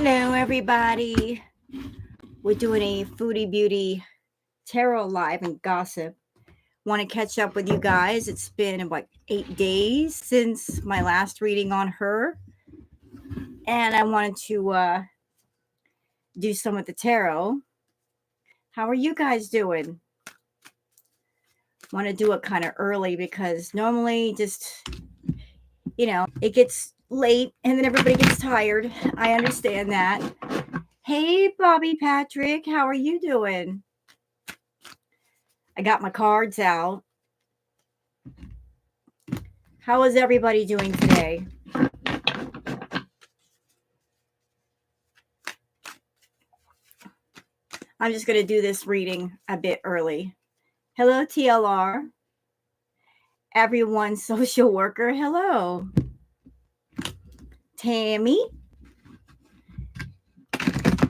Hello, everybody. We're doing a Foodie Beauty Tarot Live and Gossip. Want to catch up with you guys. It's been what 8 days since my last reading on her, and I wanted to do some with the tarot. How are you guys doing? Want to do it kind of early because normally just it gets late and then everybody gets tired. I understand that. Hey, Bobby Patrick, how are you doing? I got my cards out. How is everybody doing today? I'm just going to do this reading a bit early. Hello, TLR. Everyone, social worker. Hello. Tammy.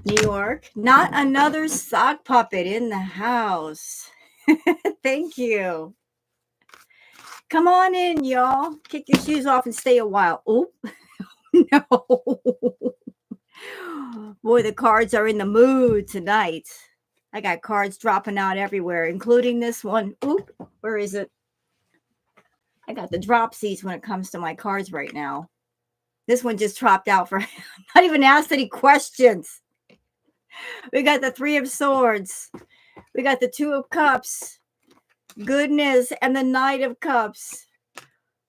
New York. Not another sock puppet in the house. Thank you. Come on in, y'all. Kick your shoes off and stay a while. Oh, no. Boy, the cards are in the mood tonight. I got cards dropping out everywhere, including this one. Oop, where is it? I got the dropsies when it comes to my cards right now. This one just dropped out for not even asked any questions. We got the Three of Swords. We got the Two of Cups. Goodness, and the Knight of Cups.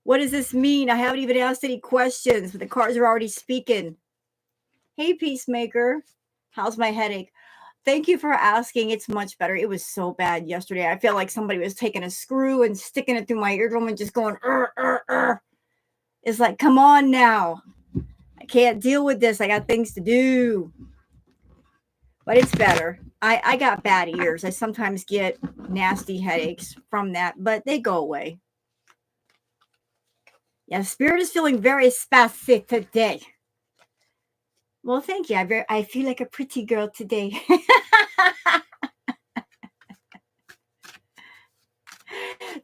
What does this mean? I haven't even asked any questions, but the cards are already speaking. Hey, Peacemaker. How's my headache? Thank you for asking. It's much better. It was so bad yesterday. I feel like somebody was taking a screw and sticking it through my eardrum and just going, It's like, come on now. I can't deal with this. I got things to do. But it's better. I got bad ears. I sometimes get nasty headaches from that, but they go away. Yeah, Spirit is feeling very spastic today. Well, thank you. I feel like a pretty girl today.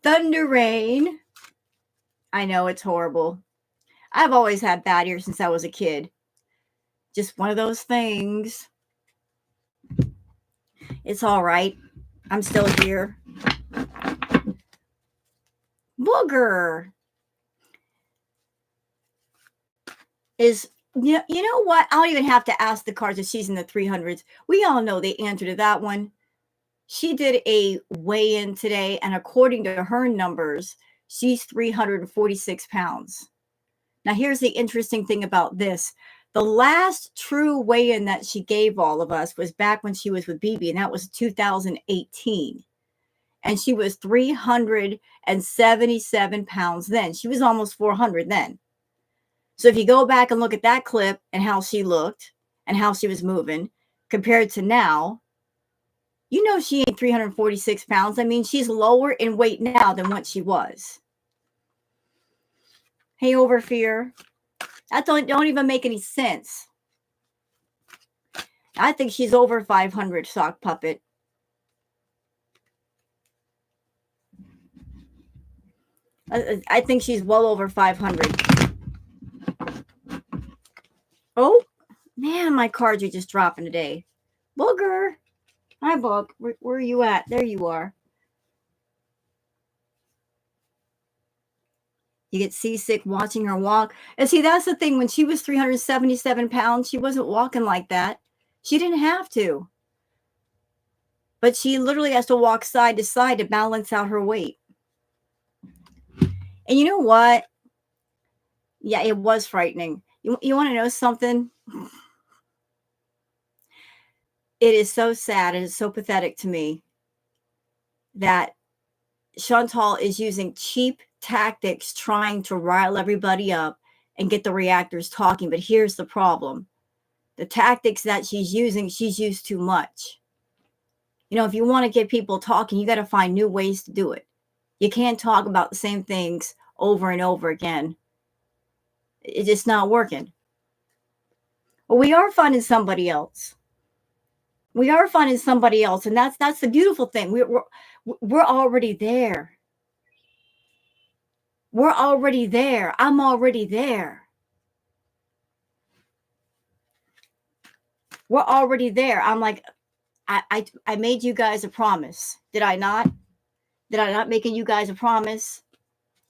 Thunder rain. I know it's horrible. I've always had bad ears since I was a kid. Just one of those things. It's all right. I'm still here. Booger is, you know what? I don't even have to ask the cards if she's in the 300s. We all know the answer to that one. She did a weigh-in today, and according to her numbers, she's 346 pounds. Now, here's the interesting thing about this. The last true weigh-in that she gave all of us was back when she was with BB, and that was 2018. And she was 377 pounds then. She was almost 400 then. So if you go back and look at that clip and how she looked and how she was moving compared to now, you know she ain't 346 pounds. I mean, she's lower in weight now than what she was. Hey, Overfear. That don't even make any sense. I think she's over 500, Sock Puppet. I think she's well over 500. Oh, man, my cards are just dropping today. Booger. Hi, Book. Where are you at? There you are. You get seasick watching her walk. And see, that's the thing. When she was 377 pounds, she wasn't walking like that. She didn't have to. But she literally has to walk side to side to balance out her weight. And you know what? Yeah, it was frightening. You want to know something? It is so sad and it's so pathetic to me that Chantal is using cheap tactics trying to rile everybody up and get the reactors talking. But here's the problem. The tactics that she's using, she's used too much. You know, if you want to get people talking, you got to find new ways to do it. You can't talk about the same things over and over again. It's just not working. But we are finding somebody else. We are finding somebody else, and that's the beautiful thing. We're already there. We're already there. I'm already there. We're already there. I'm like, I made you guys a promise. Did I not? Did I not making you guys a promise?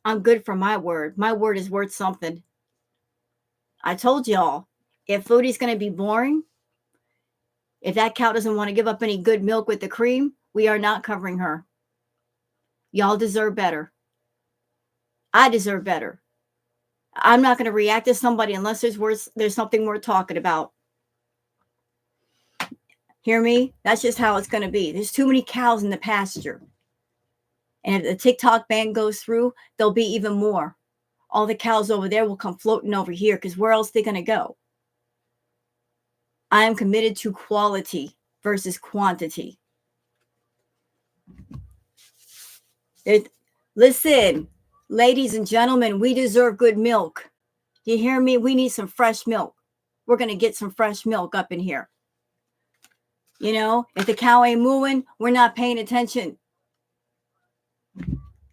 I'm good for my word. My word is worth something. I told y'all, if Foodie's going to be boring, if that cow doesn't want to give up any good milk with the cream, we are not covering her. Y'all deserve better. I deserve better. I'm not going to react to somebody unless there's something worth talking about. Hear me? That's just how it's going to be. There's too many cows in the pasture. And if the TikTok ban goes through, there'll be even more. All the cows over there will come floating over here because where else are they going to go? I am committed to quality versus quantity. Listen, ladies and gentlemen, we deserve good milk. You hear me? We need some fresh milk. We're going to get some fresh milk up in here. You know, if the cow ain't moving, we're not paying attention.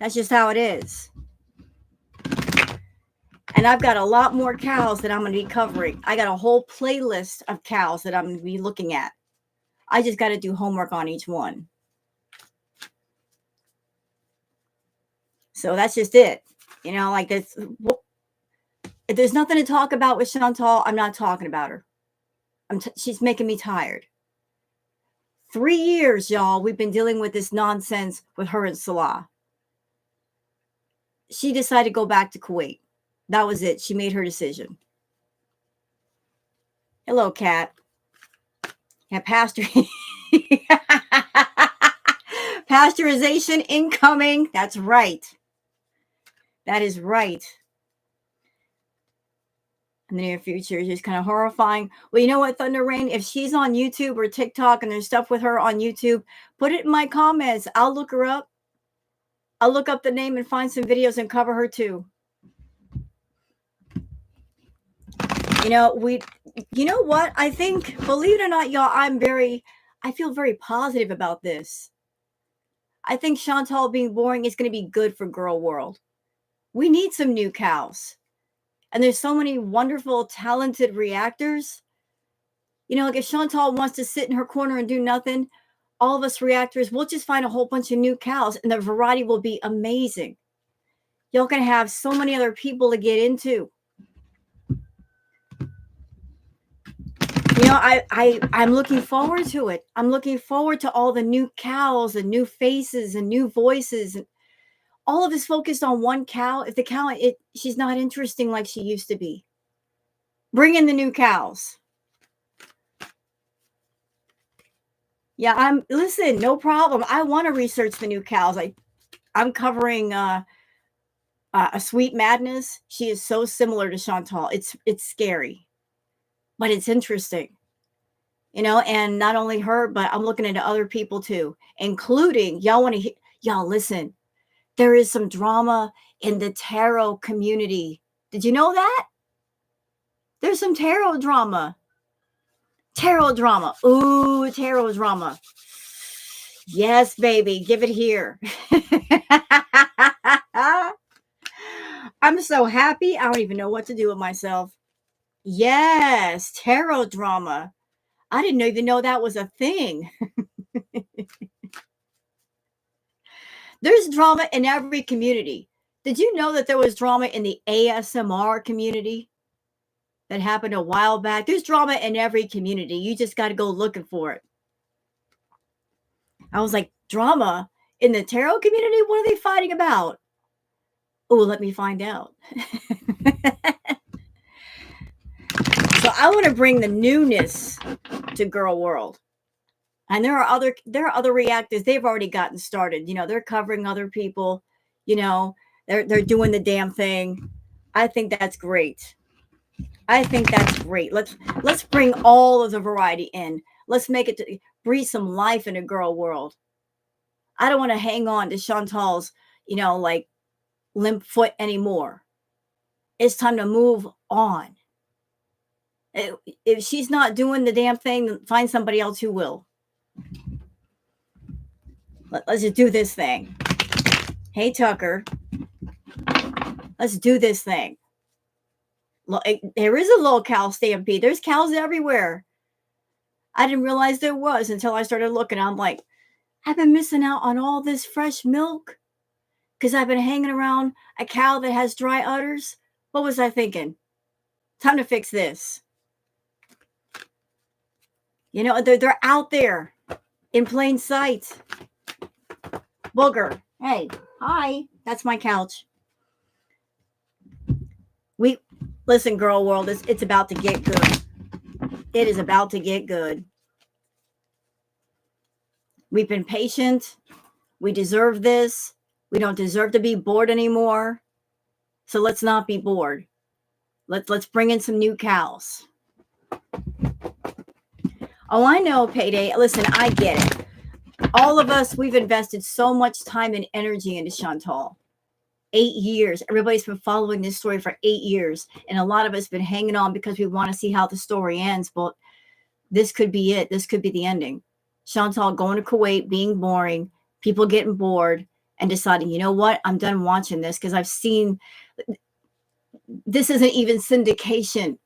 That's just how it is. And I've got a lot more cows that I'm going to be covering. I got a whole playlist of cows that I'm going to be looking at. I just got to do homework on each one. So that's just it. You know, like this. If there's nothing to talk about with Chantal, I'm not talking about her. She's making me tired. 3 years, y'all, we've been dealing with this nonsense with her and Salah. She decided to go back to Kuwait. That was it. She made her decision. Hello, Kat. Yeah, pasteurization incoming. That's right. That is right. In the near future is just kind of horrifying. Well, you know what, Thunder Rain? If she's on YouTube or TikTok and there's stuff with her on YouTube, put it in my comments. I'll look her up. I'll look up the name and find some videos and cover her too. You know what? I think, believe it or not, y'all, I feel very positive about this. I think Chantal being boring is going to be good for Girl World. We need some new cows. And there's so many wonderful, talented reactors. You know, like if Chantal wants to sit in her corner and do nothing, all of us reactors, we'll just find a whole bunch of new cows and the variety will be amazing. Y'all can have so many other people to get into. You know, I'm looking forward to it. I'm looking forward to all the new cows and new faces and new voices. And all of us focused on one cow. If the cow, she's not interesting like she used to be. Bring in the new cows. Yeah, listen, no problem. I want to research the new cows. I'm covering a Sweet Madness. She is so similar to Chantal. It's scary, but it's interesting. You know, and not only her, but I'm looking into other people too, including y'all listen. There is some drama in the tarot community. Did you know that? There's some tarot drama. Tarot drama. Ooh, tarot drama. Yes, baby. Give it here. I'm so happy. I don't even know what to do with myself. Yes, tarot drama. I didn't even know that was a thing. There's drama in every community. Did you know that there was drama in the ASMR community that happened a while back? There's drama in every community. You just got to go looking for it. I was like, drama in the tarot community? What are they fighting about? Oh, let me find out. So I want to bring the newness to Girl World. And there are other reactors. They've already gotten started. You know, they're covering other people. You know, they're doing the damn thing. I think that's great. I think that's great. Let's bring all of the variety in. Let's make it breathe some life in a Girl World. I don't want to hang on to Chantal's, you know, like limp foot anymore. It's time to move on. If she's not doing the damn thing, find somebody else who will. Let's just do this thing. Hey, Tucker. Let's do this thing. Look, there is a little cow stampede. There's cows everywhere. I didn't realize there was until I started looking. I'm like, I've been missing out on all this fresh milk because I've been hanging around a cow that has dry udders. What was I thinking? Time to fix this. You know, they're out there in plain sight. Booger. Hey, hi. That's my couch. Listen, girl world, it's about to get good. It is about to get good. We've been patient. We deserve this. We don't deserve to be bored anymore. So let's not be bored. Let's bring in some new cows. Oh, I know, Payday. Listen, I get it. All of us, we've invested so much time and energy into Chantal. 8 years. Everybody's been following this story for 8 years. And a lot of us been hanging on because we want to see how the story ends. But this could be it. This could be the ending. Chantal going to Kuwait, being boring, people getting bored, and deciding, you know what? I'm done watching this because I've seen this isn't even syndication.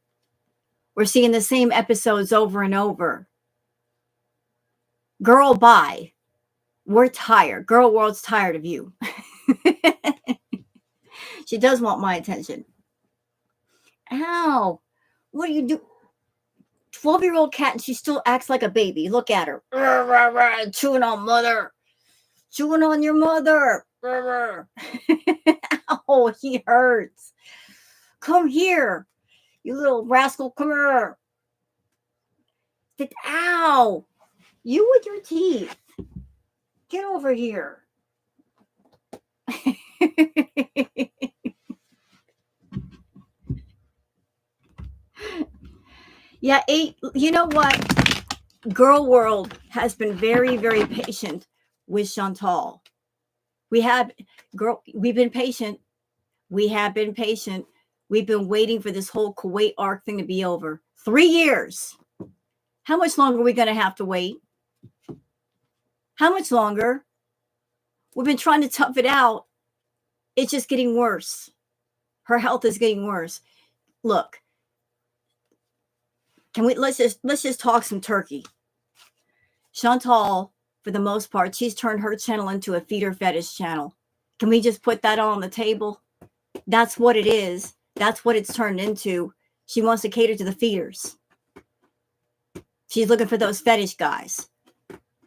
We're seeing the same episodes over and over. Girl, bye. We're tired. Girl world's tired of you. She does want my attention. Ow. What do you do? 12-year-old cat, and she still acts like a baby. Look at her. Chewing on mother. Chewing on your mother. Oh, he hurts. Come here. You little rascal. Come here. Ow. You with your teeth. Get over here. Yeah, you know what? Girl world has been very, very patient with Chantal. We've been patient. We have been patient. We've been waiting for this whole Kuwait arc thing to be over. 3 years. How much longer are we going to have to wait? How much longer? We've been trying to tough it out. It's just getting worse. Her health is getting worse. Look, let's just talk some turkey. Chantal, for the most part, she's turned her channel into a feeder fetish channel. Can we just put that on the table? That's what it is. That's what it's turned into. She wants to cater to the feeders. She's looking for those fetish guys.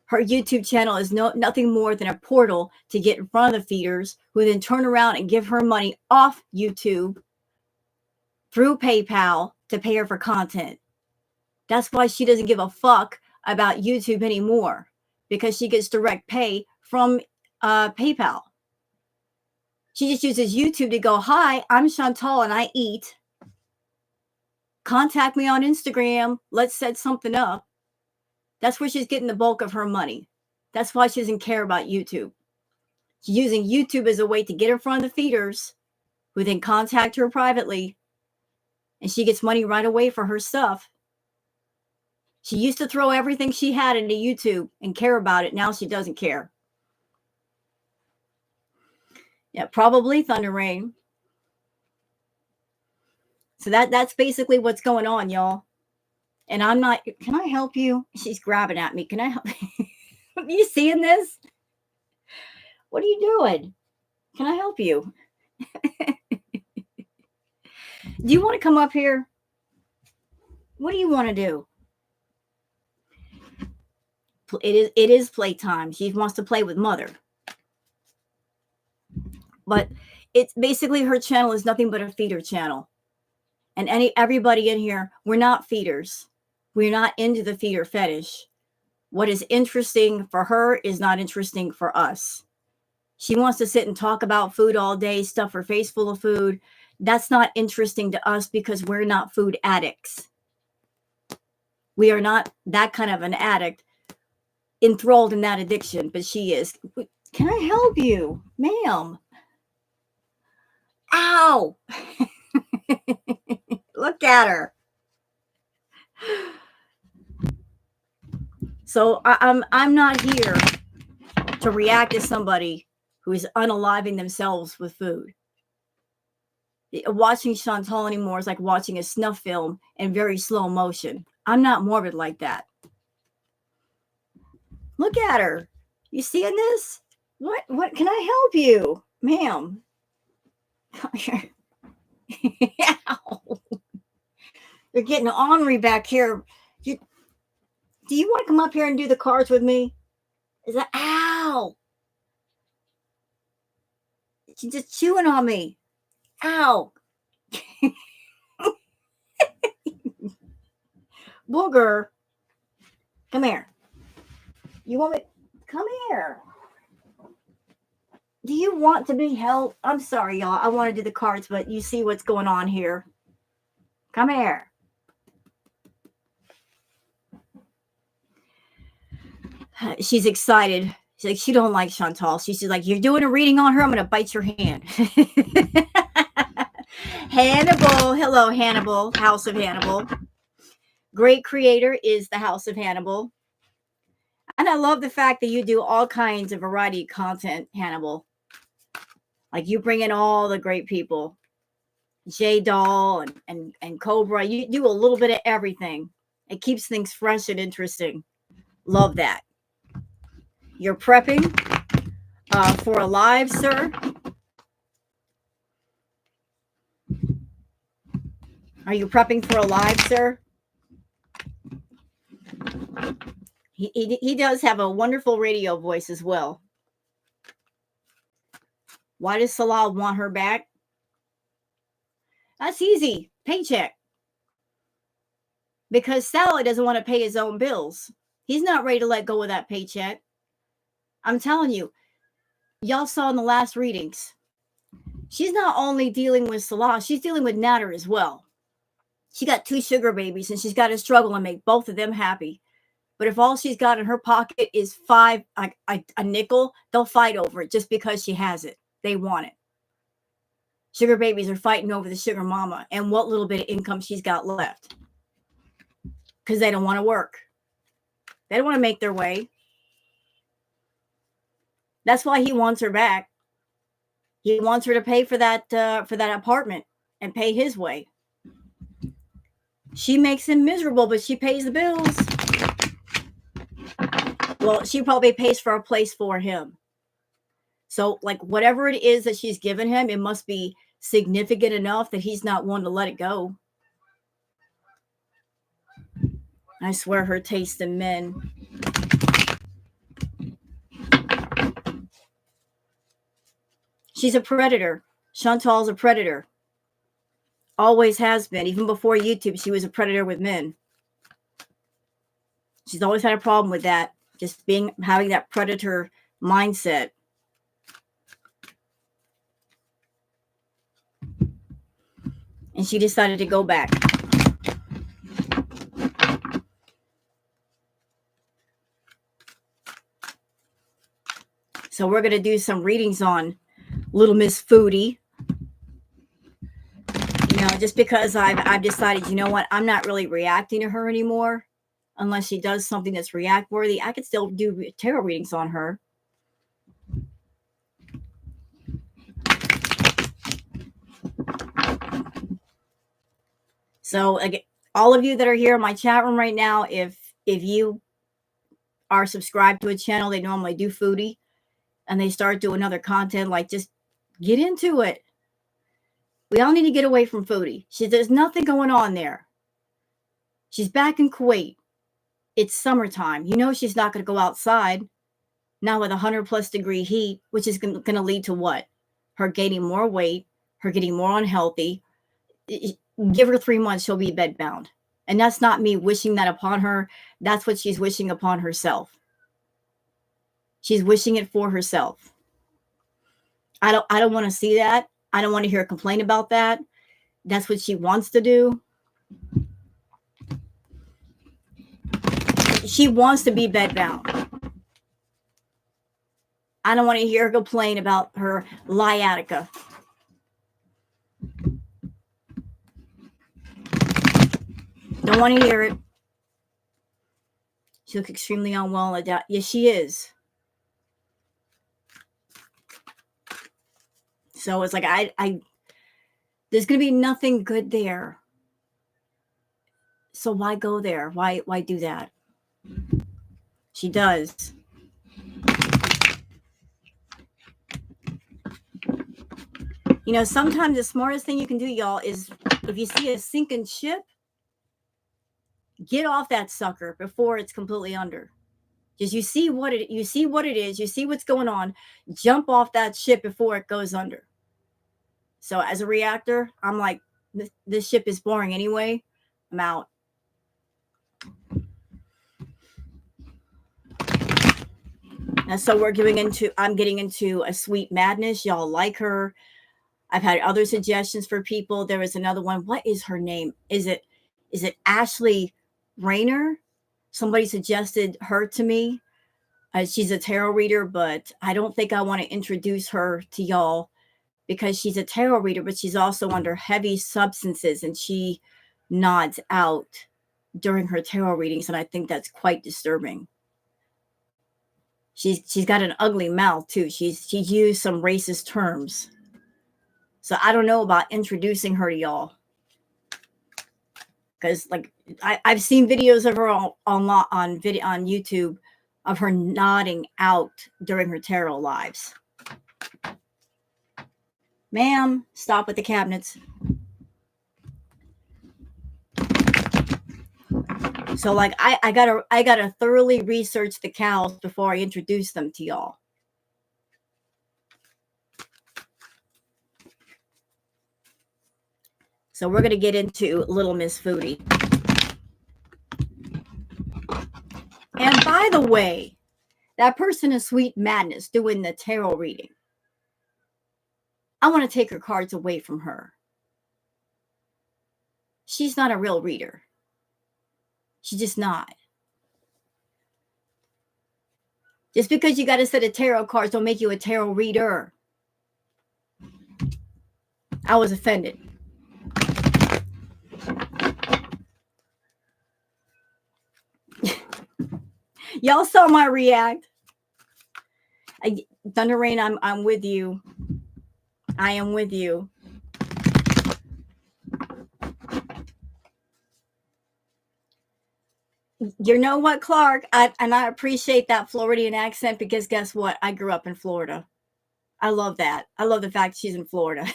Her YouTube channel is nothing more than a portal to get in front of the feeders, who then turn around and give her money off YouTube through PayPal to pay her for content. That's why she doesn't give a fuck about YouTube anymore, because she gets direct pay from PayPal. She just uses YouTube to go, hi, I'm Chantal and I eat. Contact me on Instagram. Let's set something up. That's where she's getting the bulk of her money. That's why she doesn't care about YouTube. She's using YouTube as a way to get in front of the feeders, who then contact her privately, and she gets money right away for her stuff. She used to throw everything she had into YouTube and care about it. Now she doesn't care. Yeah, probably Thunder Rain. So that's basically what's going on, y'all. And I'm not, can I help you? She's grabbing at me. Can I help you? Are you seeing this? What are you doing? Can I help you? Do you want to come up here? What do you want to do? It is playtime. She wants to play with mother. But it's basically, her channel is nothing but a feeder channel. And everybody in here, we're not feeders. We're not into the feeder fetish. What is interesting for her is not interesting for us. She wants to sit and talk about food all day, stuff her face full of food. That's not interesting to us because we're not food addicts. We are not that kind of an addict enthralled in that addiction, but she is. Can I help you, ma'am? Ow! Look at her. So I'm not here to react to somebody who is unaliving themselves with food. Watching Chantal anymore is like watching a snuff film in very slow motion. I'm not morbid like that. Look at her. You seeing this? What can I help you, ma'am? Ow. You're getting ornery back here. You, do you want to come up here and do the cards with me? Is that ow? She's just chewing on me. Ow. Booger. Come here. You want me? Come here. Do you want to be held? I'm sorry, y'all. I want to do the cards, but you see what's going on here. Come here. She's excited. She's like, she don't like Chantal. She's just like, you're doing a reading on her. I'm going to bite your hand. Hannibal. Hello, Hannibal. House of Hannibal. Great creator is the House of Hannibal. And I love the fact that you do all kinds of variety content, Hannibal. Like you bring in all the great people. J Doll and Cobra. You do a little bit of everything. It keeps things fresh and interesting. Love that. You're prepping for a live, sir. Are you prepping for a live, sir? He does have a wonderful radio voice as well. Why does Salah want her back? That's easy. Paycheck. Because Salah doesn't want to pay his own bills. He's not ready to let go of that paycheck. I'm telling you, y'all saw in the last readings, she's not only dealing with Salah, she's dealing with Natter as well. She got 2 sugar babies and she's got to struggle and make both of them happy. But if all she's got in her pocket is a nickel, they'll fight over it just because she has it. They want it. Sugar babies are fighting over the sugar mama and what little bit of income she's got left. Because they don't want to work. They don't want to make their way. That's why he wants her back. He wants her to pay for that apartment and pay his way. She makes him miserable, but she pays the bills. Well, she probably pays for a place for him. So, like, whatever it is that she's given him, it must be significant enough that he's not one to let it go. I swear her taste in men. She's a predator. Chantal's a predator. Always has been. Even before YouTube, she was a predator with men. She's always had a problem with that. Just having that predator mindset. And she decided to go back. So we're going to do some readings on Little Miss Foodie. You know, just because I've decided, you know what, I'm not really reacting to her anymore. Unless she does something that's react worthy, I could still do tarot readings on her. So again, all of you that are here in my chat room right now, if you are subscribed to a channel, they normally do Foodie, and they start doing other content, like just get into it. We all need to get away from Foodie. There's nothing going on there. She's back in Kuwait. It's summertime. You know she's not going to go outside now with 100+ degree heat, which is going to lead to what? Her gaining more weight, her getting more unhealthy. Give her 3 months, she'll be bedbound. And that's not me wishing that upon her. That's what she's wishing upon herself. She's wishing it for herself. I don't want to see that. I don't want to hear her complain about that. That's what she wants to do. She wants to be bedbound. I don't want to hear her complain about her sciatica. Don't want to hear it. She looks extremely unwell. Yes, she is. So it's like there's going to be nothing good there. So why go there? Why do that? She does. You know, sometimes the smartest thing you can do, y'all, is if you see a sinking ship, get off that sucker before it's completely under. Just you see what it is, you see what's going on, jump off that ship before it goes under. So as a reactor, I'm like, this ship is boring anyway. I'm out. And so I'm getting into a sweet madness. Y'all like her. I've had other suggestions for people. There was another one. What is her name? Is it Ashley Rayner? Somebody suggested her to me. She's a tarot reader, but I don't think I want to introduce her to y'all because she's a tarot reader, but she's also under heavy substances and she nods out during her tarot readings. And I think that's quite disturbing. She's got an ugly mouth too. She's used some racist terms. So I don't know about introducing her to y'all. Because like I've seen videos of her on YouTube of her nodding out during her tarot lives. Ma'am, stop with the cabinets. So like I gotta thoroughly research the cows before I introduce them to y'all. So we're gonna get into Little Miss Foodie. And by the way, that person is Sweet Madness doing the tarot reading. I want to take her cards away from her. She's not a real reader. She's just not. Just because you got a set of tarot cards don't make you a tarot reader. I was offended. Y'all saw my react. Thunder Rain, I'm with you. I am with you. You know what, Clark? I appreciate that Floridian accent because guess what? I grew up in Florida. I love that. I love the fact she's in Florida.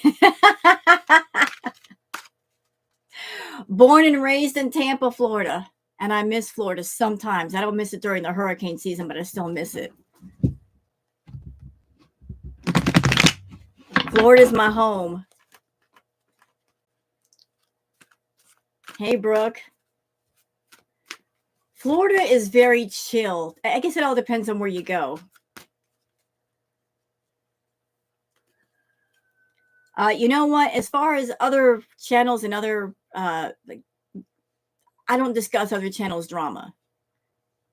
Born and raised in Tampa, Florida. And I miss Florida sometimes. I don't miss it during the hurricane season, but I still miss it. Florida's my home. Hey, Brooke. Florida is very chill. I guess it all depends on where you go. You know what? As far as other channels and other, like, I don't discuss other channels' drama.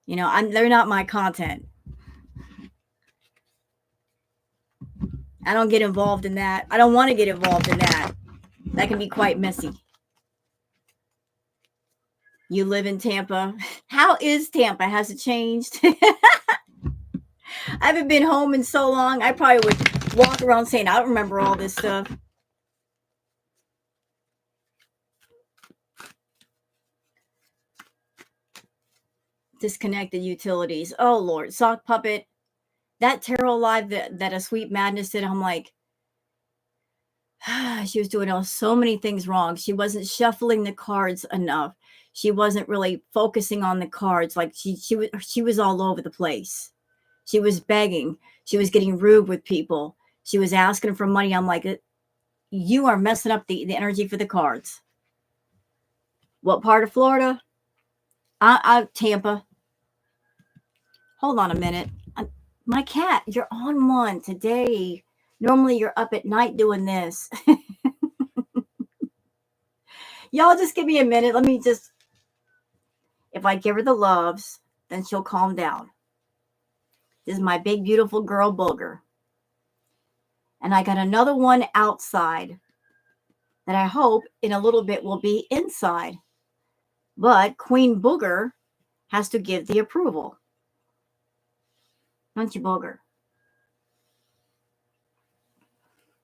You know, they're not my content. I don't get involved in that. I don't want to get involved in that. That can be quite messy. You live in Tampa. How is Tampa? Has it changed? I haven't been home in so long. I probably would walk around saying, I don't remember all this stuff. Disconnected utilities. Oh, Lord. Sock Puppet. That tarot live that a Sweet Madness did, I'm like, she was doing so many things wrong. She wasn't shuffling the cards enough. She wasn't really focusing on the cards. Like she was all over the place. She was begging. She was getting rude with people. She was asking for money. I'm like, you are messing up the energy for the cards. What part of Florida? Tampa. Hold on a minute. My cat, you're on one today. Normally you're up at night doing this. Y'all just give me a minute. Let me just, if I give her the loves, then she'll calm down. This is my big, beautiful girl, Booger. And I got another one outside that I hope in a little bit will be inside. But Queen Booger has to give the approval. Don't you, Booger?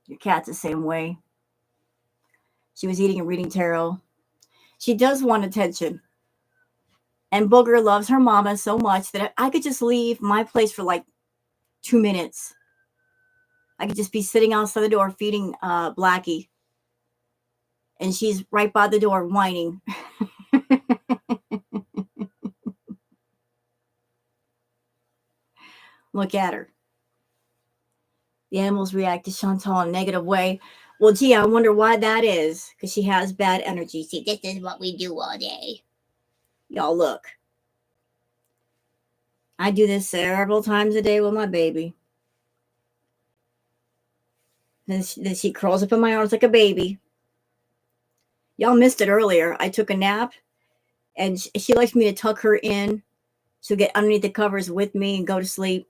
Your cat's the same way. She was eating and reading tarot. She does want attention. And Booger loves her mama so much that I could just leave my place for like 2 minutes. I could just be sitting outside the door feeding Blackie. And she's right by the door whining. Look at her. The animals react to Chantal in a negative way. Well, gee, I wonder why that is. Because she has bad energy. See, this is what we do all day. Y'all look. I do this several times a day with my baby. Then she curls up in my arms like a baby. Y'all missed it earlier. I took a nap. And she likes me to tuck her in. She'll get underneath the covers with me and go to sleep.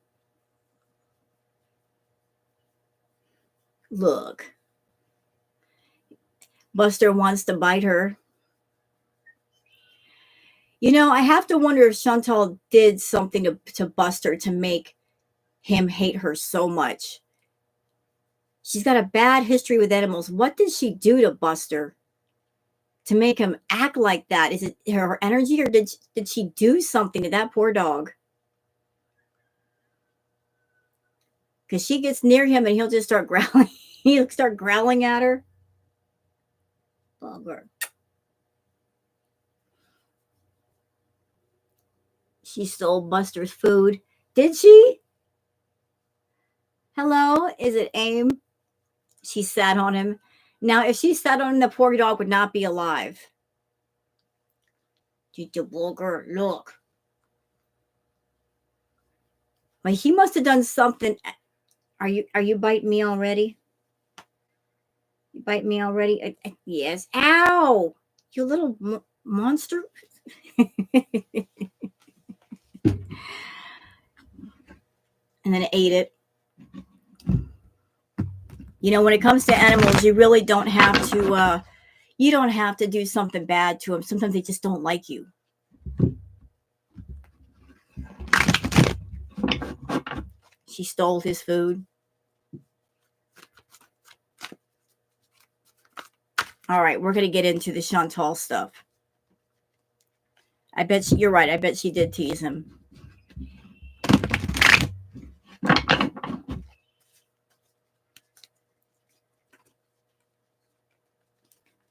Look. Buster wants to bite her. You know, I have to wonder if Chantal did something to Buster to make him hate her so much. She's got a bad history with animals. What did she do to Buster to make him act like that? Is it her energy, or did she do something to that poor dog? Because she gets near him and he'll just start growling. He'll start growling at her. Bugger. She stole Buster's food. Did she? Hello? Is it Aim? She sat on him. Now, if she sat on him, the poor dog would not be alive. Bugger, look. Well, he must have done something. Are you biting me already? You bite me already? Yes. Ow! You little monster. And then ate it. You know, when it comes to animals, you really don't have to, you don't have to do something bad to them. Sometimes they just don't like you. She stole his food. All right, we're going to get into the Chantal stuff. I bet you're right. I bet she did tease him.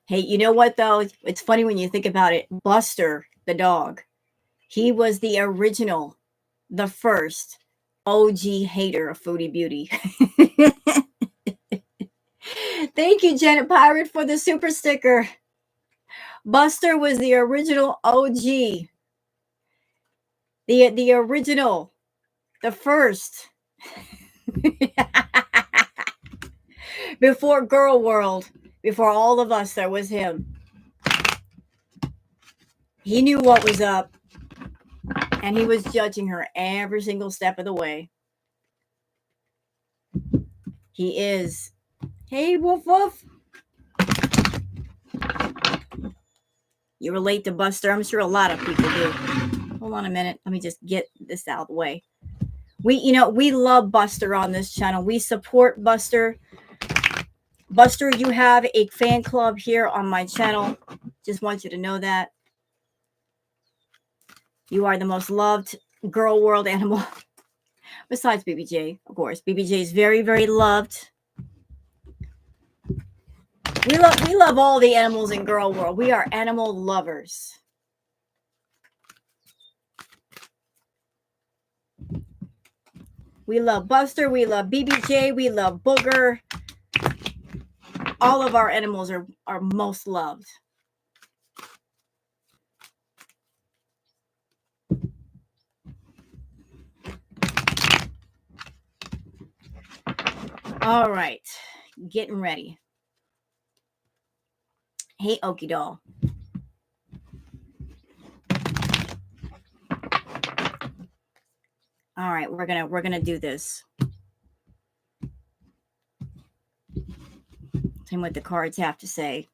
Hey, you know what, though? It's funny when you think about it. Buster, the dog, he was the original, the first OG hater of Foodie Beauty. Thank you, Janet Pirate, for the super sticker. Buster was the original OG. The original. The first. Before Girl World. Before all of us, there was him. He knew what was up. And he was judging her every single step of the way. He is. Hey, woof woof. You relate to Buster? I'm sure a lot of people do. Hold on a minute. Let me just get this out of the way. We love Buster on this channel. We support Buster. Buster, you have a fan club here on my channel. Just want you to know that. You are the most loved girl world animal. Besides BBJ, of course. BBJ is very, very loved. We love all the animals in girl world. We are animal lovers. We love Buster. We love BBJ. We love Booger. All of our animals are most loved. All right. Getting ready. Hey, Okie doll. All right, we're gonna do this. Tell me what the cards have to say.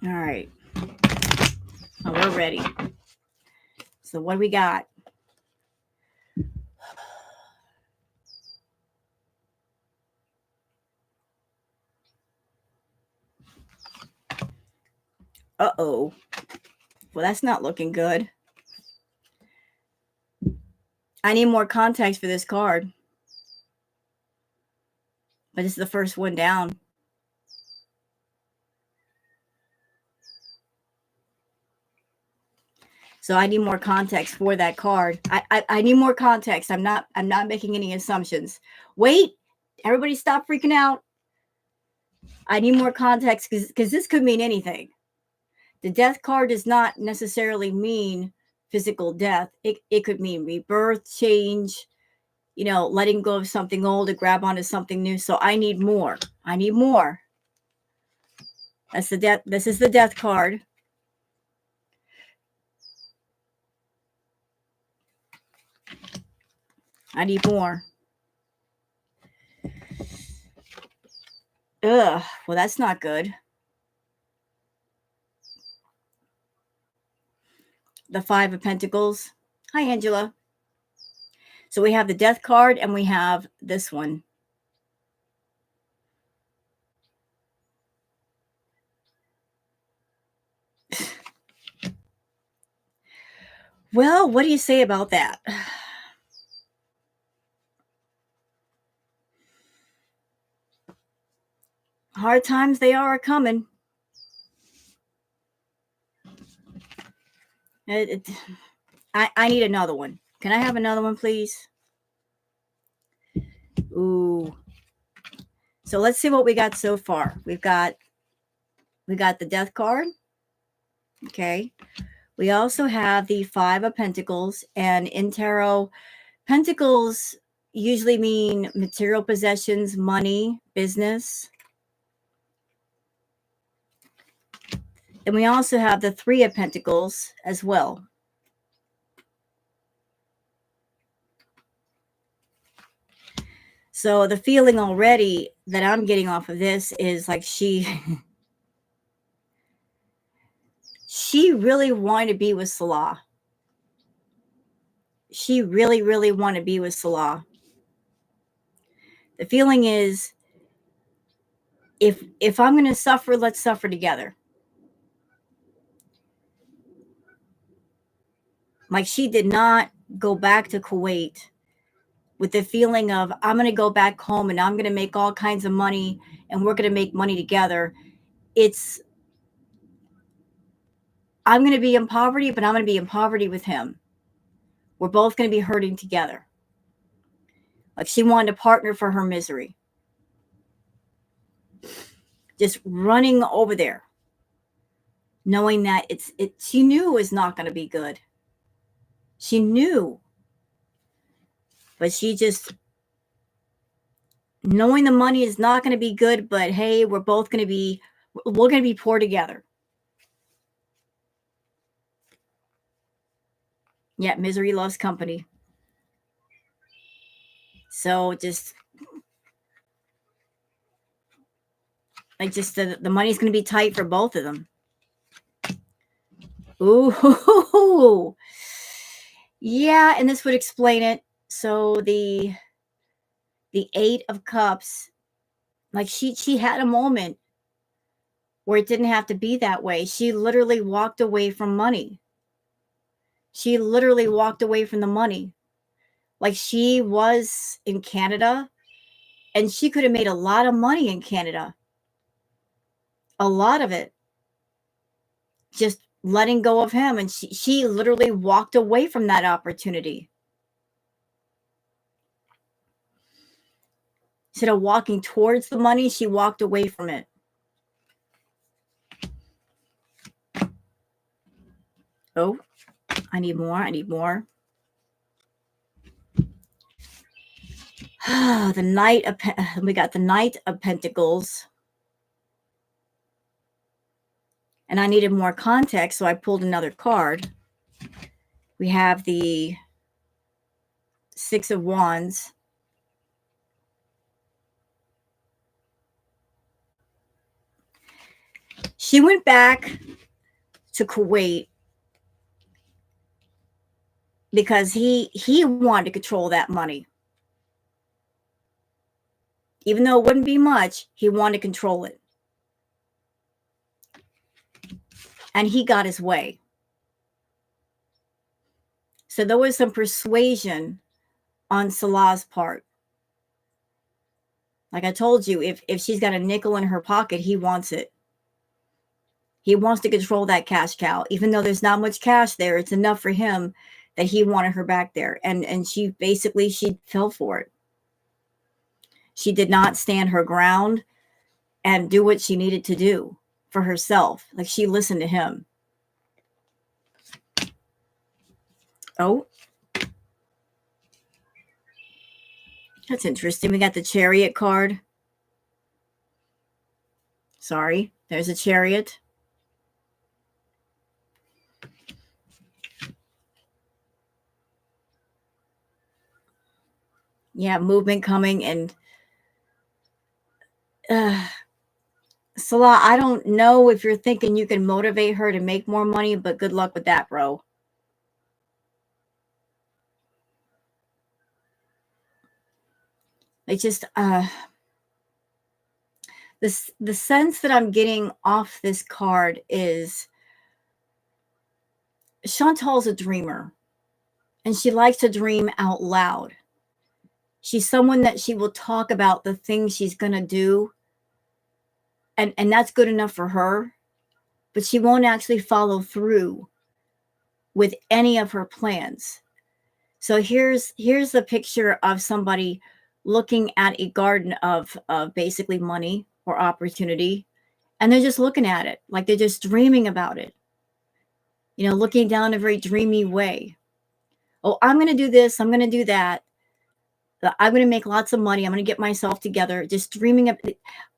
All right. Oh, we're ready. So what do we got? Uh-oh. Well, that's not looking good. I need more context for this card. But this is the first one down. So I need more context for that card. I need more context. I'm not making any assumptions. Wait, everybody stop freaking out. I need more context because this could mean anything. The death card does not necessarily mean physical death. It could mean rebirth, change, letting go of something old to grab onto something new. So I need more. I need more. That's the death. This is the death card. I need more. Ugh. Well, that's not good. The Five of Pentacles. Hi, Angela. So we have the death card and we have this one. Well, what do you say about that? Hard times, they are coming. I need another one. Can I have another one, please? Ooh. So let's see what we got so far. We got the death card. Okay. We also have the Five of Pentacles, and in tarot, pentacles usually mean material possessions, money, business. And we also have the Three of Pentacles as well. So the feeling already that I'm getting off of this is like she really wanted to be with Salah. She really, really wanted to be with Salah. The feeling is, if I'm going to suffer, let's suffer together. Like, she did not go back to Kuwait with the feeling of, I'm going to go back home and I'm going to make all kinds of money and we're going to make money together. It's, I'm going to be in poverty, but I'm going to be in poverty with him. We're both going to be hurting together. Like, she wanted a partner for her misery. Just running over there, knowing that she knew it was not going to be good. She knew. But she just, knowing the money is not going to be good, but hey, we're going to be poor together. Yeah, misery loves company. So just, like, just the money's going to be tight for both of them. Ooh. Yeah, and this would explain it. So the Eight of Cups, like, she had a moment where it didn't have to be that way. She literally walked away from money. She literally walked away from the money. Like, she was in Canada and she could have made a lot of money in Canada. A lot of it. Just letting go of him. And she literally walked away from that opportunity. Instead of walking towards the money, she walked away from it. Oh, I need more. I need more. We got the Knight of Pentacles. And I needed more context, so I pulled another card. We have the Six of Wands. She went back to Kuwait because he wanted to control that money. Even though it wouldn't be much, he wanted to control it. And he got his way. So there was some persuasion on Salah's part. Like I told you, if she's got a nickel in her pocket, he wants it. He wants to control that cash cow. Even though there's not much cash there, it's enough for him that he wanted her back there. And she fell for it. She did not stand her ground and do what she needed to do for herself. Like she listened to him. Oh, that's interesting. We got the Chariot card. Sorry, there's a Chariot. Yeah, movement coming. And Salah, I don't know if you're thinking you can motivate her to make more money, but good luck with that, bro. It's just the sense that I'm getting off this card is Chantal's a dreamer, and she likes to dream out loud. She's someone that she will talk about the things she's going to do, and that's good enough for her, but she won't actually follow through with any of her plans. So here's a picture of somebody looking at a garden of basically money or opportunity, and they're just looking at it like they're just dreaming about it, looking down a very dreamy way. Oh, I'm going to do this, I'm going to do that, I'm going to make lots of money, I'm going to get myself together, just dreaming of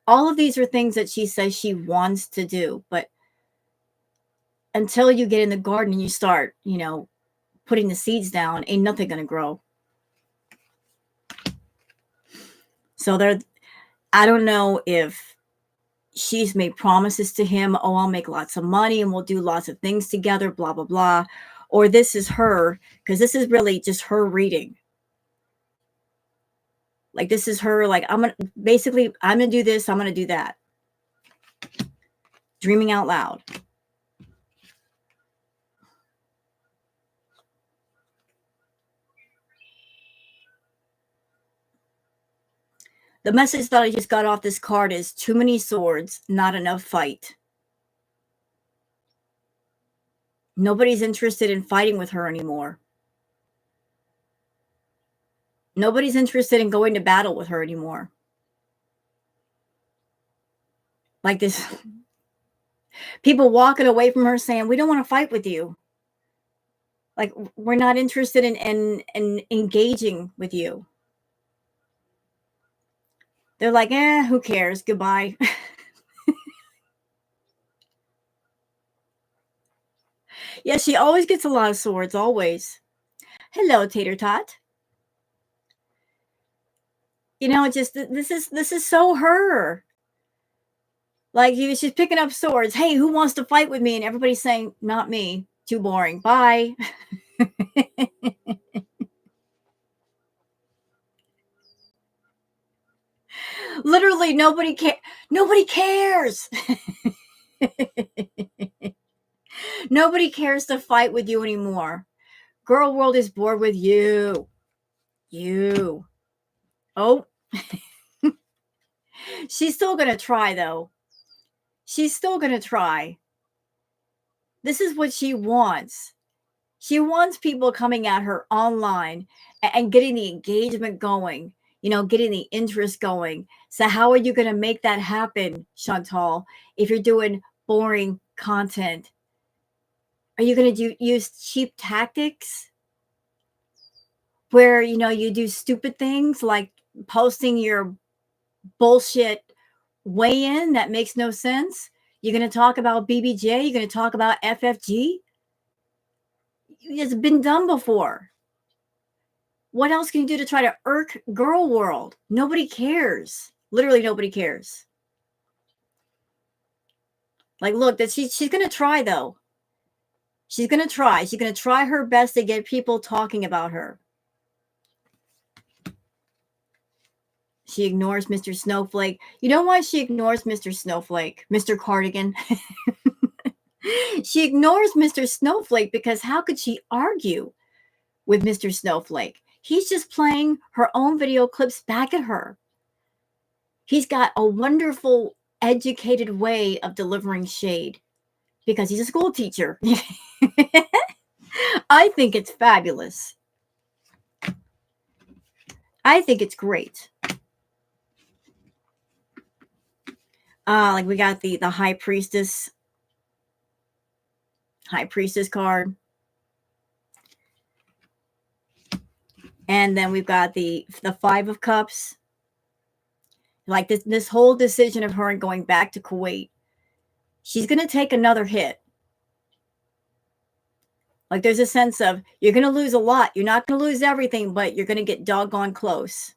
all of these are things that she says she wants to do. But until you get in the garden and you start putting the seeds down, ain't nothing going to grow. So I don't know if she's made promises to him. Oh, I'll make lots of money and we'll do lots of things together, blah, blah, blah. Or this is her, because this is really just her reading. Like this is her, like, I'm going to do this, I'm going to do that. Dreaming out loud. The message that I just got off this card is too many swords, not enough fight. Nobody's interested in fighting with her anymore. Nobody's interested in going to battle with her anymore. Like this, people walking away from her saying, we don't want to fight with you. Like, we're not interested in engaging with you. They're like, who cares? Goodbye. Yeah, she always gets a lot of swords, always. Hello, Tater Tot. Just this is so her. Like she's picking up swords. Hey, who wants to fight with me? And everybody's saying, not me. Too boring. Bye. Literally, nobody cares. Nobody cares to fight with you anymore. Girl world is bored with you. Oh. She's still going to try, though. She's still going to try. This is what she wants. She wants people coming at her online and getting the engagement going, getting the interest going. So how are you going to make that happen, Chantal, if you're doing boring content? Are you going to use cheap tactics where, you do stupid things like posting your bullshit weigh-in that makes no sense? You're going to talk about BBJ? You're going to talk about FFG? It's been done before. What else can you do to try to irk girl world? Nobody cares. Literally nobody cares. Like, look, that she's going to try, though. She's going to try. She's going to try her best to get people talking about her. She ignores Mr. Snowflake. You know why she ignores Mr. Snowflake? Mr. Cardigan. She ignores Mr. Snowflake because how could she argue with Mr. Snowflake? He's just playing her own video clips back at her. He's got a wonderful, educated way of delivering shade because he's a school teacher. I think it's fabulous. I think it's great. Like we got the high priestess card. And then we've got the 5 of cups. Like this whole decision of her going back to Kuwait. She's going to take another hit. Like there's a sense of you're going to lose a lot. You're not going to lose everything, but you're going to get doggone close.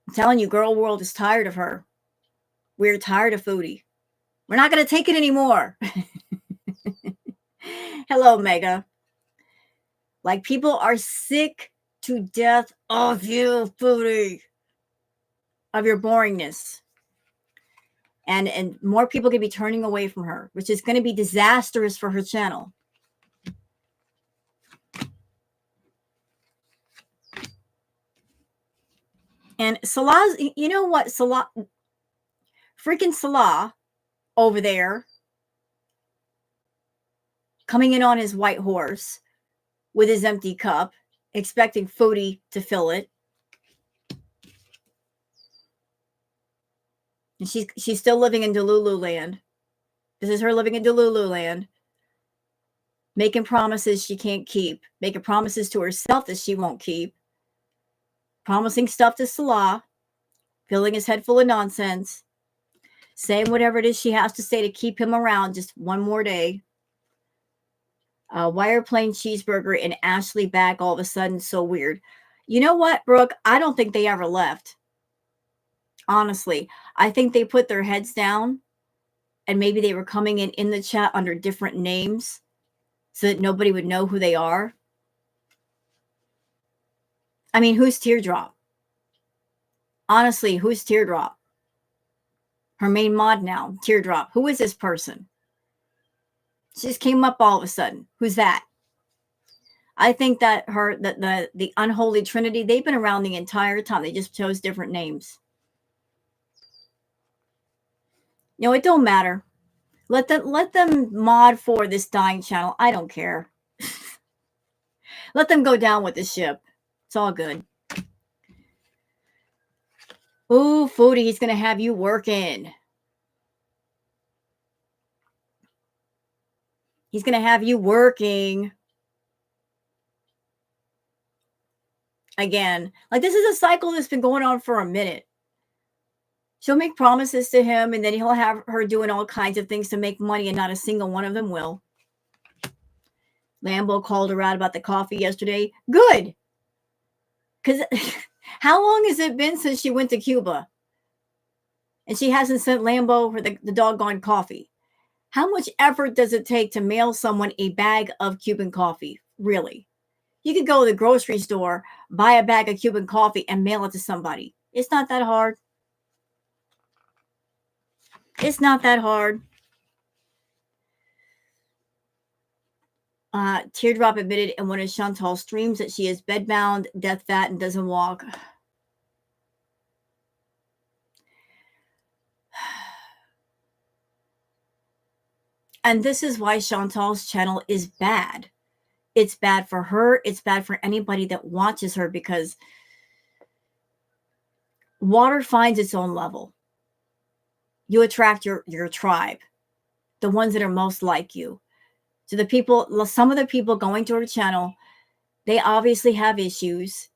I'm telling you, girl world is tired of her. We're tired of Foodie. We're not going to take it anymore. Hello, Mega. Like people are sick to death of you, Foodie. Of your boringness. And more people can be turning away from her, which is going to be disastrous for her channel. And Salah's, you know what? Freaking Salah over there, coming in on his white horse with his empty cup, expecting Foodie to fill it. And she's still living in Delulu land. This is her living in Delulu land. Making promises she can't keep. Making promises to herself that she won't keep. Promising stuff to Salah. Filling his head full of nonsense. Saying whatever it is she has to say to keep him around just one more day. Why are plain cheeseburger and Ashley back all of a sudden so weird? You know what, Brooke? I don't think they ever left. Honestly, I think they put their heads down and maybe they were coming in the chat under different names so that nobody would know who they are. I mean, who's Teardrop? Honestly, who's Teardrop? Her main mod now, Teardrop. Who is this person? She just came up all of a sudden. Who's that? I think that the unholy trinity, they've been around the entire time. They just chose different names. You know, it don't matter. Let them mod for this dying channel. I don't care. Let them go down with the ship. It's all good. Ooh, Foodie, he's going to have you working. He's going to have you working. Again. Like, this is a cycle that's been going on for a minute. She'll make promises to him, and then he'll have her doing all kinds of things to make money, and not a single one of them will. Lambo called her out about the coffee yesterday. Good. Because how long has it been since she went to Cuba? And she hasn't sent Lambo for the doggone coffee. How much effort does it take to mail someone a bag of Cuban coffee? Really? You could go to the grocery store, buy a bag of Cuban coffee, and mail it to somebody. It's not that hard. It's not that hard. Teardrop admitted in one of Chantal's streams that she is bedbound, death fat, and doesn't walk. And this is why Chantal's channel is bad. It's bad for her. It's bad for anybody that watches her, because water finds its own level. You attract your tribe, the ones that are most like you. So the people, some of the people going to her channel, they obviously have issues.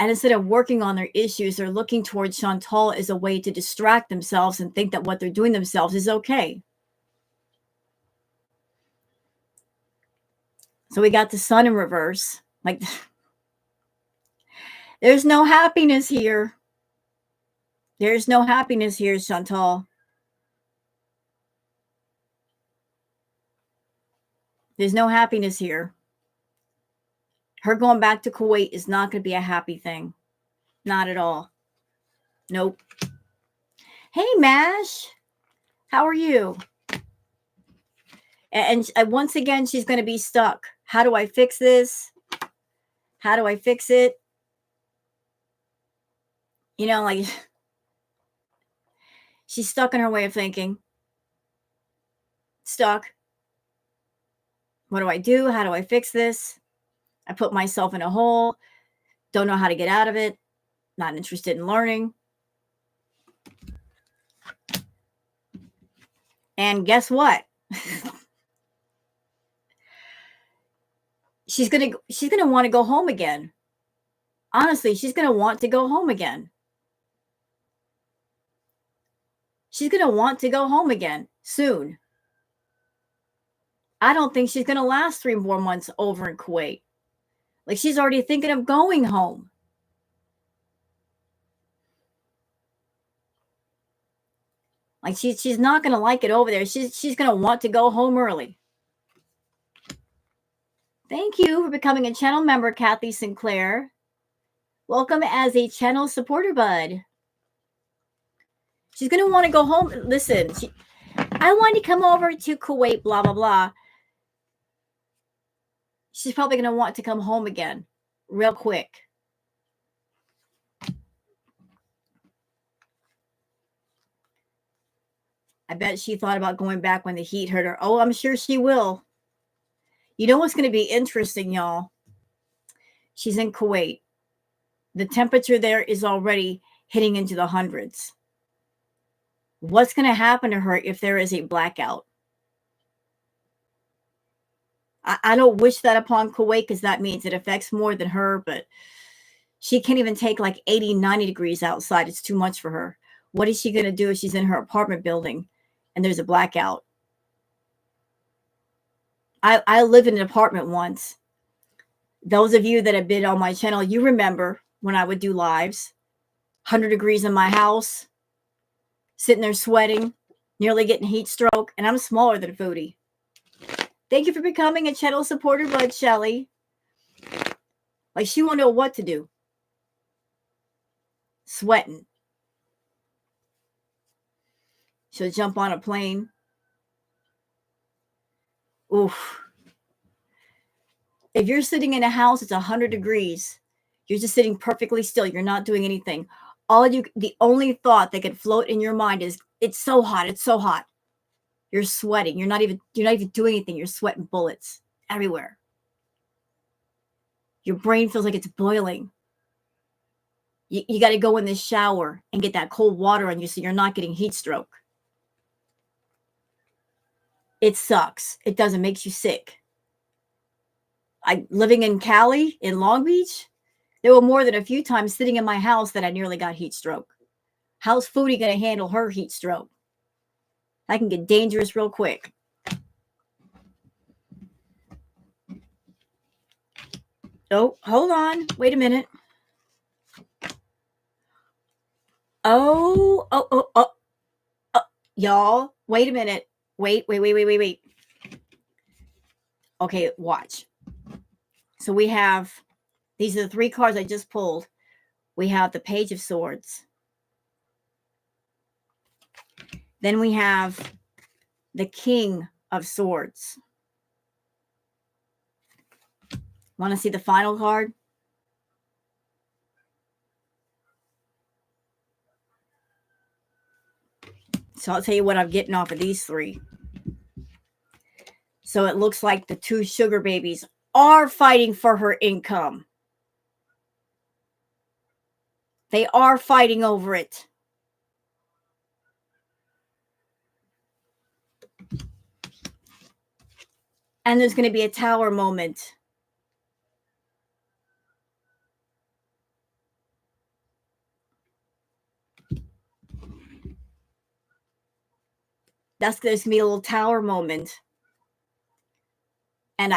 And instead of working on their issues, they're looking towards Chantal as a way to distract themselves and think that what they're doing themselves is okay. So we got the sun in reverse. Like, there's no happiness here. There's no happiness here, Chantal. There's no happiness here. Her going back to Kuwait is not going to be a happy thing. Not at all. Nope. Hey, Mash. How are you? And once again, she's going to be stuck. How do I fix this? How do I fix it? You know, like she's stuck in her way of thinking. Stuck. What do I do? How do I fix this? I put myself in a hole. Don't know how to get out of it. Not interested in learning. And guess what? she's gonna want to go home again. Honestly, she's gonna want to go home again. She's gonna want to go home again soon. I don't think she's gonna last 3 more months over in Kuwait. Like she's already thinking of going home. Like she's not gonna like it over there. She's gonna want to go home early. Thank you for becoming a channel member, Kathy Sinclair. Welcome as a channel supporter, bud. She's going to want to go home. Listen, I want to come over to Kuwait, blah, blah, blah. She's probably going to want to come home again real quick. I bet she thought about going back when the heat hurt her. Oh, I'm sure she will. You know what's going to be interesting, y'all? She's in Kuwait. The temperature there is already hitting into the hundreds. What's going to happen to her if there is a blackout? I don't wish that upon Kuwait because that means it affects more than her, but she can't even take like 80, 90 degrees outside. It's too much for her. What is she going to do if she's in her apartment building and there's a blackout? I lived in an apartment once. Those of you that have been on my channel, you remember when I would do lives, 100 degrees in my house, sitting there sweating, nearly getting heat stroke, and I'm smaller than Foodie. Thank you for becoming a channel supporter, bud, Shelly. Like she won't know what to do. Sweating. She'll jump on a plane. Oof. If you're sitting in a house, it's 100 degrees. You're just sitting perfectly still. You're not doing anything. The only thought that could float in your mind is, it's so hot. It's so hot. You're sweating. You're not even doing anything. You're sweating bullets everywhere. Your brain feels like it's boiling. You got to go in the shower and get that cold water on you so you're not getting heat stroke. It sucks. It doesn't make you sick. Living in Cali, in Long Beach, there were more than a few times sitting in my house that I nearly got heat stroke. How's Foodie going to handle her heat stroke? That can get dangerous real quick. Oh, hold on. Wait a minute. Oh. Y'all, wait a minute. Wait. Okay, watch. So we have, these are the 3 cards I just pulled. We have the Page of Swords. Then we have the King of Swords. Want to see the final card? So I'll tell you what I'm getting off of these 3. So it looks like the 2 sugar babies are fighting for her income. They are fighting over it. And there's going to be a tower moment. There's going to be a little tower moment. And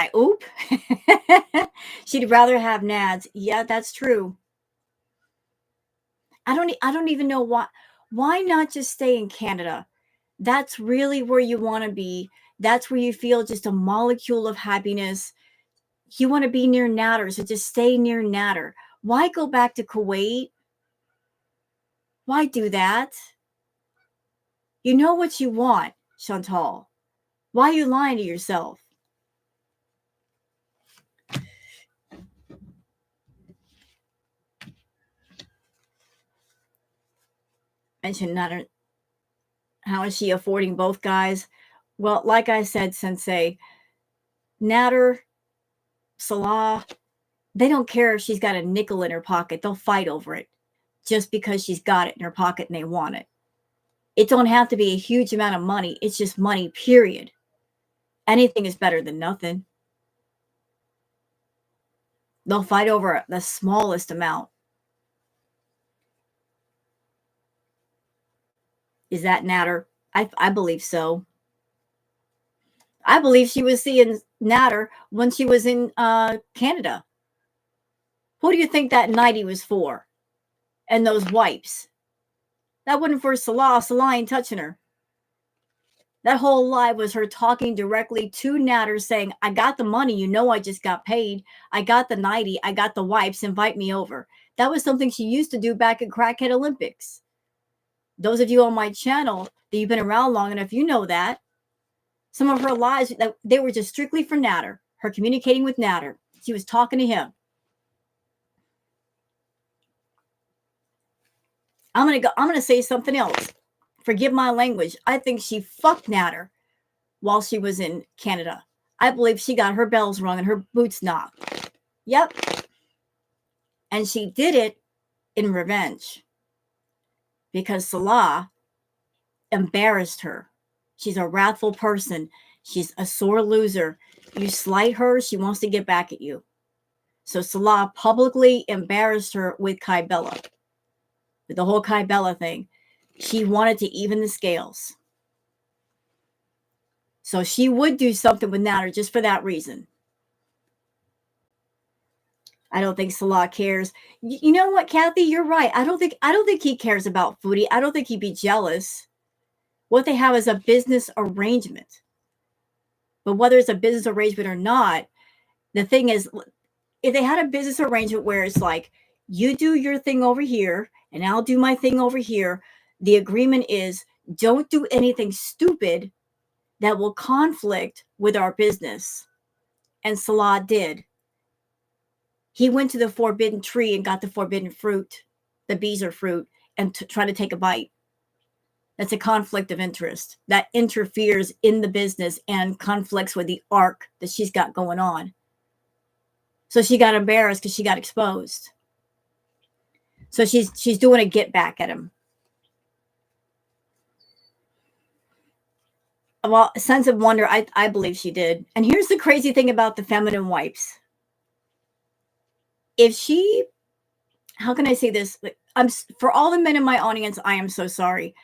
she'd rather have Nads. Yeah, that's true. I don't even know why. Why not just stay in Canada? That's really where you want to be. That's where you feel just a molecule of happiness. You want to be near Nader, so just stay near Nader. Why go back to Kuwait? Why do that? You know what you want, Chantal. Why are you lying to yourself? mentioned Natter. How is she affording both guys? Well, like I said, Sensei, Natter, Salah, they don't care if she's got a nickel in her pocket. They'll fight over it just because she's got it in her pocket and they want it. It don't have to be a huge amount of money. It's just money, period. Anything is better than nothing. They'll fight over the smallest amount. Is that Natter? I believe so. I believe she was seeing Natter when she was in Canada. Who do you think that nightie was for? And those wipes. That wasn't for Salah. Salah ain't touching her. That whole live was her talking directly to Natter saying, I got the money. You know I just got paid. I got the nightie. I got the wipes. Invite me over. That was something she used to do back at Crackhead Olympics. Those of you on my channel that you've been around long enough, you know that. Some of her lives, they were just strictly for Natter. Her communicating with Natter. She was talking to him. I'm gonna say something else. Forgive my language. I think she fucked Natter while she was in Canada. I believe she got her bells rung and her boots knocked. Yep. And she did it in revenge because Salah embarrassed her. She's a wrathful person. She's a sore loser. You slight her, she wants to get back at you. So Salah publicly embarrassed her with Kybella. With the whole Kybella thing. She wanted to even the scales. So she would do something with Natter just for that reason. I don't think Salah cares. You know what, Kathy? You're right. I don't think he cares about Foodie. I don't think he'd be jealous. What they have is a business arrangement. But whether it's a business arrangement or not, the thing is, if they had a business arrangement where it's like, you do your thing over here and I'll do my thing over here, the agreement is don't do anything stupid that will conflict with our business. And Salah did. He went to the forbidden tree and got the forbidden fruit, the beezer fruit, and tried to take a bite. That's a conflict of interest that interferes in the business and conflicts with the arc that she's got going on. So she got embarrassed because she got exposed. So she's doing a get back at him. Well, a sense of wonder, I believe she did. And here's the crazy thing about the feminine wipes. If she, how can I say this? For all the men in my audience, I am so sorry.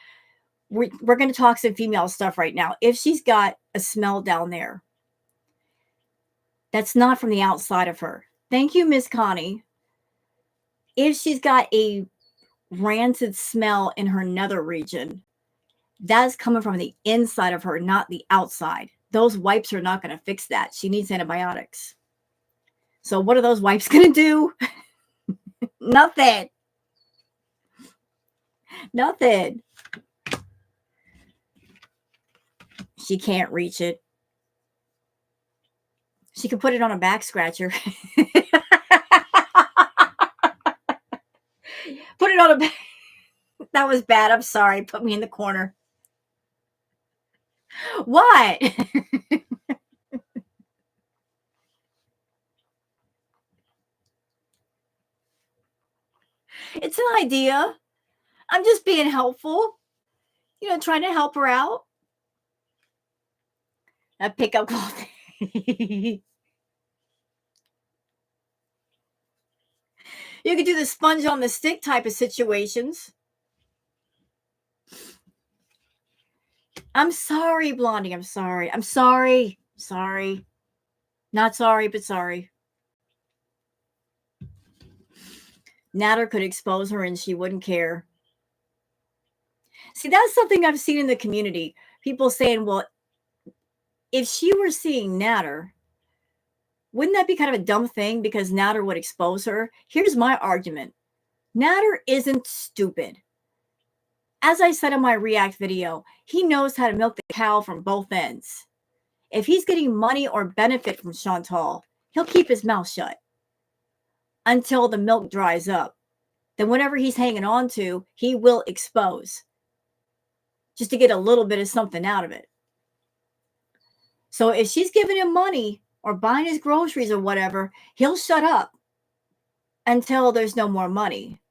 We're going to talk some female stuff right now. If she's got a smell down there, that's not from the outside of her. Thank you, Miss Connie. If she's got a rancid smell in her nether region, that's coming from the inside of her, not the outside. Those wipes are not going to fix that. She needs antibiotics. So what are those wipes going to do? Nothing. Nothing. She can't reach it. She could put it on a back scratcher. Put it on a back. That was bad. I'm sorry. Put me in the corner. What? It's an idea. I'm just being helpful. Trying to help her out. A pickup cloth. You could do the sponge on the stick type of situations. I'm sorry, Blondie. I'm sorry. I'm sorry. Sorry. Not sorry, but sorry. Natter could expose her and she wouldn't care. See, that's something I've seen in the community. People saying, well, if she were seeing Natter, wouldn't that be kind of a dumb thing because Natter would expose her? Here's my argument. Natter isn't stupid. As I said in my React video, he knows how to milk the cow from both ends. If he's getting money or benefit from Chantal, he'll keep his mouth shut until the milk dries up. Then whatever he's hanging on to, he will expose. just to get a little bit of something out of it. So if she's giving him money or buying his groceries or whatever, he'll shut up until there's no more money.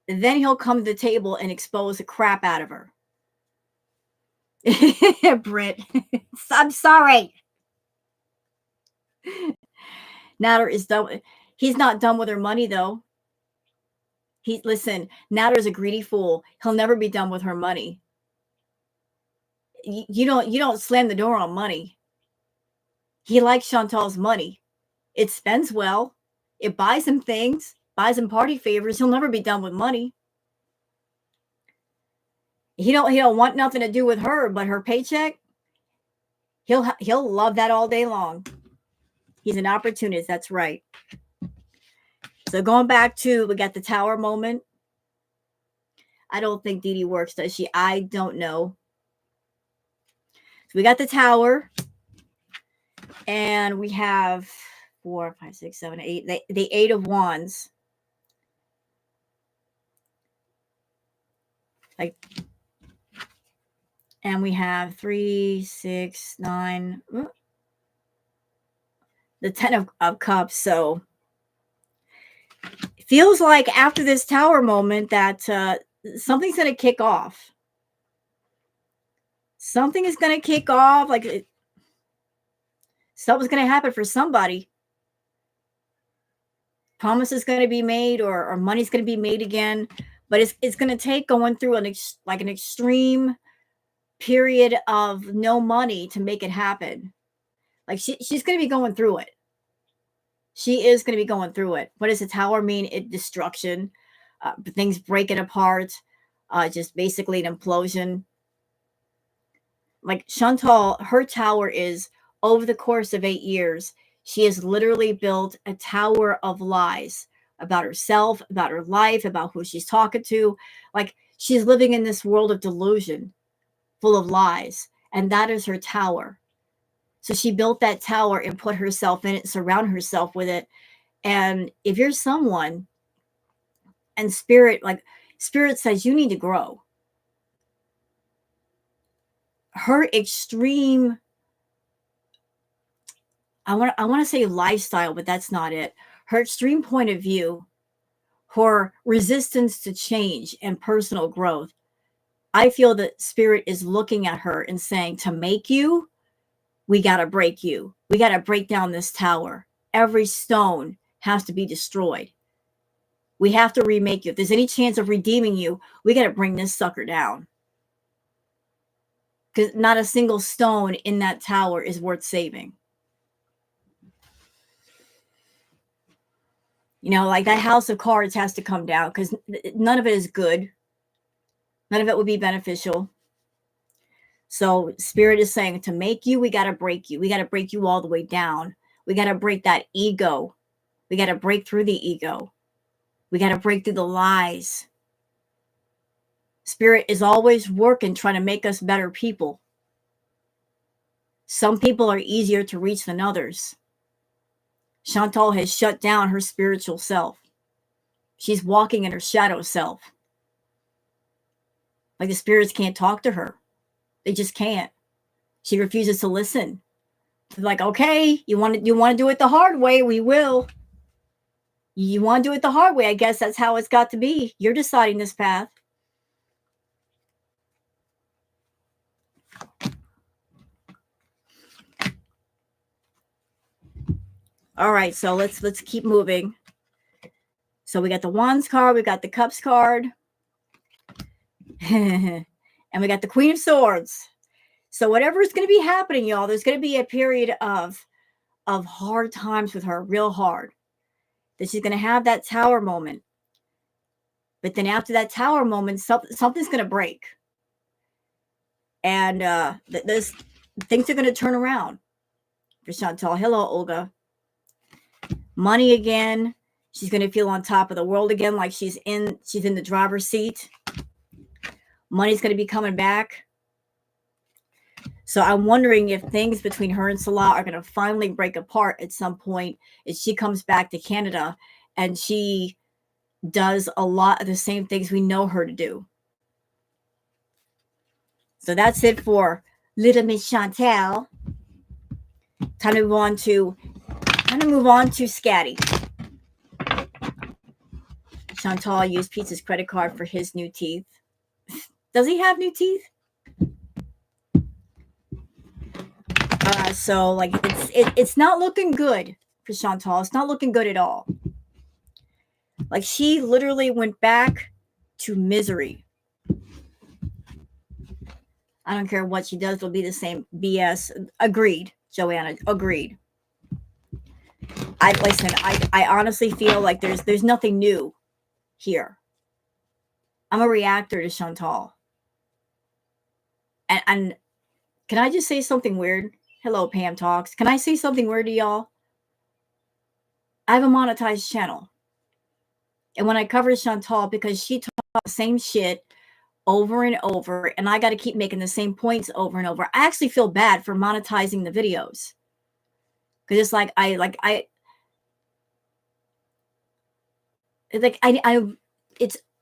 Then he'll come to the table and expose the crap out of her. Britt, I'm sorry. Natter is done. He's not done with her money, though. Listen, Natter's a greedy fool. He'll never be done with her money. You don't slam the door on money. He likes Chantal's money. It spends well. It buys him things, buys him party favors. He'll never be done with money. He don't want nothing to do with her, but her paycheck, he'll love that all day long. He's an opportunist. That's right. So going back to, we got the tower moment. I don't think Dee Dee works, does she? I don't know. So we got the tower. And we have 4, 5, 6, 7, 8. The 8 of Wands. And we have 3, 6, 9. The 10 of Cups. So it feels like after this tower moment that something's going to kick off. Something is going to kick off. Something's going to happen for somebody. Promise is going to be made, or money's going to be made again. But it's going to take going through an extreme period of no money to make it happen. Like she's going to be going through it. She is going to be going through it. What does the tower mean? Destruction, things breaking apart, just basically an implosion. Like Chantal, her tower is, over the course of 8 years, she has literally built a tower of lies about herself, about her life, about who she's talking to. Like she's living in this world of delusion, full of lies. And that is her tower. So she built that tower and put herself in it, surround herself with it. And if you're someone, and spirit says you need to grow. Her extreme, I want to say lifestyle, but that's not it. Her extreme point of view, her resistance to change and personal growth. I feel that spirit is looking at her and saying, to make you, we got to break you. We got to break down this tower. Every stone has to be destroyed. We have to remake you. If there's any chance of redeeming you, we got to bring this sucker down. Because not a single stone in that tower is worth saving. Like that house of cards has to come down because none of it is good. None of it would be beneficial. So spirit is saying, to make you, we got to break you. We got to break you all the way down. We got to break that ego. We got to break through the ego. We got to break through the lies. Spirit is always working, trying to make us better people. Some people are easier to reach than others. Chantal has shut down her spiritual self. She's walking in her shadow self. Like the spirits can't talk to her. They just can't. She refuses to listen. They're like, okay, you want to do it the hard way? We will. You want to do it the hard way? I guess that's how it's got to be. You're deciding this path. All right, so let's keep moving. So we got the Wands card, we got the Cups card, and we got the Queen of Swords. So whatever is going to be happening, y'all, there's going to be a period of hard times with her, real hard. That she's going to have that tower moment. But then after that tower moment, something's going to break. And things are going to turn around for Chantal. Hello, Olga. Money again. She's going to feel on top of the world again, like she's in the driver's seat. Money's going to be coming back. So I'm wondering if things between her and Salah are going to finally break apart at some point as she comes back to Canada and she does a lot of the same things we know her to do. So that's it for Little Miss Chantal. Time to move on to Scatty. Chantal used Pete's credit card for his new teeth. Does he have new teeth? So like it's not looking good for Chantal. It's not looking good at all. Like she literally went back to misery. I don't care what she does, it'll be the same BS. Agreed, Joanna. Agreed. I honestly feel like there's nothing new here. I'm a reactor to Chantal. And can I just say something weird? Hello, Pam Talks. Can I say something weird to y'all? I have a monetized channel. And when I cover Chantal, because she talks the same shit over and over, and I got to keep making the same points over and over, I actually feel bad for monetizing the videos. Because it's like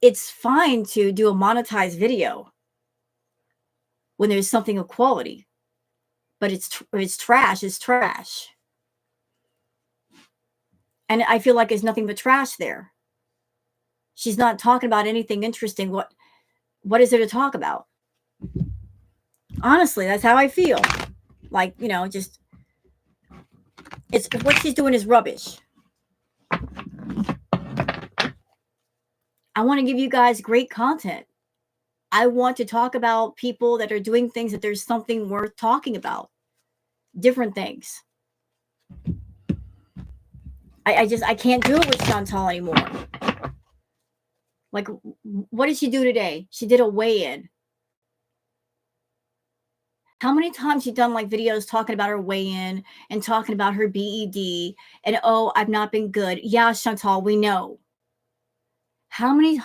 it's fine to do a monetized video when there's something of quality, but it's trash. It's trash, and I feel like there's nothing but trash there. She's not talking about anything interesting. What is there to talk about? Honestly, that's how I feel. Like, just it's what she's doing is rubbish. I want to give you guys great content. I want to talk about people that are doing things that there's something worth talking about. Different things. I can't do it with Chantal anymore. Like, what did she do today? She did a weigh-in. How many times she done like videos talking about her weigh-in and talking about her BED and, oh, I've not been good. Yeah, Chantal, we know. How many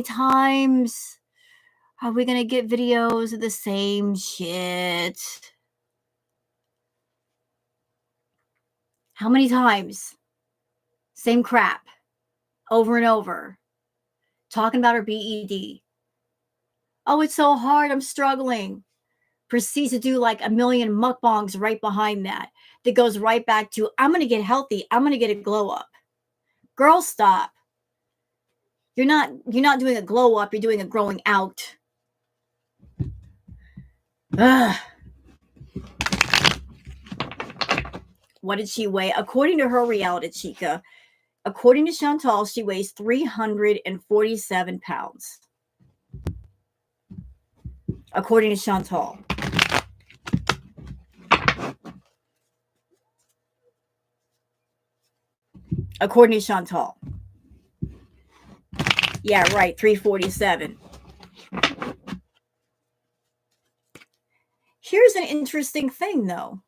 times are we gonna get videos of the same shit? How many times? Same crap. Over and over. Talking about her BED. Oh, it's so hard. I'm struggling. Proceeds to do like a million mukbangs right behind that. That goes right back to, I'm going to get healthy. I'm going to get a glow up. Girl, stop. You're not doing a glow up. You're doing a growing out. Ugh. What did she weigh? According to her reality chica, according to Chantal, she weighs 347 pounds. According to Chantal. According to Chantal. Yeah, right, 347. Here's an interesting thing, though.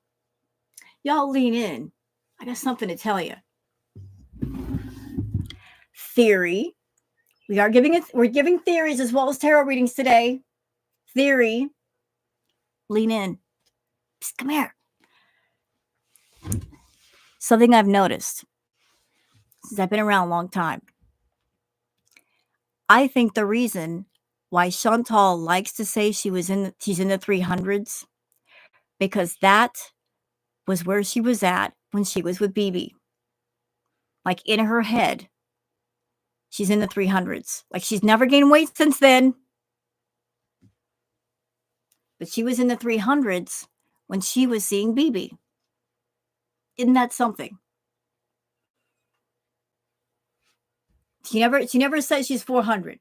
Y'all lean in. I got something to tell you. Theory. We're giving theories as well as tarot readings today. Theory. Lean in. Psst, come here. Something I've noticed since I've been around a long time. I think the reason why Chantal likes to say she's in the 300s, because that was where she was at when she was with BB. Like in her head, she's in the 300s. Like she's never gained weight since then. But she was in the 300s when she was seeing BB. Isn't that something? She never said she's 400.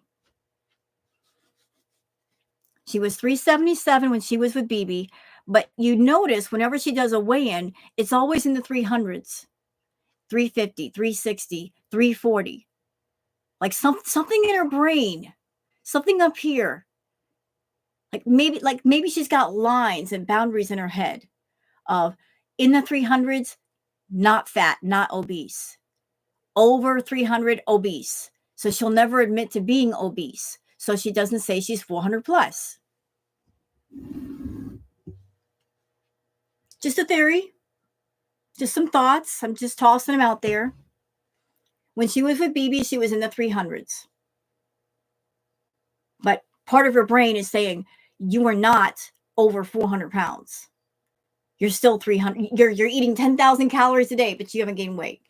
She was 377 when she was with BB. But you notice whenever she does a weigh-in, it's always in the 300s. 350, 360, 340. Like something in her brain. Something up here. Like maybe she's got lines and boundaries in her head of in the 300s, not fat, not obese. Over 300, obese. So she'll never admit to being obese. So she doesn't say she's 400 plus. Just a theory. Just some thoughts. I'm just tossing them out there. When she was with BB, she was in the 300s. But part of your brain is saying you are not over 400 pounds. You're still 300. You're eating 10,000 calories a day, but you haven't gained weight.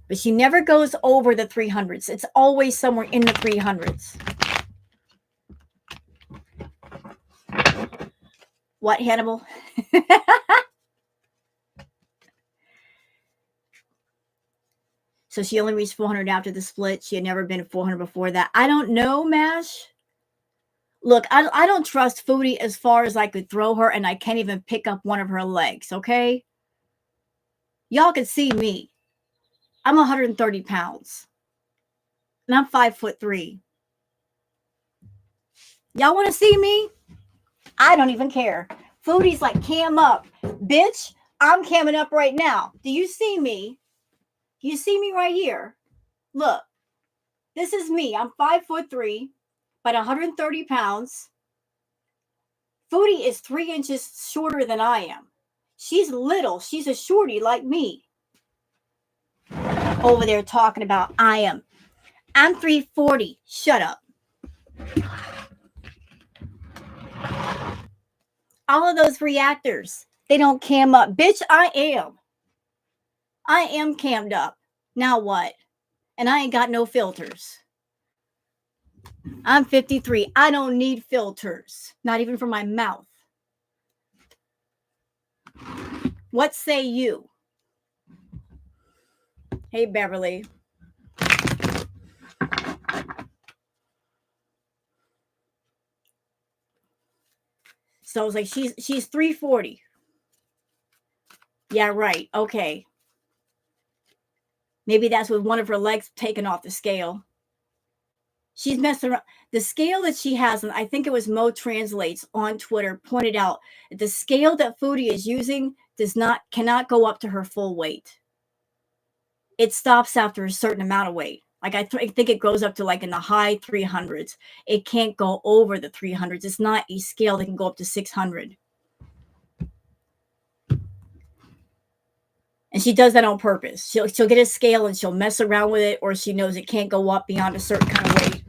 But she never goes over the 300s. It's always somewhere in the 300s. What, Hannibal? So she only reached 400 after the split. She had never been 400 before that. I don't know, Mash. Look, I don't trust Foodie as far as I could throw her, and I can't even pick up one of her legs, okay? Y'all can see me. I'm 130 pounds. And I'm 5'3". Y'all want to see me? I don't even care. Foodie's like, cam up. Bitch, I'm camming up right now. Do you see me? You see me right here? Look, this is me. I'm 5'3", but 130 pounds. Foodie is 3 inches shorter than I am. She's little. She's a shorty like me. Over there talking about I'm 340. Shut up. All of those reactors, they don't cam up. Bitch, I am. I am cammed up. Now what? And I ain't got no filters. I'm 53. I don't need filters. Not even for my mouth. What say you? Hey, Beverly. So I was like, she's 340. Yeah, right. Okay. Maybe that's with one of her legs taken off the scale. She's messing around. The scale that she has, and I think it was Mo Translates on Twitter, pointed out that the scale that Foodie is using cannot go up to her full weight. It stops after a certain amount of weight. Like I think it goes up to like in the high 300s. It can't go over the 300s. It's not a scale that can go up to 600. And she does that on purpose. She'll get a scale and she'll mess around with it, or she knows it can't go up beyond a certain kind of weight.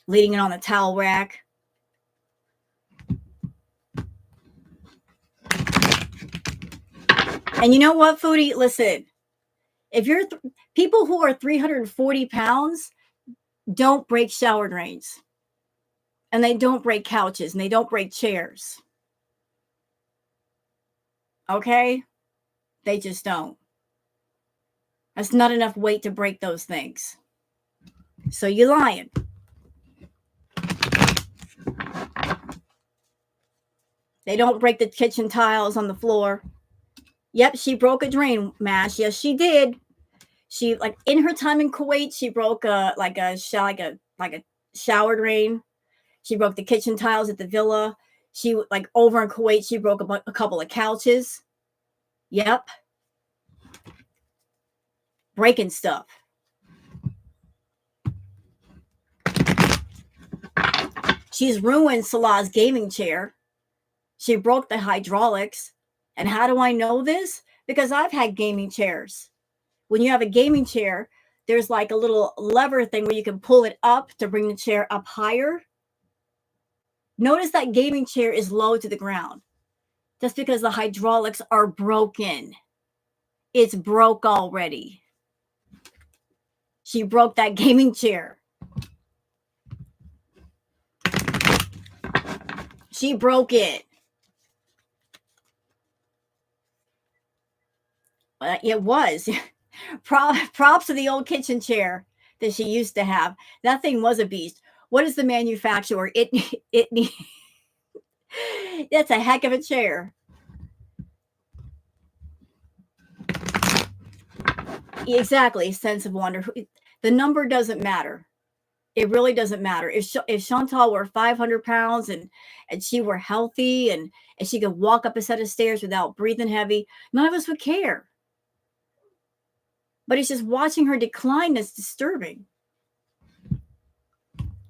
Leading it on the towel rack. And you know what, Foodie? Listen, if you're people who are 340 pounds don't break shower drains. And they don't break couches and they don't break chairs. Okay? They just don't. That's not enough weight to break those things. So you're lying. They don't break the kitchen tiles on the floor. Yep, she broke a drain, Mash. Yes, she did. She, like, in her time in Kuwait, she broke a shower drain. She broke the kitchen tiles at the villa. She, like, over in Kuwait, she broke a couple of couches. Yep. Breaking stuff. She's ruined Salah's gaming chair. She broke the hydraulics. And how do I know this? Because I've had gaming chairs. When you have a gaming chair, there's like a little lever thing where you can pull it up to bring the chair up higher. Notice that gaming chair is low to the ground. That's because the hydraulics are broken. It's broke already. She broke that gaming chair. She broke it. It was. Props to the old kitchen chair that she used to have. That thing was a beast. What is the manufacturer? That's a heck of a chair. Exactly. Sense of wonder. The number doesn't matter. It really doesn't matter. If Chantal were 500 pounds and she were healthy and she could walk up a set of stairs without breathing heavy, none of us would care. But it's just watching her decline that's disturbing.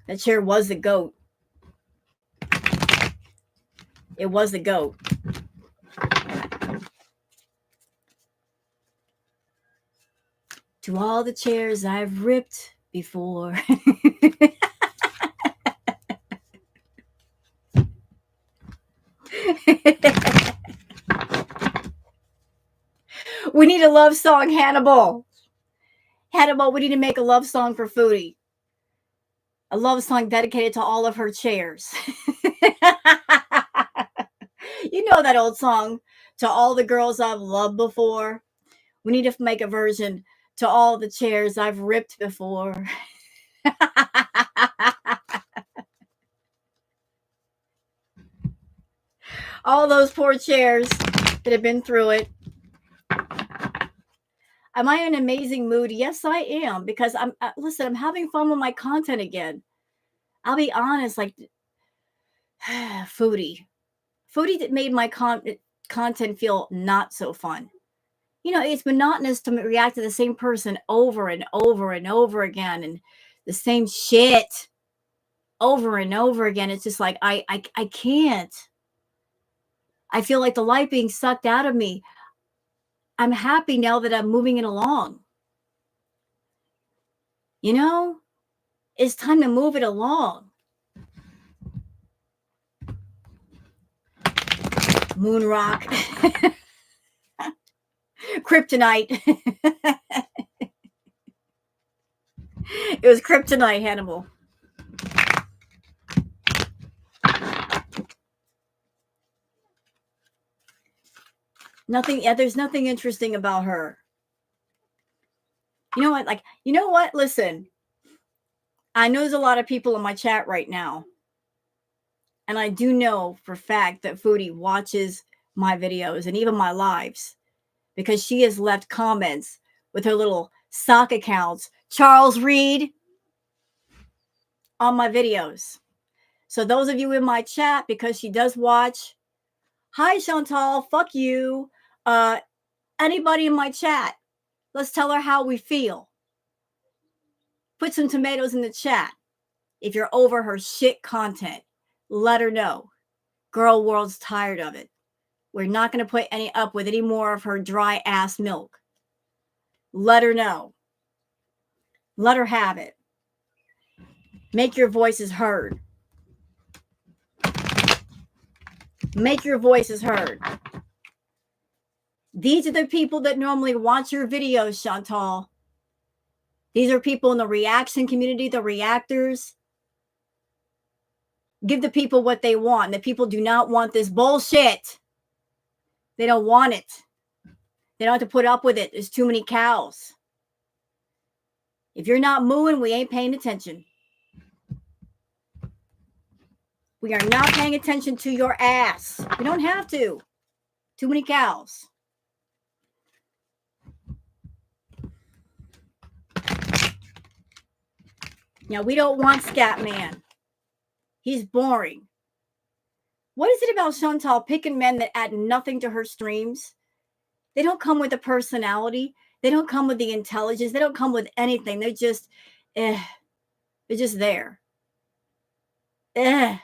That chair was the GOAT. It was the GOAT. To all the chairs I've ripped, before. We need a love song, Hannibal. Hannibal, we need to make a love song for Foodie. A love song dedicated to all of her chairs. You know that old song, To All the Girls I've Loved Before. We need to make a version, To All the Chairs I've Ripped Before. All those poor chairs that have been through it. Am I in an amazing mood? Yes, I am, because listen, I'm having fun with my content again. I'll be honest, like Foodie that made my content feel not so fun. You know, it's monotonous to react to the same person over and over and over again, and the same shit over and over again. It's just like I can't. I feel like the life being sucked out of me. I'm happy now that I'm moving it along. You know, it's time to move it along. Moon rock. Kryptonite. It was kryptonite, Hannibal. Nothing, yeah, there's nothing interesting about her. You know what? Like, you know what? Listen, I know there's a lot of people in my chat right now. And I do know for a fact that Foodie watches my videos and even my lives, because she has left comments with her little sock accounts, Charles Reed, on my videos. So those of you in my chat, because she does watch, hi Chantal, fuck you. Anybody in my chat, let's tell her how we feel. Put some tomatoes in the chat. If you're over her shit content, let her know. Girl world's tired of it. We're not going to put up with any more of her dry ass milk. Let her know. Let her have it. Make your voices heard. Make your voices heard. These are the people that normally watch your videos, Chantal. These are people in the reaction community, the reactors. Give the people what they want. The people do not want this bullshit. They don't want it. They don't have to put up with it. There's too many cows. If you're not mooing, we ain't paying attention. We are not paying attention to your ass. We don't have to. Too many cows. Now, we don't want Scatman. He's boring. What is it about Chantal picking men that add nothing to her streams? They don't come with a personality. They don't come with the intelligence. They don't come with anything. They're just, they're just there. Like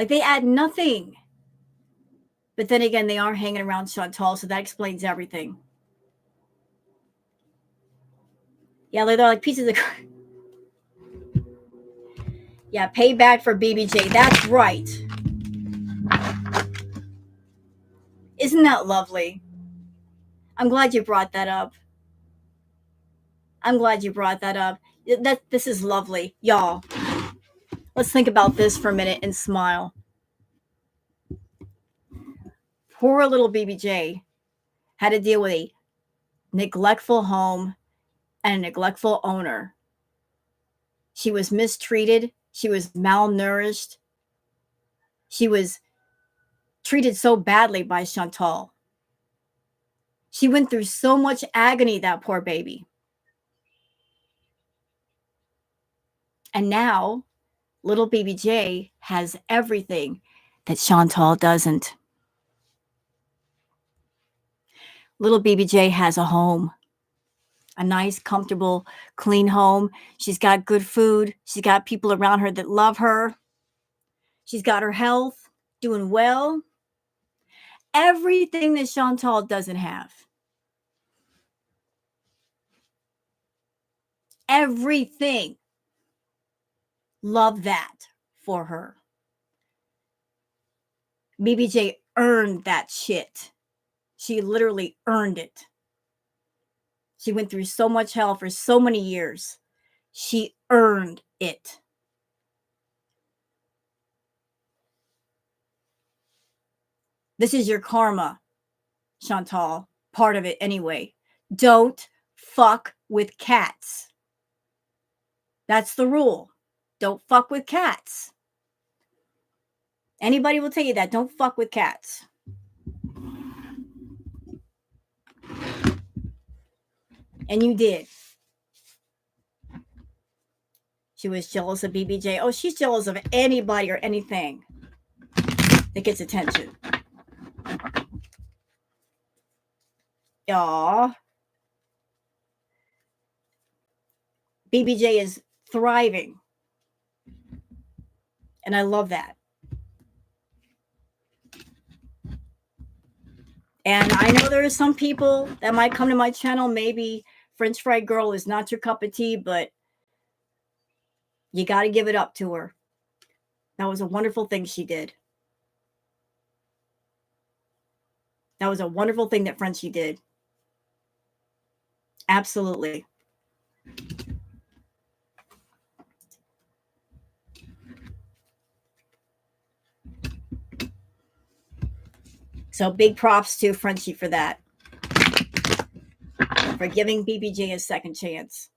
they add nothing. But then again, they are hanging around Chantal, so that explains everything. Yeah, they're like pieces of... Yeah, payback for BBJ. That's right. Isn't that lovely? I'm glad you brought that up. I'm glad you brought that up. This is lovely. Y'all, let's think about this for a minute and smile. Poor little BBJ had to deal with a neglectful home and a neglectful owner. She was mistreated. She was malnourished. She was treated so badly by Chantal. She went through so much agony, that poor baby. And now, little BBJ has everything that Chantal doesn't. Little BBJ has a home. A nice, comfortable, clean home. She's got good food. She's got people around her that love her. She's got her health, doing well. Everything that Chantal doesn't have. everything. Love that for her. BBJ earned that shit. She literally earned it. She went through so much hell for so many years. She earned it. This is your karma, Chantal. Part of it anyway. Don't fuck with cats. That's the rule. Don't fuck with cats. Anybody will tell you that. Don't fuck with cats. And you did. She was jealous of BBJ. Oh, she's jealous of anybody or anything that gets attention. Aw. BBJ is thriving. And I love that. And I know there are some people that might come to my channel. Maybe French Fry Girl is not your cup of tea, but you got to give it up to her. That was a wonderful thing she did. That was a wonderful thing that Frenchie did. Absolutely. So big props to Frenchie for that. For giving BBJ a second chance.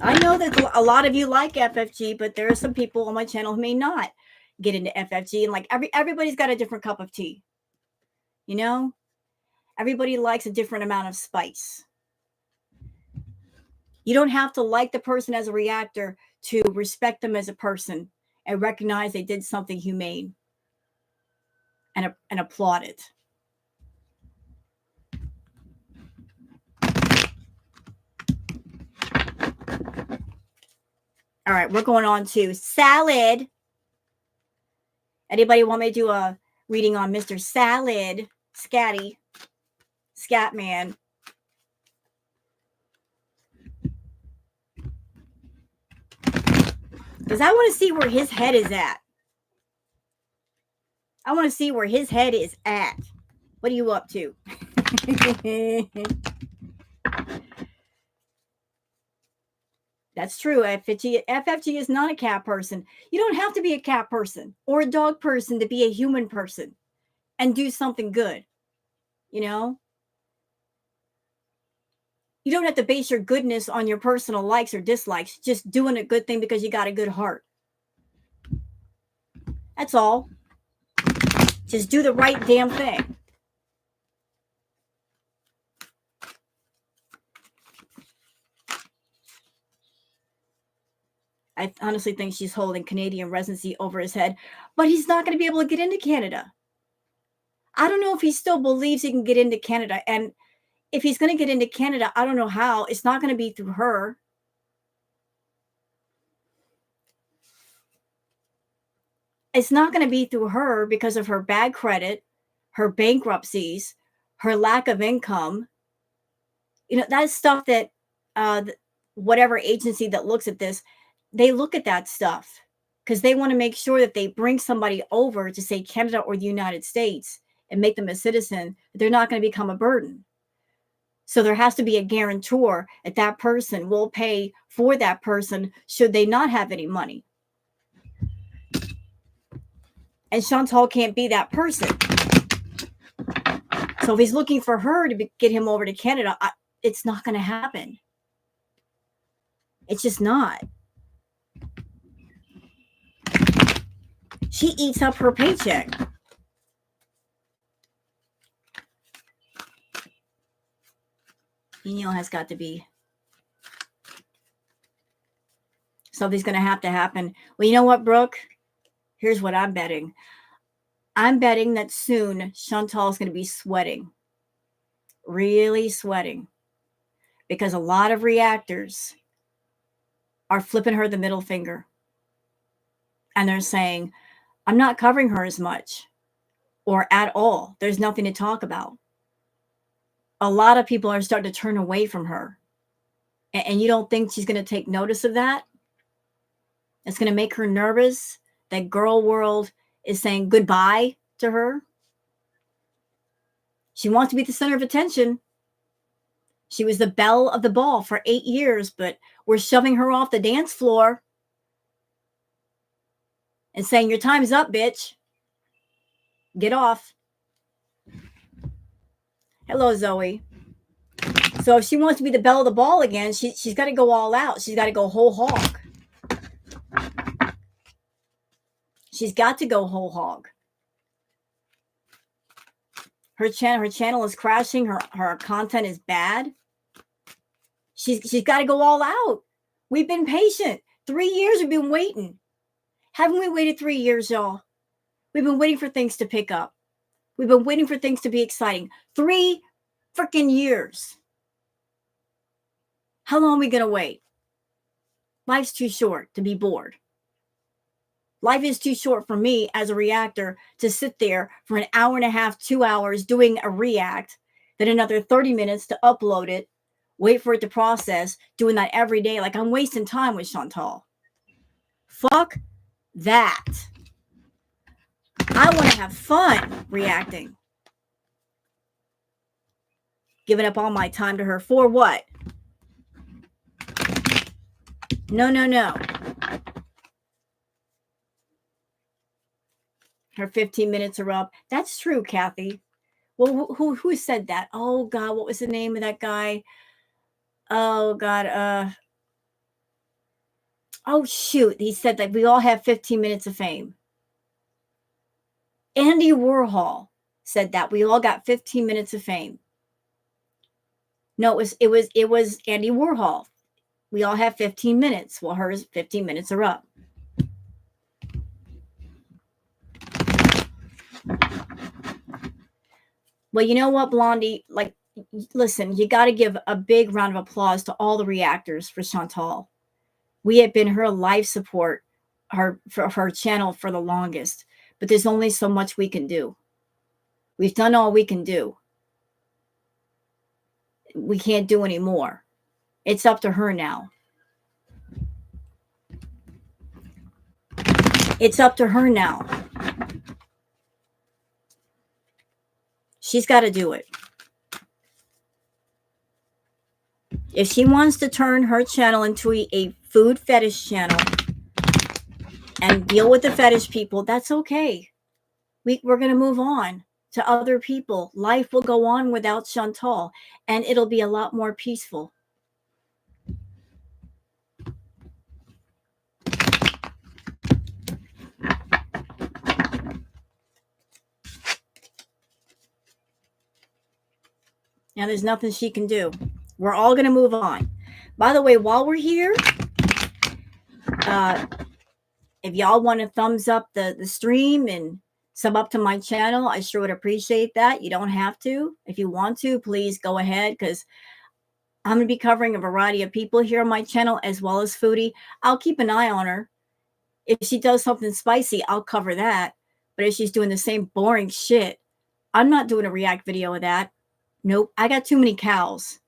I know that a lot of you like FFG, but there are some people on my channel who may not get into FFG. And like everybody's got a different cup of tea. You know? Everybody likes a different amount of spice. You don't have to like the person as a reactor to respect them as a person and recognize they did something humane and applaud it. All right, we're going on to Salad. Anybody want me to do a reading on Mr. Salad, Scatty, Scatman? Because I want to see where his head is at. I want to see where his head is at. What are you up to? That's true. FFG is not a cat person. You don't have to be a cat person or a dog person to be a human person and do something good. You know? You don't have to base your goodness on your personal likes or dislikes. Just doing a good thing because you got a good heart. That's all. Just do the right damn thing. I honestly think she's holding Canadian residency over his head, but he's not going to be able to get into Canada. I don't know if he still believes he can get into Canada. And if he's going to get into Canada, I don't know how. It's not going to be through her. It's not going to be through her because of her bad credit, her bankruptcies, her lack of income. You know, that's stuff that whatever agency that looks at this, they look at that stuff because they want to make sure that they bring somebody over to say Canada or the United States and make them a citizen. They're not going to become a burden. So there has to be a guarantor that that person will pay for that person should they not have any money. And Chantal can't be that person. So if he's looking for her to get him over to Canada, it's not going to happen. It's just not. She eats up her paycheck. Danielle has got to be. Something's going to have to happen. Well, you know what, Brooke? Here's what I'm betting. I'm betting that soon Chantal's going to be sweating. Really sweating. Because a lot of reactors are flipping her the middle finger. And they're saying, I'm not covering her as much or at all. There's nothing to talk about. a lot of people are starting to turn away from her. And you don't think she's going to take notice of that? It's going to make her nervous that girl world is saying goodbye to her. She wants to be the center of attention. She was the belle of the ball for 8 years, but we're shoving her off the dance floor and saying, your time's up, bitch. Get off. Hello, Zoe. So if she wants to be the belle of the ball again, she's got to go all out. She's got to go whole hog. She's got to go whole hog. Her channel is crashing. Her content is bad. She's got to go all out. We've been patient. 3 years we've been waiting. Haven't we waited 3 years, y'all? We've been waiting for things to pick up. We've been waiting for things to be exciting. 3 freaking years. How long are we going to wait? Life's too short to be bored. Life is too short for me as a reactor to sit there for an hour and a half, 2 hours doing a react, then another 30 minutes to upload it, wait for it to process, doing that every day. Like I'm wasting time with Chantal. Fuck that. I want to have fun reacting. Giving up all my time to her for what? No. Her 15 minutes are up. That's true, Kathy. Well, who said that? Oh, God, what was the name of that guy? Oh, God. Oh, shoot. He said that we all have 15 minutes of fame. Andy Warhol said that. We all got 15 minutes of fame. No, it was Andy Warhol. We all have 15 minutes. Well, hers 15 minutes are up. Well, you know what, Blondie? Like, listen, you got to give a big round of applause to all the reactors for Chantal. We have been her life support, for her channel for the longest, but there's only so much we can do. We've done all we can do. We can't do any more. It's up to her now. It's up to her now. She's got to do it. If she wants to turn her channel into a food fetish channel and deal with the fetish people, that's okay. We're going to move on to other people. Life will go on without Chantal, and it'll be a lot more peaceful. Now, there's nothing she can do. We're all going to move on. By the way, while we're here, if y'all want to thumbs up the stream and sub up to my channel, I sure would appreciate that. You don't have to. If you want to, please go ahead, because I'm going to be covering a variety of people here on my channel as well as Foodie. I'll keep an eye on her. If she does something spicy, I'll cover that. But if she's doing the same boring shit, I'm not doing a react video of that. Nope. I got too many cows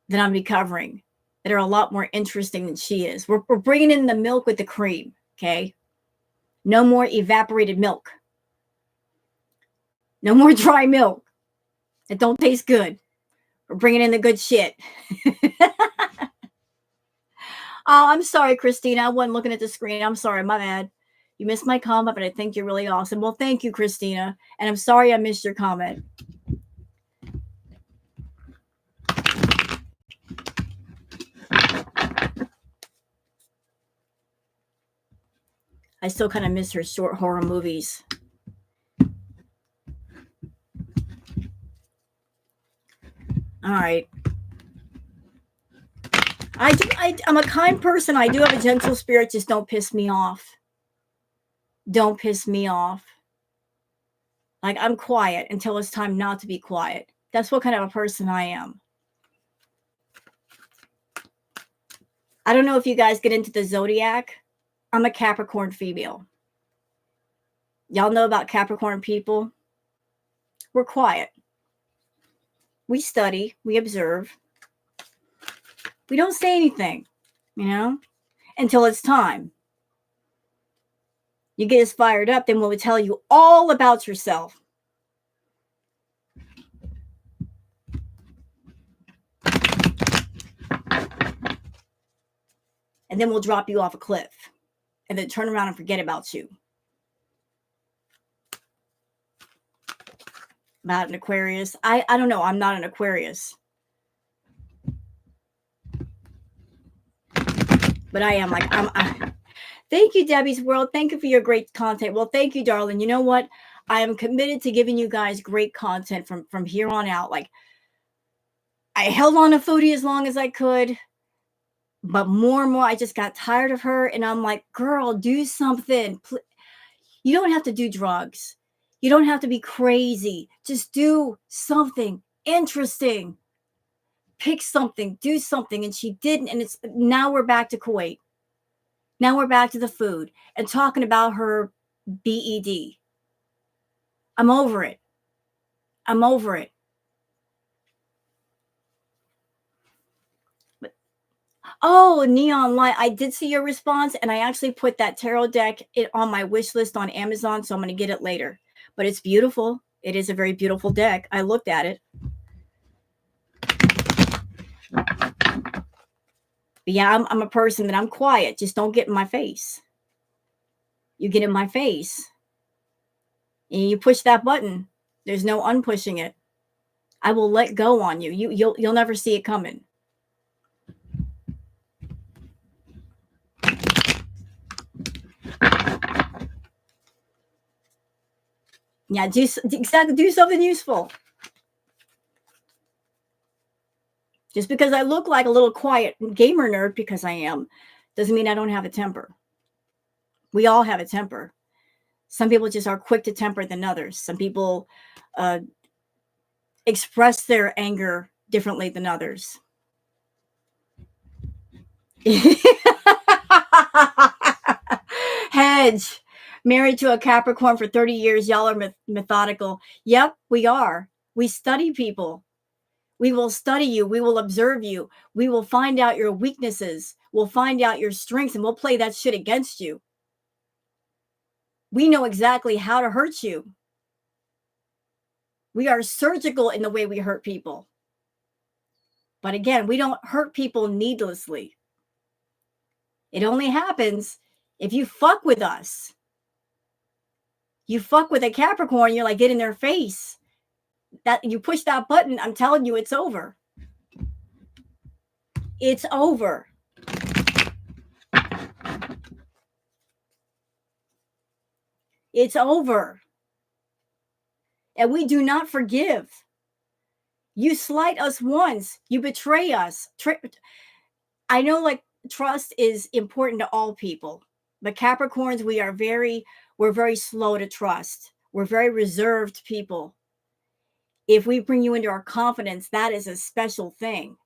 that I'm be covering that are a lot more interesting than she is. We're bringing in the milk with the cream, okay? No more evaporated milk. No more dry milk. It don't taste good. We're bringing in the good shit. Oh, I'm sorry, Christina. I wasn't looking at the screen. I'm sorry. My bad. You missed my comment, but I think you're really awesome. Well, thank you, Christina. And I'm sorry I missed your comment. I still kind of miss her short horror movies. All right. I'm a kind person. I do have a gentle spirit. Just don't piss me off. Don't piss me off. Like, I'm quiet until it's time not to be quiet. That's what kind of a person I am. I don't know if you guys get into the zodiac. I'm a Capricorn female. Y'all know about Capricorn people? We're quiet. We study, we observe. We don't say anything, until it's time. You get us fired up, then we'll tell you all about yourself. And then we'll drop you off a cliff and then turn around and forget about you. About an Aquarius. I don't know. I'm not an Aquarius. But I am thank you, Debbie's World. Thank you for your great content. Well, thank you, darling. You know what? I am committed to giving you guys great content from here on out. Like, I held on to Foodie as long as I could. But more and more, I just got tired of her. And I'm like, girl, do something. You don't have to do drugs. You don't have to be crazy. Just do something interesting. Pick something. Do something. And she didn't. And now we're back to Kuwait. Now we're back to the food and talking about her BED. I'm over it. I'm over it. Oh, Neon Light. I did see your response, and I actually put that tarot deck on my wish list on Amazon, so I'm going to get it later. But it's beautiful. It is a very beautiful deck. I looked at it. But yeah, I'm a person that I'm quiet. Just don't get in my face. You get in my face, and you push that button. There's no unpushing it. I will let go on you. You'll never see it coming. Yeah, do something useful. Just because I look like a little quiet gamer nerd, because I am, doesn't mean I don't have a temper. We all have a temper. Some people just are quick to temper than others. Some people express their anger differently than others. Hedge. Married to a Capricorn for 30 years. Y'all are methodical. Yep, we are. We study people. We will study you. We will observe you. We will find out your weaknesses. We'll find out your strengths, and we'll play that shit against you. We know exactly how to hurt you. We are surgical in the way we hurt people. But again, we don't hurt people needlessly. It only happens if you fuck with us. You fuck with a Capricorn, you're like, get in their face. That you push that button, I'm telling you, it's over. It's over. It's over. And we do not forgive. You slight us once, you betray us. I know, like, trust is important to all people, but Capricorns, we're very slow to trust. We're very reserved people. If we bring you into our confidence, that is a special thing.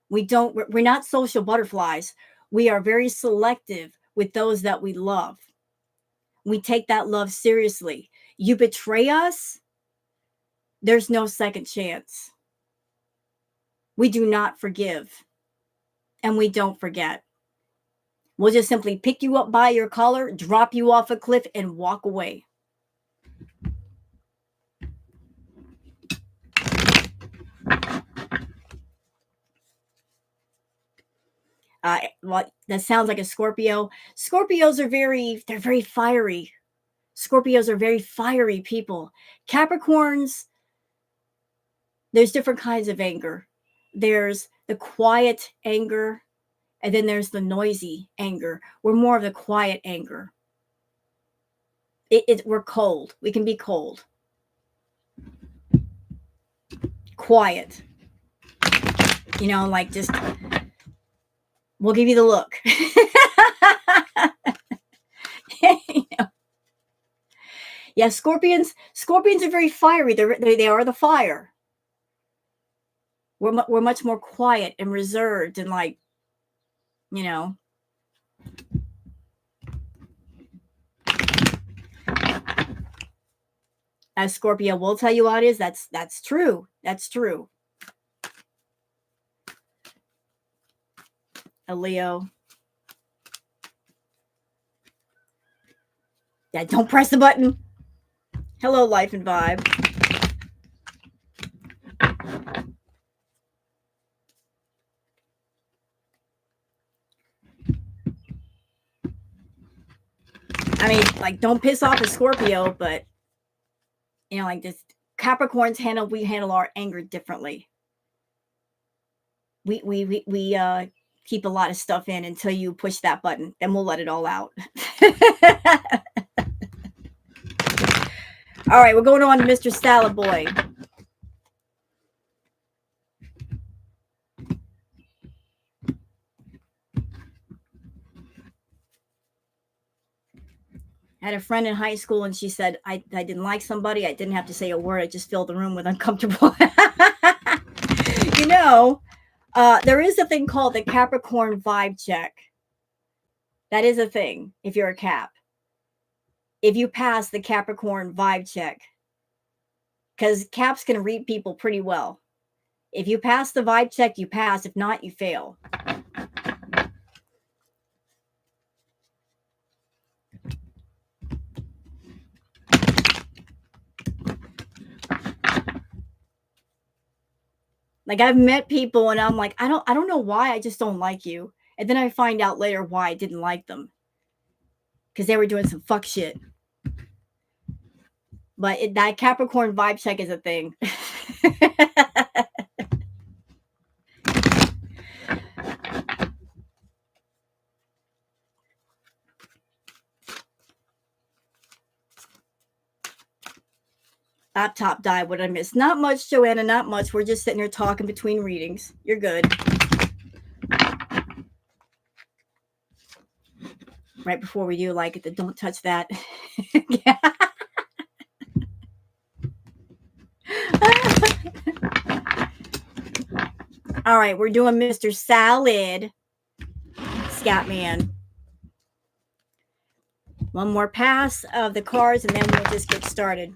We're not social butterflies. We are very selective with those that we love. We take that love seriously. You betray us, there's no second chance. We do not forgive, and we don't forget. We'll just simply pick you up by your collar, drop you off a cliff, and walk away. Well, that sounds like a Scorpio. Scorpios are they're very fiery. Scorpios are very fiery people. Capricorns, there's different kinds of anger. There's the quiet anger, and then there's the noisy anger. We're more of the quiet anger. We're cold. We can be cold. Quiet. Like, just, we'll give you the look. Yeah, Scorpions are very fiery. They are the fire. We're much more quiet and reserved and, like, As Scorpio will tell you how it is. That's true. That's true. a Leo. Yeah, don't press the button. Hello, Life and Vibe. I mean, like, don't piss off a Scorpio, but, you know, like this Capricorns we handle our anger differently. We keep a lot of stuff in until you push that button. Then we'll let it all out. All right, we're going on to Mr. Salad Boy. I had a friend in high school, and she said, I didn't like somebody. I didn't have to say a word. I just filled the room with uncomfortable. You know, there is a thing called the Capricorn vibe check. That is a thing if you're a Cap. If you pass the Capricorn vibe check, because Caps can read people pretty well. If you pass the vibe check, you pass. If not, you fail. Like, I've met people and I'm like, I don't know why, I just don't like you. And then I find out later why I didn't like them. Because they were doing some fuck shit. But that Capricorn vibe check is a thing. Laptop died. What did I miss? Not much, Joanna, not much. We're just sitting here talking between readings. You're good. Right before we do, like, don't touch that. All right, we're doing Mr. Salad, Scatman. One more pass of the cards, and then we'll just get started.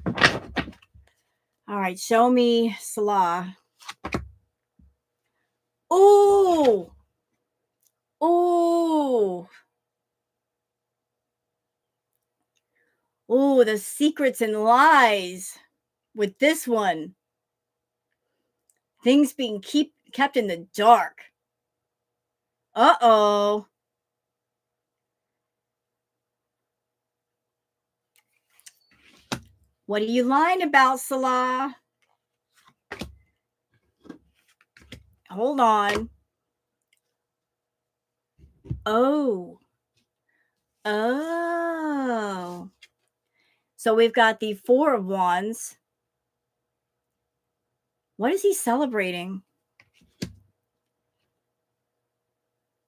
All right, show me Salah. Ooh. Ooh. Ooh, the secrets and lies with this one. Things being kept in the dark. Uh-oh. What are you lying about, Salah? Hold on. Oh. Oh. So we've got the Four of Wands. What is he celebrating?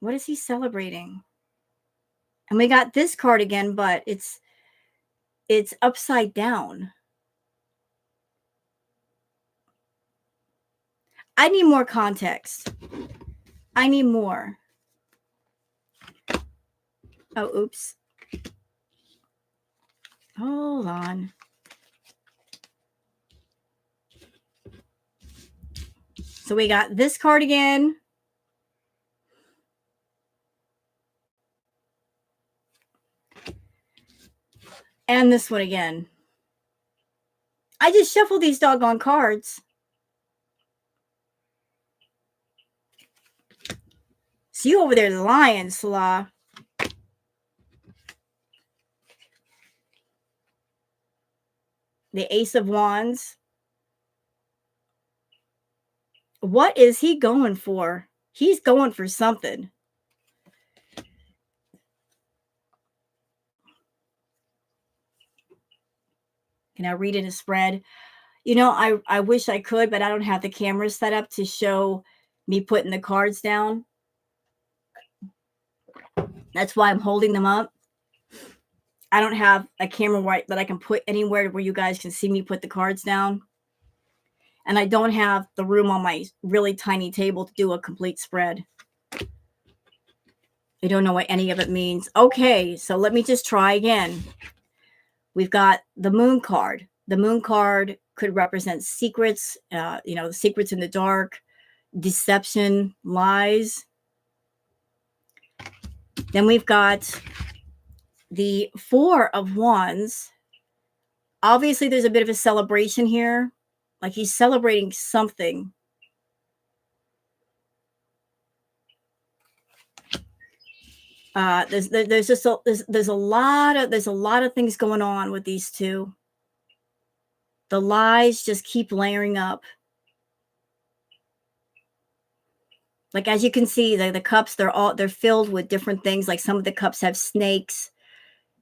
What is he celebrating? And we got this card again, but it's upside down. I need more context. I need more. Oh, oops. Hold on. So we got this card again. And this one again. I just shuffled these doggone cards. So you over there lying, Salah. The Ace of Wands. What is he going for? He's going for something. Can I read in a spread? You know, I wish I could, but I don't have the camera set up to show me putting the cards down. That's why I'm holding them up. I don't have a camera that I can put anywhere where you guys can see me put the cards down. And I don't have the room on my really tiny table to do a complete spread. I don't know what any of it means. Okay, so let me just try again. We've got the Moon card. The Moon card could represent secrets, the secrets in the dark, deception, lies. Then we've got the Four of Wands. Obviously, there's a bit of a celebration here. Like he's celebrating something. There's just there's a lot of things going on with these two. The lies just keep layering up. Like as you can see, the cups, they're filled with different things. Like some of the cups have snakes.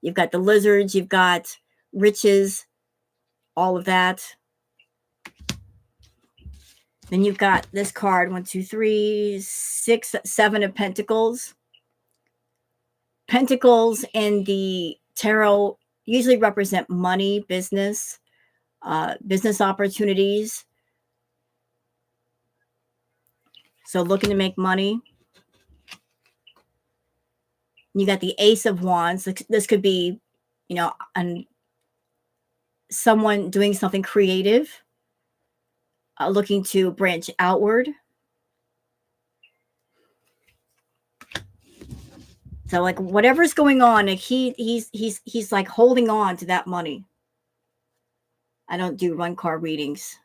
You've got the lizards, you've got riches, all of that. Then you've got this card, 1, 2, 3, 6, 7 of Pentacles. Pentacles in the tarot usually represent money, business, business opportunities. So looking to make money. You got the Ace of Wands. This could be, someone doing something creative, looking to branch outward. So like whatever's going on, like he's like holding on to that money. I don't do one card readings.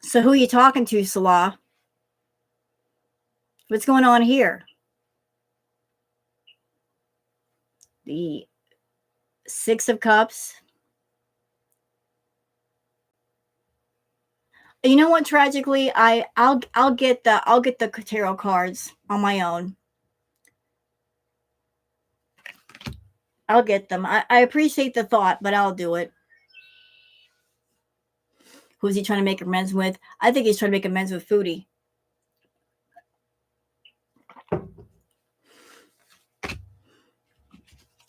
So who are you talking to, Salah? What's going on here? The Six of Cups. You know what? Tragically, I'll get the tarot cards on my own. I'll get them. I appreciate the thought, but I'll do it. Who's he trying to make amends with? I think he's trying to make amends with Foodie.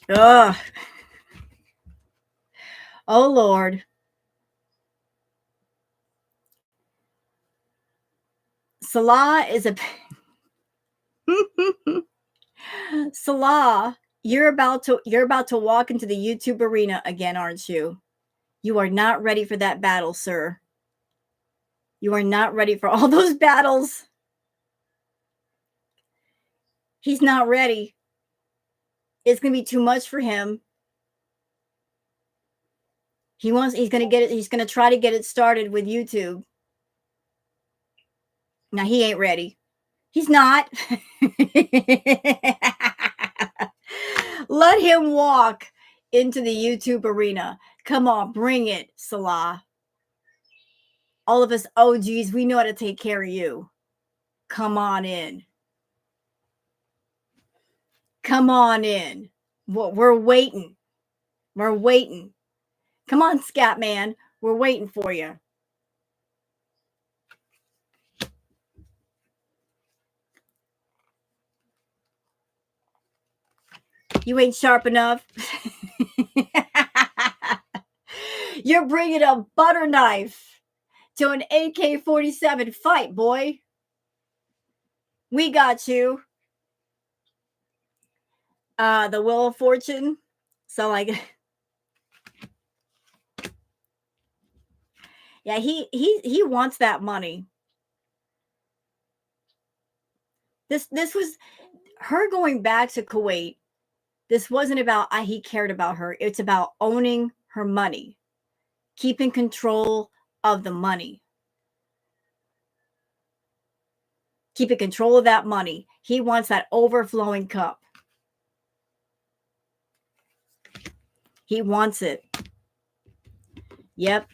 Ugh. Oh, Lord. Salah is a... Salah, you're about to walk into the YouTube arena again, aren't you? You are not ready for that battle, sir. You are not ready for all those battles. He's not ready. It's going to be too much for him. He's going to get it. He's going to try to get it started with YouTube. Now he ain't ready. He's not. Let him walk into the YouTube arena. Come on, bring it, Salah. All of us OGs, we know how to take care of you. Come on in. Come on in. We're waiting. We're waiting. Come on, Scat Man. We're waiting for you. You ain't sharp enough. You're bringing a butter knife to an AK-47 fight, boy. We got you. The Wheel of Fortune. So like, yeah, he wants that money. This was her going back to Kuwait. This wasn't about he cared about her. It's about owning her money, keeping control of the money, keeping control of that money. He wants that overflowing cup. He wants it. Yep.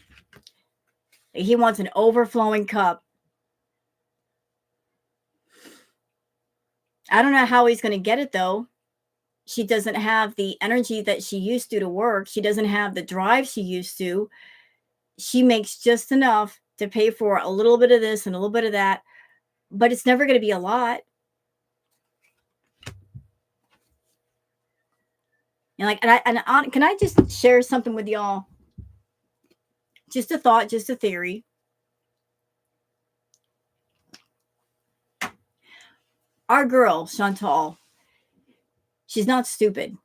He wants an overflowing cup. I don't know how he's going to get it, though. She doesn't have the energy that she used to work. She doesn't have the drive she used to. She makes just enough to pay for a little bit of this and a little bit of that, but it's never going to be a lot. And can I just share something with y'all? Just a thought, just a theory. Our girl, Chantal, she's not stupid.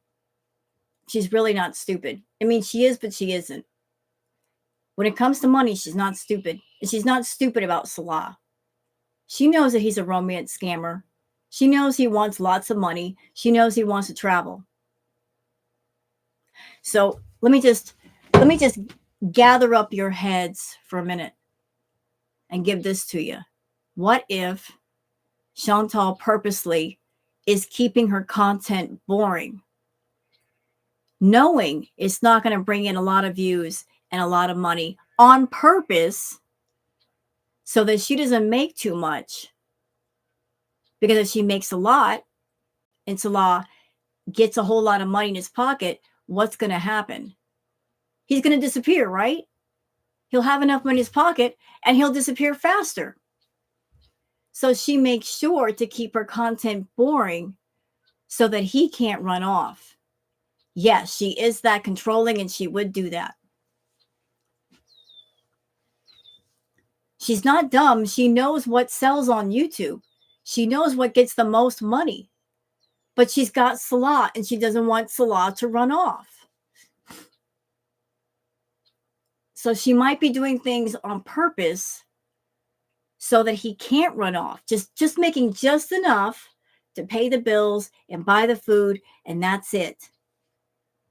She's really not stupid. I mean, she is, but she isn't. When it comes to money, she's not stupid. And she's not stupid about Salah. She knows that he's a romance scammer. She knows he wants lots of money. She knows he wants to travel. So let me just gather up your heads for a minute and give this to you. What if Chantal purposely is keeping her content boring, knowing it's not going to bring in a lot of views and a lot of money on purpose so that she doesn't make too much? Because if she makes a lot and Salah gets a whole lot of money in his pocket, what's going to happen? He's going to disappear, right? He'll have enough money in his pocket and he'll disappear faster. So she makes sure to keep her content boring so that he can't run off. Yes, she is that controlling and she would do that. She's not dumb. She knows what sells on YouTube. She knows what gets the most money. But she's got Salah and she doesn't want Salah to run off. So she might be doing things on purpose so that he can't run off. Just making just enough to pay the bills and buy the food, and that's it.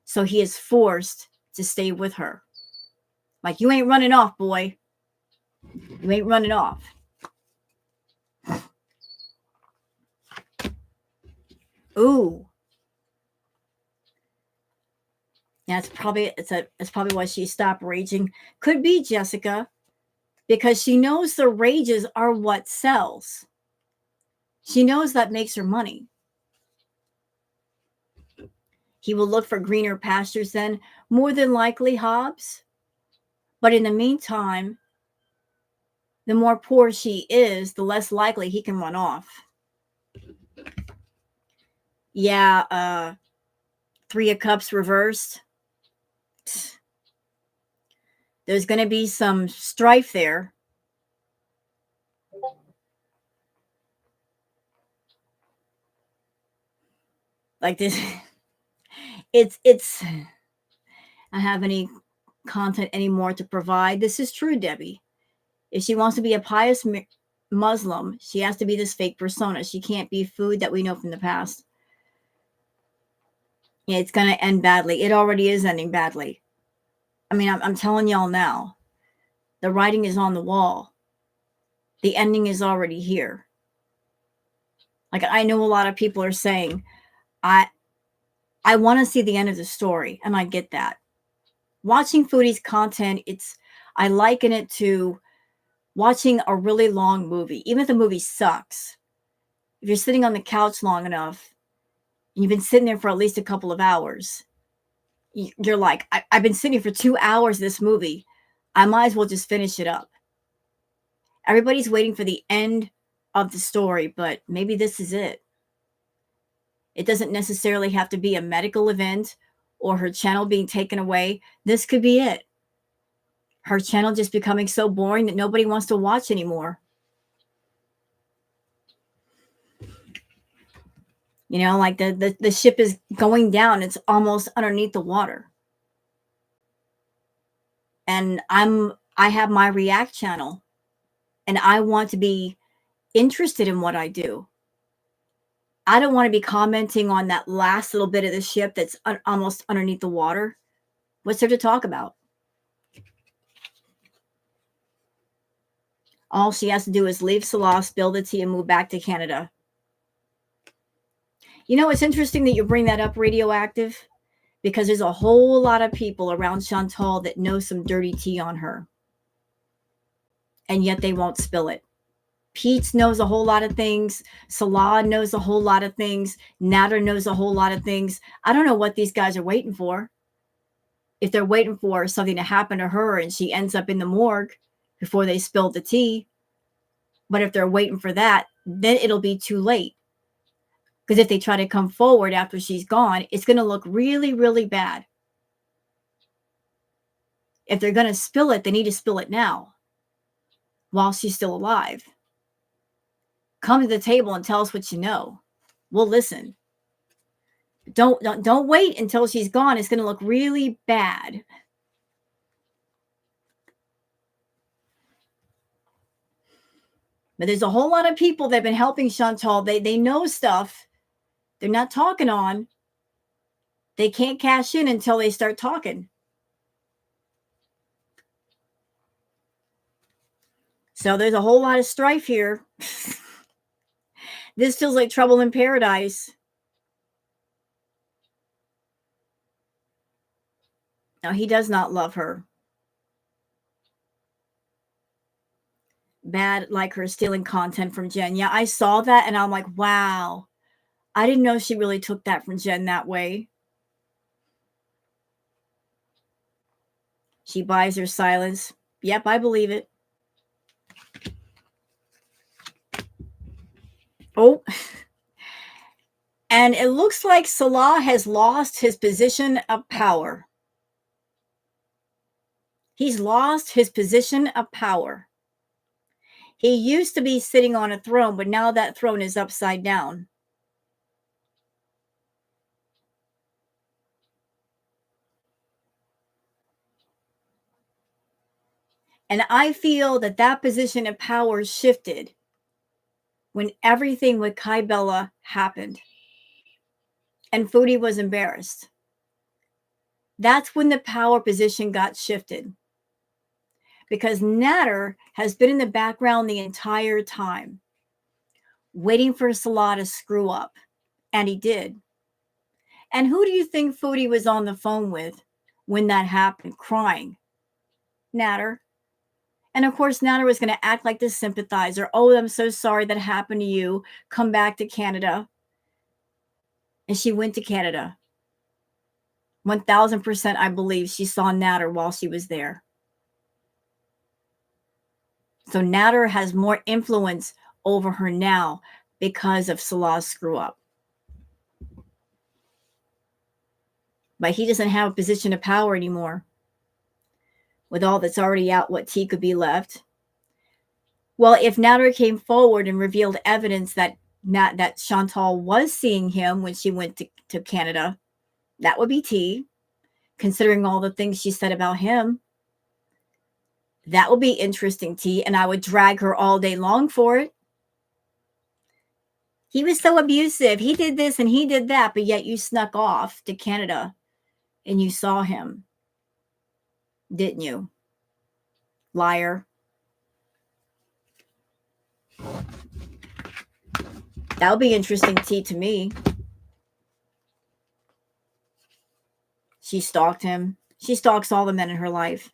So he is forced to stay with her. Like, you ain't running off, boy. You ain't running off. Ooh. That's probably why she stopped raging. Could be, Jessica, because she knows the rages are what sells. She knows that makes her money. He will look for greener pastures then, more than likely, Hobbs. But in the meantime, the more poor she is, the less likely he can run off. Yeah, 3 of Cups reversed. There's going to be some strife there. Like this. It's I have any content anymore to provide. This is true, Debbie. If she wants to be a pious Muslim, she has to be this fake persona. She can't be food that we know from the past. Yeah, it's going to end badly. It already is ending badly. I mean, I'm telling y'all now. The writing is on the wall. The ending is already here. Like, I know a lot of people are saying, I want to see the end of the story, and I get that. Watching Foodie's content, I liken it to watching a really long movie. Even if the movie sucks, if you're sitting on the couch long enough, and you've been sitting there for at least a couple of hours, you're like, I've been sitting for 2 hours of this movie. I might as well just finish it up. Everybody's waiting for the end of the story, but maybe this is it. It doesn't necessarily have to be a medical event or her channel being taken away. This could be it. Her channel just becoming so boring that nobody wants to watch anymore. You know, like the ship is going down. It's almost underneath the water. And I have my React channel, and I want to be interested in what I do. I don't want to be commenting on that last little bit of the ship that's almost underneath the water. What's there to talk about? All she has to do is leave Salah, spill the tea, and move back to Canada. You know, it's interesting that you bring that up, Radioactive, because there's a whole lot of people around Chantal that know some dirty tea on her. And yet they won't spill it. Pete knows a whole lot of things. Salah knows a whole lot of things. Nader knows a whole lot of things. I don't know what these guys are waiting for. If they're waiting for something to happen to her and she ends up in the morgue before they spill the tea. But if they're waiting for that, then it'll be too late. Because if they try to come forward after she's gone, it's going to look really, really bad. If they're going to spill it, they need to spill it now while she's still alive. Come to the table and tell us what you know. We'll listen. Don't wait until she's gone. It's going to look really bad. But there's a whole lot of people that have been helping Chantal. They know stuff. They're not talking on. They can't cash in until they start talking. So there's a whole lot of strife here. This feels like trouble in paradise. No, he does not love her. Bad, like her stealing content from Jen. Yeah, I saw that and I'm like, wow. I didn't know she really took that from Jen that way. She buys her silence. Yep, I believe it. Oh. And it looks like Salah has lost his position of power. He's lost his position of power. He used to be sitting on a throne, but now that throne is upside down. And I feel that that position of power shifted when everything with Kai Bella happened. And Foodie was embarrassed. That's when the power position got shifted. Because Natter has been in the background the entire time, waiting for Salah to screw up. And he did. And who do you think Foodie was on the phone with when that happened, crying? Natter. And of course, Natter was going to act like this sympathizer. Oh, I'm so sorry that happened to you. Come back to Canada. And she went to Canada. 1000% I believe she saw Natter while she was there. So Natter has more influence over her now because of Salah's screw up. But he doesn't have a position of power anymore. With all that's already out, what tea could be left? Well, if Natter came forward and revealed evidence that Chantal was seeing him when she went to Canada, that would be tea, considering all the things she said about him. That would be interesting tea, and I would drag her all day long for it. He was so abusive. He did this and he did that, but yet you snuck off to Canada and you saw him. Didn't you? Liar. That would be interesting tea to me. She stalked him. She stalks all the men in her life.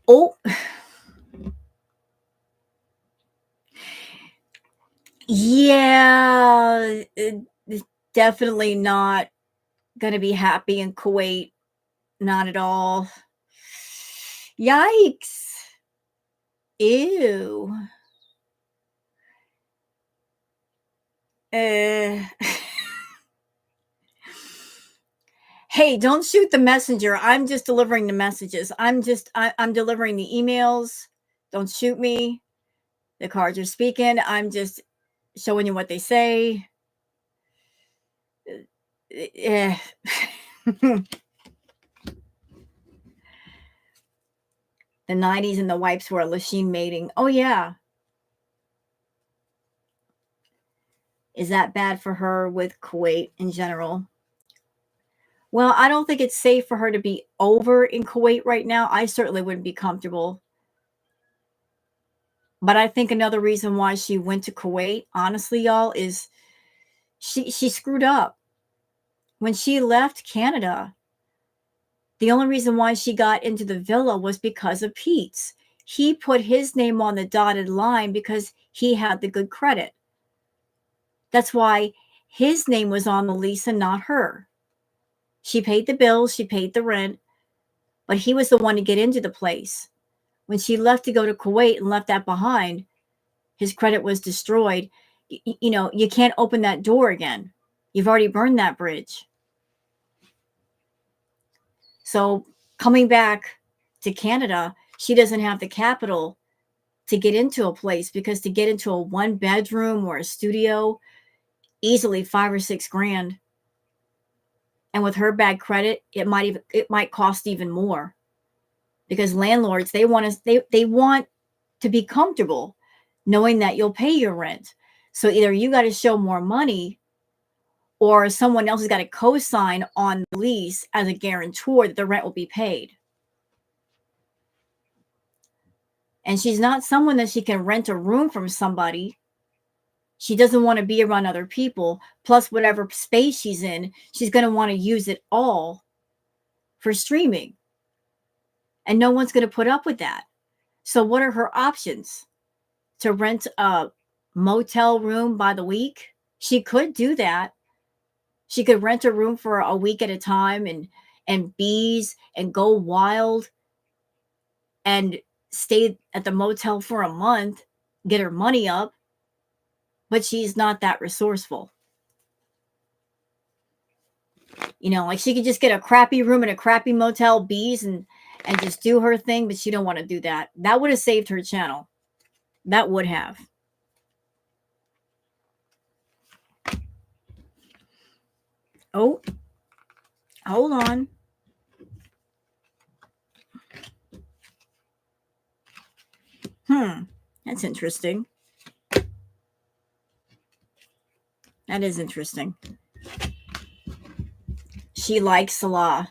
Oh. Yeah. Definitely not going to be happy in Kuwait. Not at all. Yikes. Ew. Hey, don't shoot the messenger. I'm just delivering the messages. I'm delivering the emails. Don't shoot me. The cards are speaking. I'm just showing you what they say. The 90s and the wipes were a Lachine mating. Oh, yeah. Is that bad for her with Kuwait in general? Well, I don't think it's safe for her to be over in Kuwait right now. I certainly wouldn't be comfortable. But I think another reason why she went to Kuwait, honestly, y'all, is she screwed up. When she left Canada, the only reason why she got into the villa was because of Pete's. He put his name on the dotted line because he had the good credit. That's why his name was on the lease and not her. She paid the bills, she paid the rent, but he was the one to get into the place. When she left to go to Kuwait and left that behind, his credit was destroyed. You know, you can't open that door again. You've already burned that bridge. So coming back to Canada, she doesn't have the capital to get into a place, because to get into a 1-bedroom or a studio, easily $5 or $6 grand. And with her bad credit, it might cost even more, because landlords, they want to be comfortable knowing that you'll pay your rent. So either you got to show more money, or someone else has got to co-sign on the lease as a guarantor that the rent will be paid. And she's not someone that she can rent a room from somebody. She doesn't want to be around other people. Plus, whatever space she's in, she's going to want to use it all for streaming. And no one's going to put up with that. So what are her options? To rent a motel room by the week? She could do that. She could rent a room for a week at a time and bees and go wild and stay at the motel for a month, get her money up. But she's not that resourceful. You know, like she could just get a crappy room in a crappy motel, bees, and just do her thing, but she don't want to do that. That would have saved her channel. That would have. Oh, hold on. That's interesting. That is interesting. She likes Salah.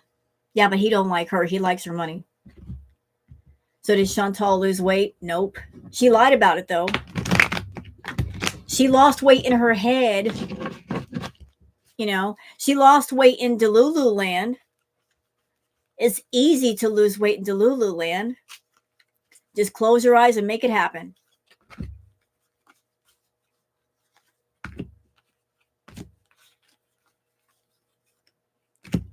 Yeah, but he don't like her. He likes her money. So did Chantal lose weight? Nope. She lied about it, though. She lost weight in her head. You know, she lost weight in Delulu land. It's easy to lose weight in Delulu land. Just close your eyes and make it happen.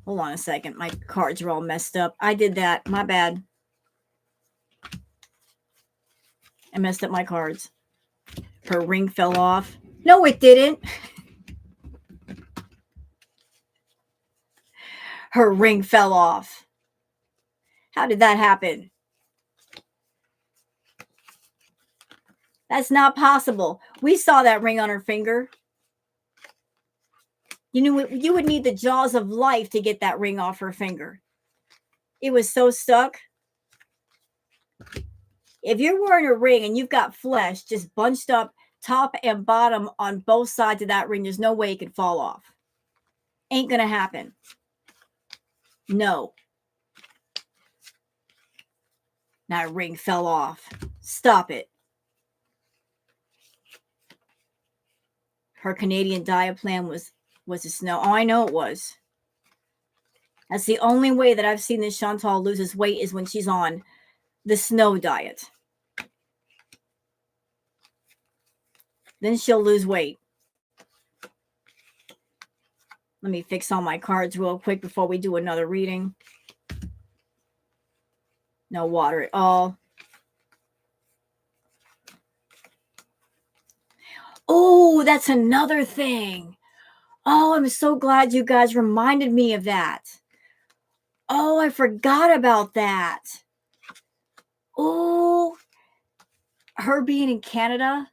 Hold on a second. My cards are all messed up. I did that. My bad. I messed up my cards. Her ring fell off. No, it didn't. Her ring fell off. How did that happen? That's not possible. We saw that ring on her finger. You knew you would need the jaws of life to get that ring off her finger. It was so stuck. If you're wearing a ring and you've got flesh just bunched up top and bottom on both sides of that ring, there's no way it can fall off. Ain't gonna happen. No. That ring fell off. Stop it. Her Canadian diet plan was a snow. Oh, I know it was. That's the only way that I've seen this Chantal loses weight is when she's on the snow diet. Then she'll lose weight. Let me fix all my cards real quick before we do another reading. No water at all. Oh, that's another thing. Oh, I'm so glad you guys reminded me of that. Oh, I forgot about that. Oh, her being in Canada.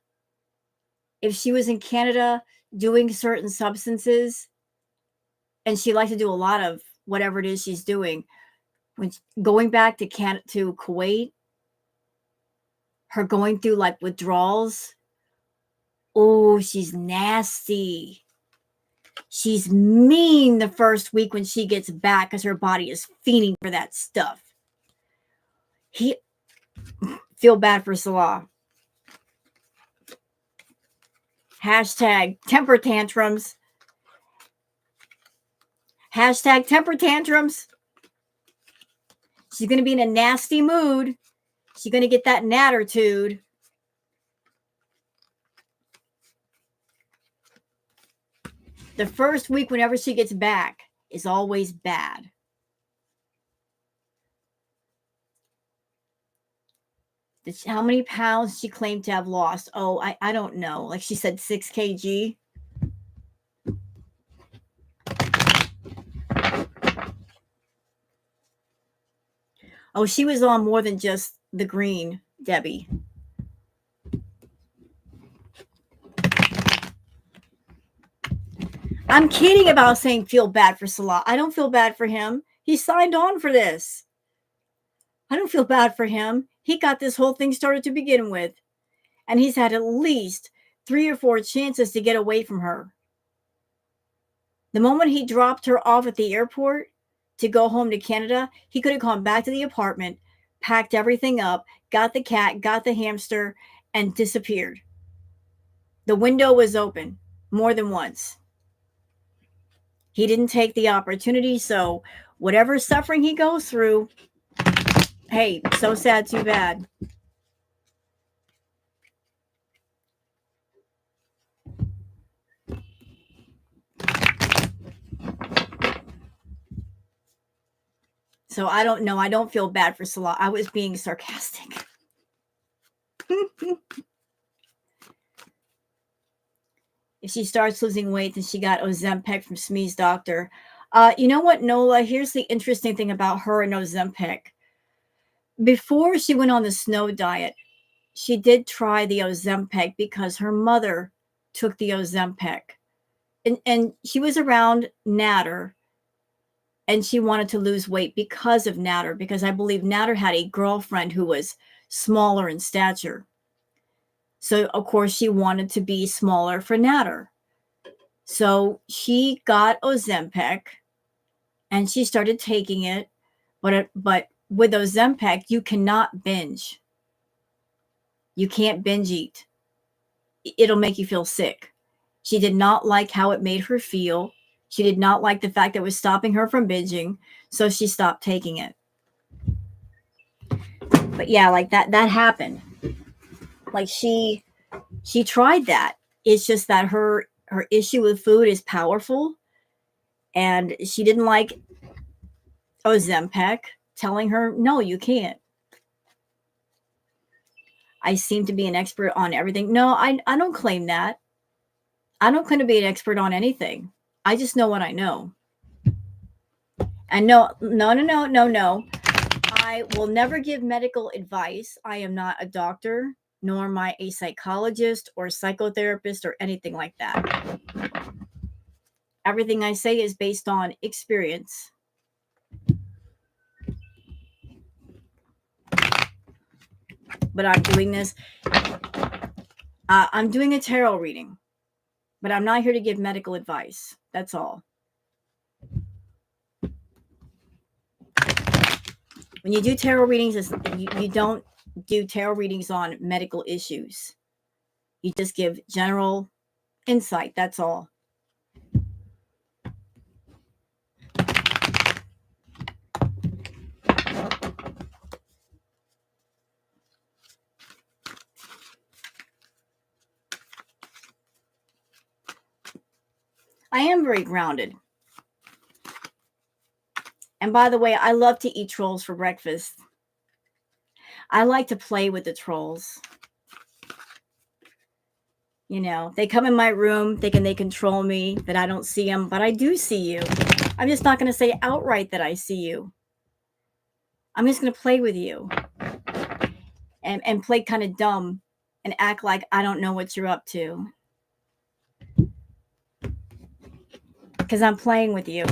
If she was in Canada doing certain substances, and she likes to do a lot of whatever it is she's doing, when going back to Kuwait, her going through like withdrawals. Oh, she's nasty. She's mean the first week when she gets back because her body is fiending for that stuff. Feel bad for Salah. Hashtag temper tantrums. Hashtag temper tantrums. She's going to be in a nasty mood. She's going to get that natitude. The first week, whenever she gets back, is always bad. How many pounds she claimed to have lost? Oh, I don't know. Like she said, 6 kg. Oh, she was on more than just the green, Debbie. I'm kidding about saying feel bad for Salah. I don't feel bad for him. He signed on for this. I don't feel bad for him. He got this whole thing started to begin with. And he's had at least 3 or 4 chances to get away from her. The moment he dropped her off at the airport to go home to Canada, he could have gone back to the apartment, packed everything up, got the cat, got the hamster, and disappeared. The window was open more than once. He didn't take the opportunity, so whatever suffering he goes through, hey, so sad, too bad. So I don't know. I don't feel bad for Salah. I was being sarcastic. If she starts losing weight, then she got Ozempic from Smee's doctor. You know what, Nola? Here's the interesting thing about her and Ozempic. Before she went on the snow diet, she did try the Ozempic because her mother took the Ozempic. And she was around Natter, and she wanted to lose weight because of Natter, because I believe Natter had a girlfriend who was smaller in stature. So, of course, she wanted to be smaller for Natter. So she got Ozempic and she started taking it. But with Ozempic, you cannot binge. You can't binge eat. It'll make you feel sick. She did not like how it made her feel. She did not like the fact that it was stopping her from binging. So she stopped taking it. But yeah, like that happened. Like she tried that. It's just that her issue with food is powerful, and she didn't like Ozempic telling her, no, you can't. I seem to be an expert on everything. No, I don't claim that. I don't claim to be an expert on anything. I just know what I know. And no. I will never give medical advice. I am not a doctor, nor am I a psychologist or psychotherapist or anything like that. Everything I say is based on experience. But I'm doing this. I'm doing a tarot reading, but I'm not here to give medical advice. That's all. When you do tarot readings, you don't do tarot readings on medical issues. You just give general insight. That's all. I am very grounded. And by the way, I love to eat trolls for breakfast. I like to play with the trolls. You know, they come in my room thinking they control me, that I don't see them, but I do see you. I'm just not going to say outright that I see you. I'm just going to play with you and play kind of dumb and act like I don't know what you're up to. Because I'm playing with you.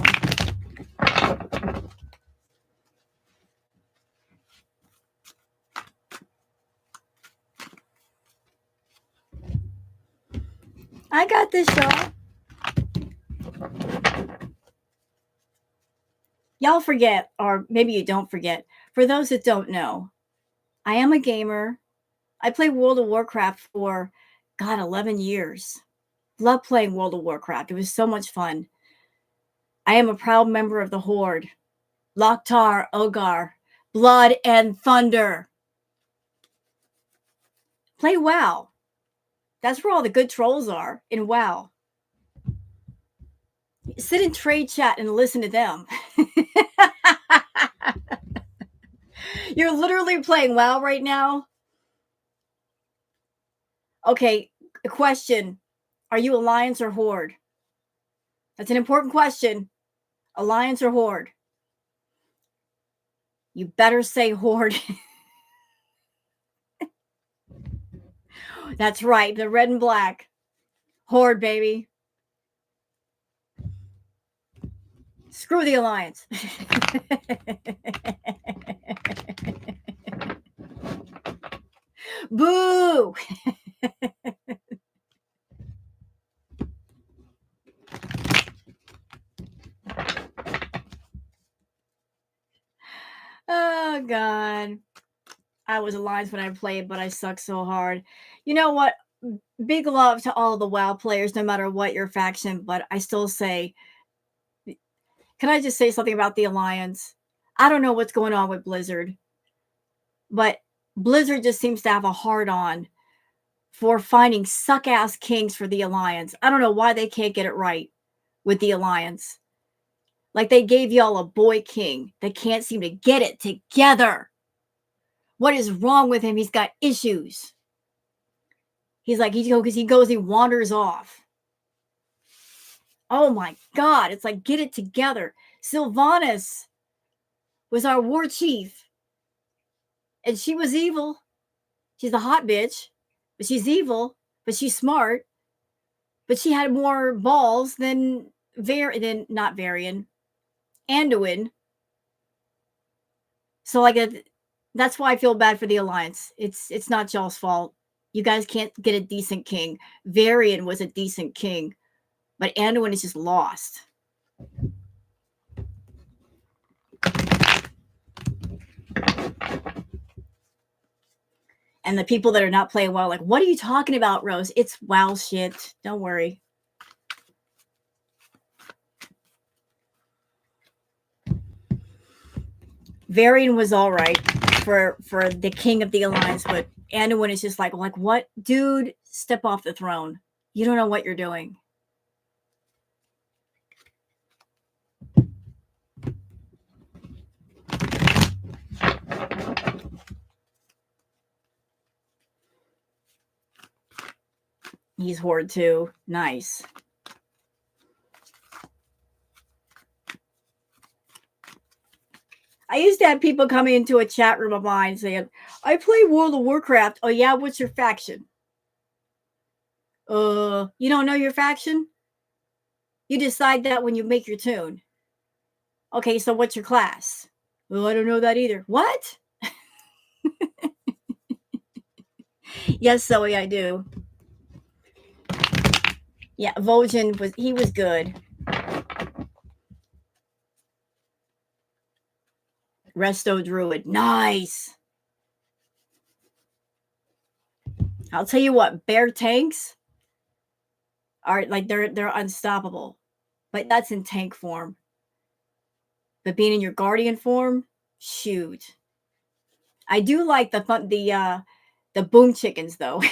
I got this, y'all. Y'all forget, or maybe you don't forget. For those that don't know, I am a gamer. I played World of Warcraft for, 11 years. Love playing World of Warcraft. It was so much fun. I am a proud member of the Horde. Loktar, Ogar, Blood and Thunder. Play WoW. That's where all the good trolls are, in WoW. Sit in trade chat and listen to them. You're literally playing WoW right now? Okay, a question. Are you Alliance or Horde? That's an important question. Alliance or Horde? You better say Horde. That's right, the red and black. Horde, baby. Screw the alliance. Boo! Oh, God. I was alliance when I played, but I suck so hard. You know what? Big love to all the WoW players, no matter what your faction, but I still say, can I just say something about the alliance? I don't know what's going on with Blizzard, but Blizzard just seems to have a hard on for finding suck ass kings for the alliance. I don't know why they can't get it right with the alliance. Like they gave y'all a boy king that can't seem to get it together. What is wrong with him? He's got issues. He's like, he wanders off. Oh my God. It's like, get it together. Sylvanas was our war chief. And she was evil. She's a hot bitch. But she's evil. But she's smart. But she had more balls than not Varian. Anduin. So like that's why I feel bad for the alliance. It's not y'all's fault. You guys can't get a decent king. Varian was a decent king, but Anduin is just lost. And the people that are not playing well, like, what are you talking about, Rose? It's WoW shit. Don't worry. Varian was all right for the king of the alliance, but Anduin is just like what? Dude, step off the throne. You don't know what you're doing. He's Horde too. Nice. I used to have people coming into a chat room of mine saying, I play World of Warcraft. Oh, yeah? What's your faction? You don't know your faction? You decide that when you make your tune. Okay, so what's your class? Oh, I don't know that either. What? Yes, Zoe, I do. Yeah, Vol'jin was good. Resto Druid. Nice. I'll tell you what, bear tanks are like they're unstoppable. But that's in tank form. But being in your guardian form, shoot. I do like the boom chickens though.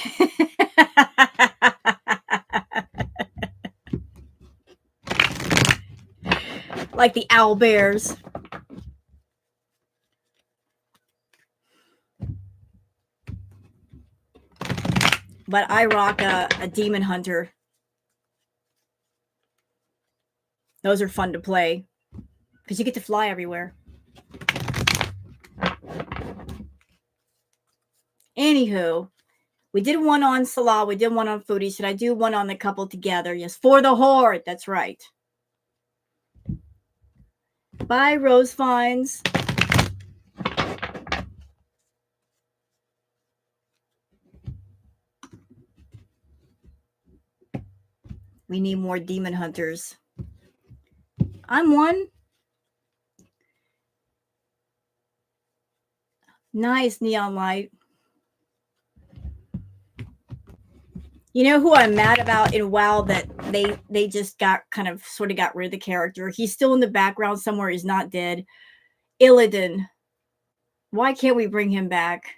Like the owl bears. But I rock a demon hunter. Those are fun to play because you get to fly everywhere. Anywho, we did one on Salah. We did one on Foodie. Should I do one on the couple together? Yes, for the Horde. That's right. Bye, Rose Finds. We need more demon hunters. I'm one. Nice neon light. You know who I'm mad about in WoW that they just got rid of the character. He's still in the background somewhere. He's not dead. Illidan. Why can't we bring him back?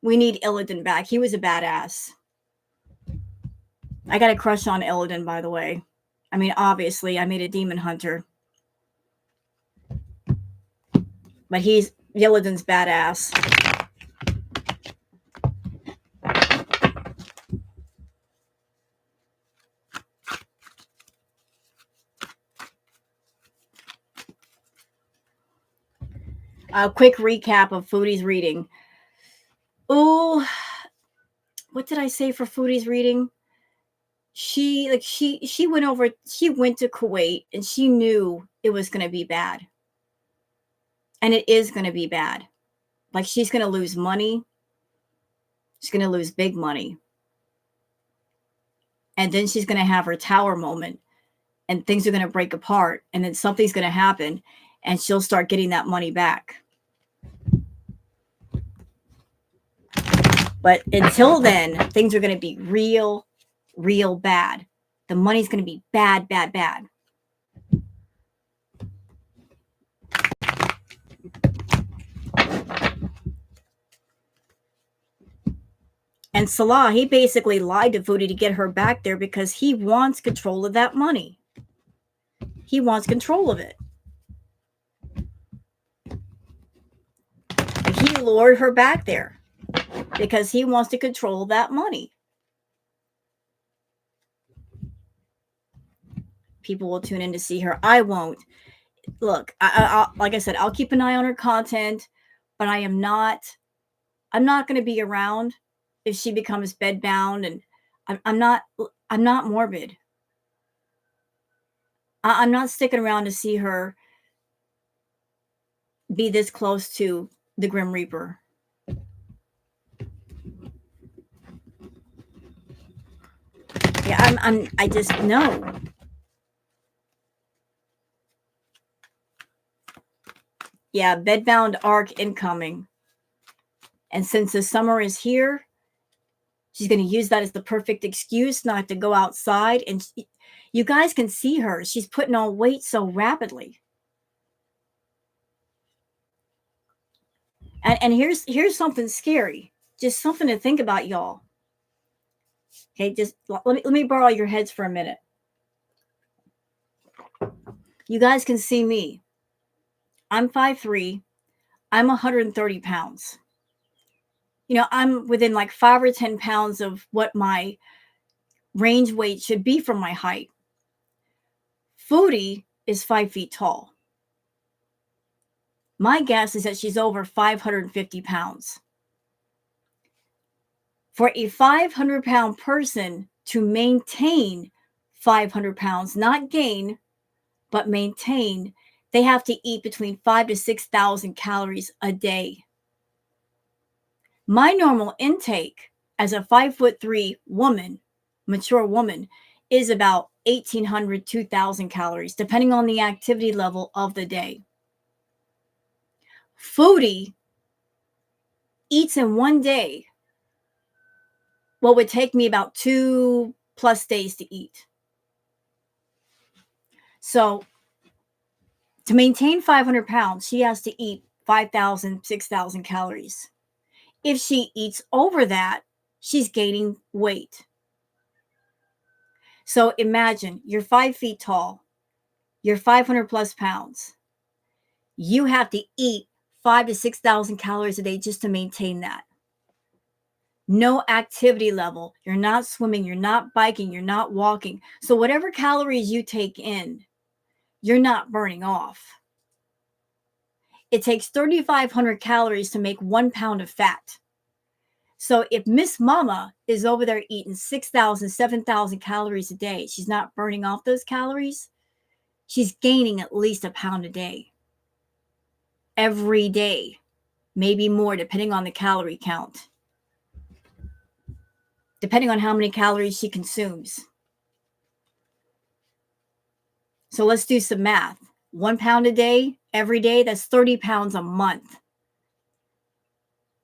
We need Illidan back. He was a badass. I got a crush on Illidan, by the way. I mean, obviously, I made a demon hunter. But Illidan's badass. A quick recap of Foodie's reading. Oh, what did I say for Foodie's reading? She went to Kuwait and she knew it was going to be bad. And it is going to be bad. Like, she's going to lose money. She's going to lose big money. And then she's going to have her tower moment. And things are going to break apart. And then something's going to happen. And she'll start getting that money back. But until then, things are going to be real, real bad. The money's going to be bad, bad, bad. And Salah, he basically lied to Foodie to get her back there because he wants control of that money. He wants control of it. He lured her back there because he wants to control that money. People will tune in to see her. I won't. Look, I like I said, I'll keep an eye on her content, but I'm not going to be around if she becomes bedbound, and I'm not morbid. I'm not sticking around to see her be this close to the Grim Reaper. Yeah, I just know. Yeah, bedbound arc incoming. And since the summer is here, she's going to use that as the perfect excuse not to go outside. And you guys can see her. She's putting on weight so rapidly. And here's something scary. Just something to think about, y'all. Okay, just let me borrow your heads for a minute. You guys can see me. I'm 5'3". I'm 130 pounds. You know, I'm within like 5 or 10 pounds of what my range weight should be from my height. Foodie is 5 feet tall. My guess is that she's over 550 pounds. For a 500-pound person to maintain 500 pounds, not gain, but maintain, they have to eat between 5,000 to 6,000 calories a day. My normal intake as a 5'3" woman, mature woman, is about 1,800, 2,000 calories, depending on the activity level of the day. Foodie eats in one day what would take me about 2+ days to eat. So to maintain 500 pounds, she has to eat 5,000, 6,000 calories. If she eats over that, she's gaining weight. So imagine you're 5 feet tall, you're 500 plus pounds. You have to eat 5,000 to 6,000 calories a day just to maintain that. No activity level. You're not swimming, you're not biking, you're not walking. So whatever calories you take in, you're not burning off. It takes 3,500 calories to make 1 pound of fat. So if Miss Mama is over there eating 6,000, 7,000 calories a day, she's not burning off those calories. She's gaining at least 1 pound a day. Every day, maybe more, depending on the calorie count. Depending on how many calories she consumes. So let's do some math. 1 pound a day, every day, that's 30 pounds a month.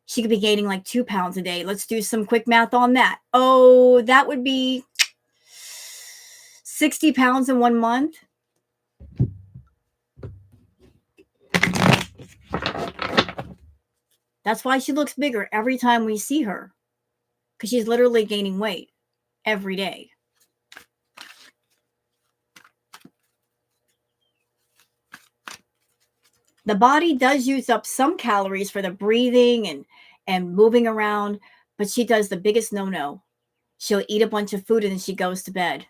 She could be gaining like 2 pounds a day. Let's do some quick math on that. Oh, that would be 60 pounds in 1 month. That's why she looks bigger every time we see her. Because she's literally gaining weight every day. The body does use up some calories for the breathing and moving around, but she does the biggest no-no. She'll eat a bunch of food and then she goes to bed.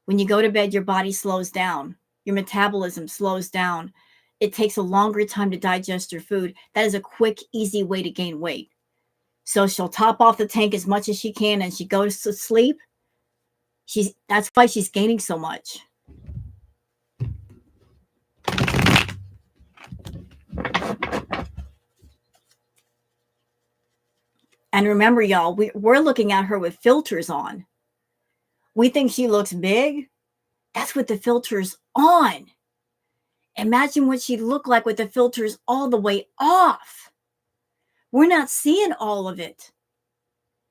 When you go to bed, your body slows down. Your metabolism slows down. It takes a longer time to digest your food. That is a quick, easy way to gain weight. So she'll top off the tank as much as she can and she goes to sleep. That's why she's gaining so much. And remember, y'all, we're looking at her with filters on. We think she looks big. That's with the filters on. Imagine what she'd look like with the filters all the way off. We're not seeing all of it.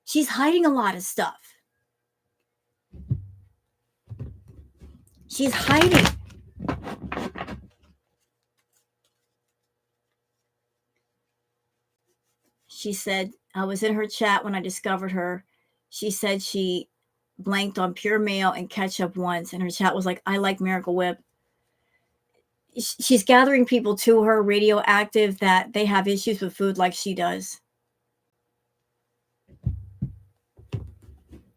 She's hiding a lot of stuff. She's hiding. She said, I was in her chat when I discovered her. She said she blanked on pure mayo and ketchup once. And her chat was like, I like Miracle Whip. She's gathering people to her, radioactive, that they have issues with food like she does.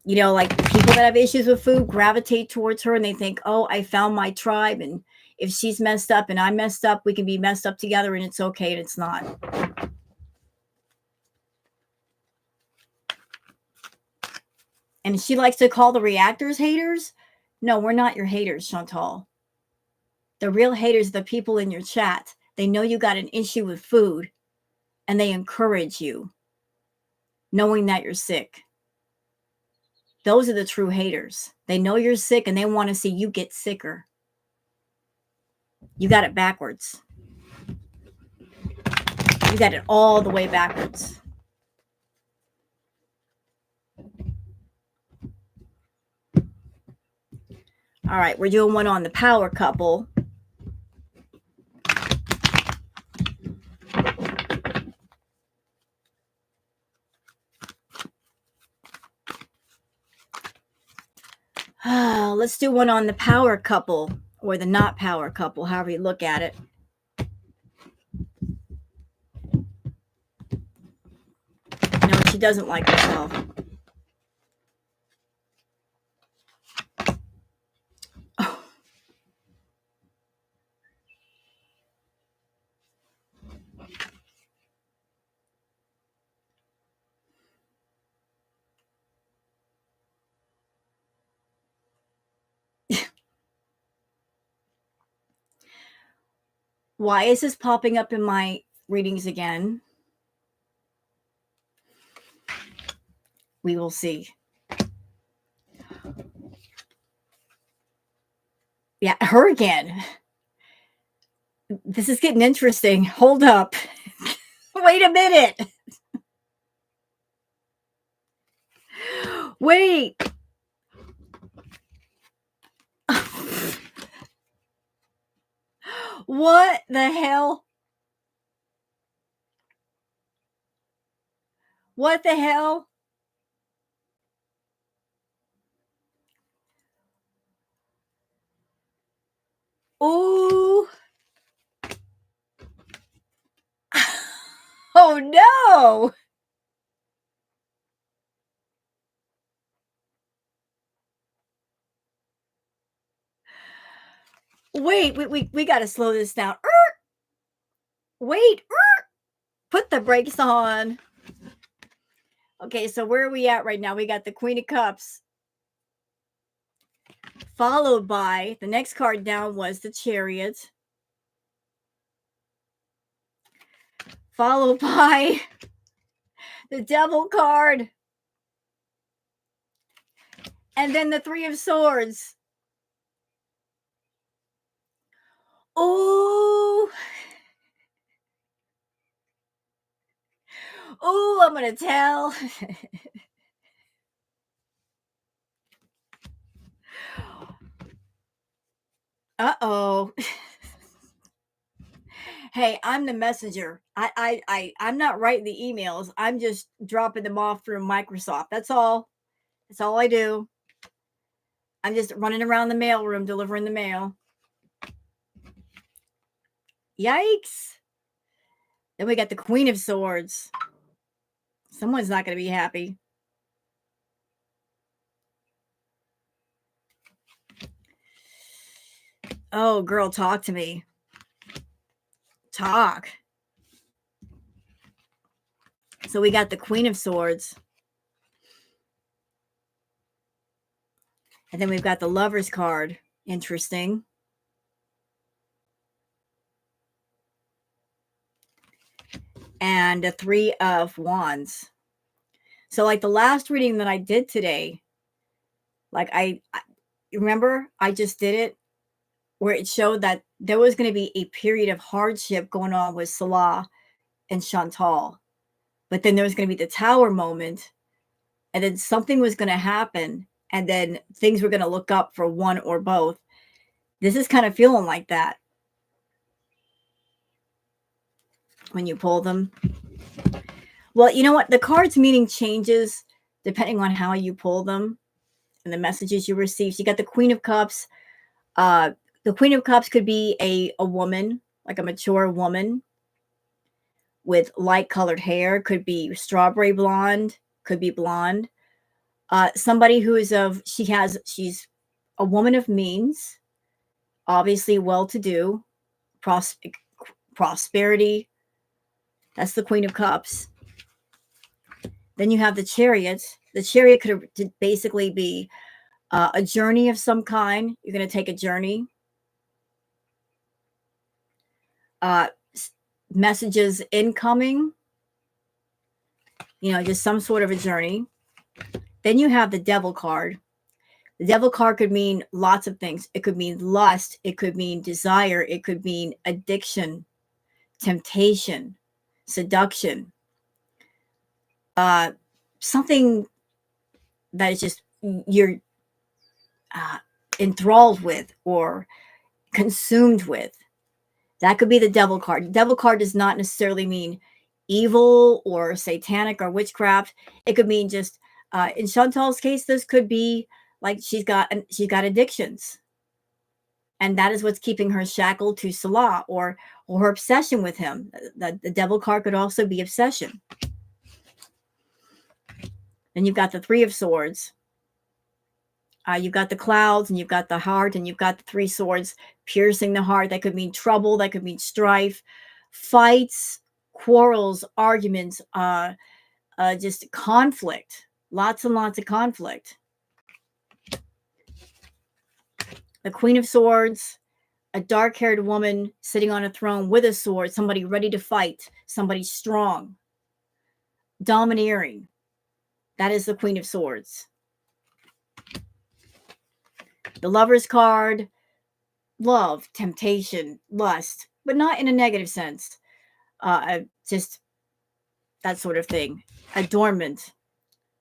You know, like people that have issues with food gravitate towards her and they think, oh, I found my tribe. And if she's messed up and I'm messed up, we can be messed up together and it's okay. And it's not. And she likes to call the reactors haters. No, we're not your haters, Chantal. The real haters are the people in your chat. They know you got an issue with food and they encourage you, knowing that you're sick. Those are the true haters. They know you're sick and they want to see you get sicker. You got it backwards. You got it all the way backwards. All right, we're doing one on the power couple. Let's do one on the power couple or the not power couple, however you look at it. No, she doesn't like herself. Oh. Why is this popping up in my readings again? We will see. Yeah, her again. This is getting interesting. Hold up. Wait a minute. Wait. What the hell? What the hell? Ooh. Oh no. Wait, we got to slow this down. Wait. Put the brakes on. Okay, so where are we at right now? We got the Queen of Cups. Followed by, the next card down was the Chariot. Followed by the Devil card. And then the Three of Swords. Ooh. Ooh, I'm going to tell. Uh-oh. Hey, I'm the messenger. I'm not writing the emails. I'm just dropping them off through Microsoft. That's all. That's all I do. I'm just running around the mailroom delivering the mail. Yikes. Then we got the Queen of Swords. Someone's not going to be happy. Oh, girl, talk to me. Talk. So we got the Queen of Swords. And then we've got the Lover's card. Interesting. And the Three of Wands. So like the last reading that I did today, like I remember I just did it where it showed that there was going to be a period of hardship going on with Salah and Chantal. But then there was going to be the tower moment, and then something was going to happen, and then things were going to look up for one or both. This is kind of feeling like that when you pull them. Well, you know what? The card's meaning changes depending on how you pull them and the messages you receive. So you got the Queen of Cups. The Queen of Cups could be a woman, like a mature woman with light colored hair, could be strawberry blonde, could be blonde. Somebody who is she's a woman of means, obviously well to do, prosperity. That's the Queen of Cups. Then you have the Chariot. The Chariot could basically be a journey of some kind. You're going to take a journey. Messages incoming, just some sort of a journey. Then you have the Devil card. The Devil card could mean lots of things. It could mean lust. It could mean desire. It could mean addiction, temptation, seduction. Something that is just you're enthralled with or consumed with. That could be the Devil card. The Devil card does not necessarily mean evil or satanic or witchcraft. It could mean just, in Chantal's case, this could be like she's got addictions, and that is what's keeping her shackled to Salah or her obsession with him. The Devil card could also be obsession. Then you've got the Three of Swords. You've got the clouds, and you've got the heart, and you've got the Three Swords piercing the heart. That could mean trouble. That could mean strife, fights, quarrels, arguments, just conflict. Lots and lots of conflict. The Queen of Swords, a dark-haired woman sitting on a throne with a sword, somebody ready to fight, somebody strong, domineering. That is the Queen of Swords. The Lover's card, love, temptation, lust, but not in a negative sense. Just that sort of thing. Adornment.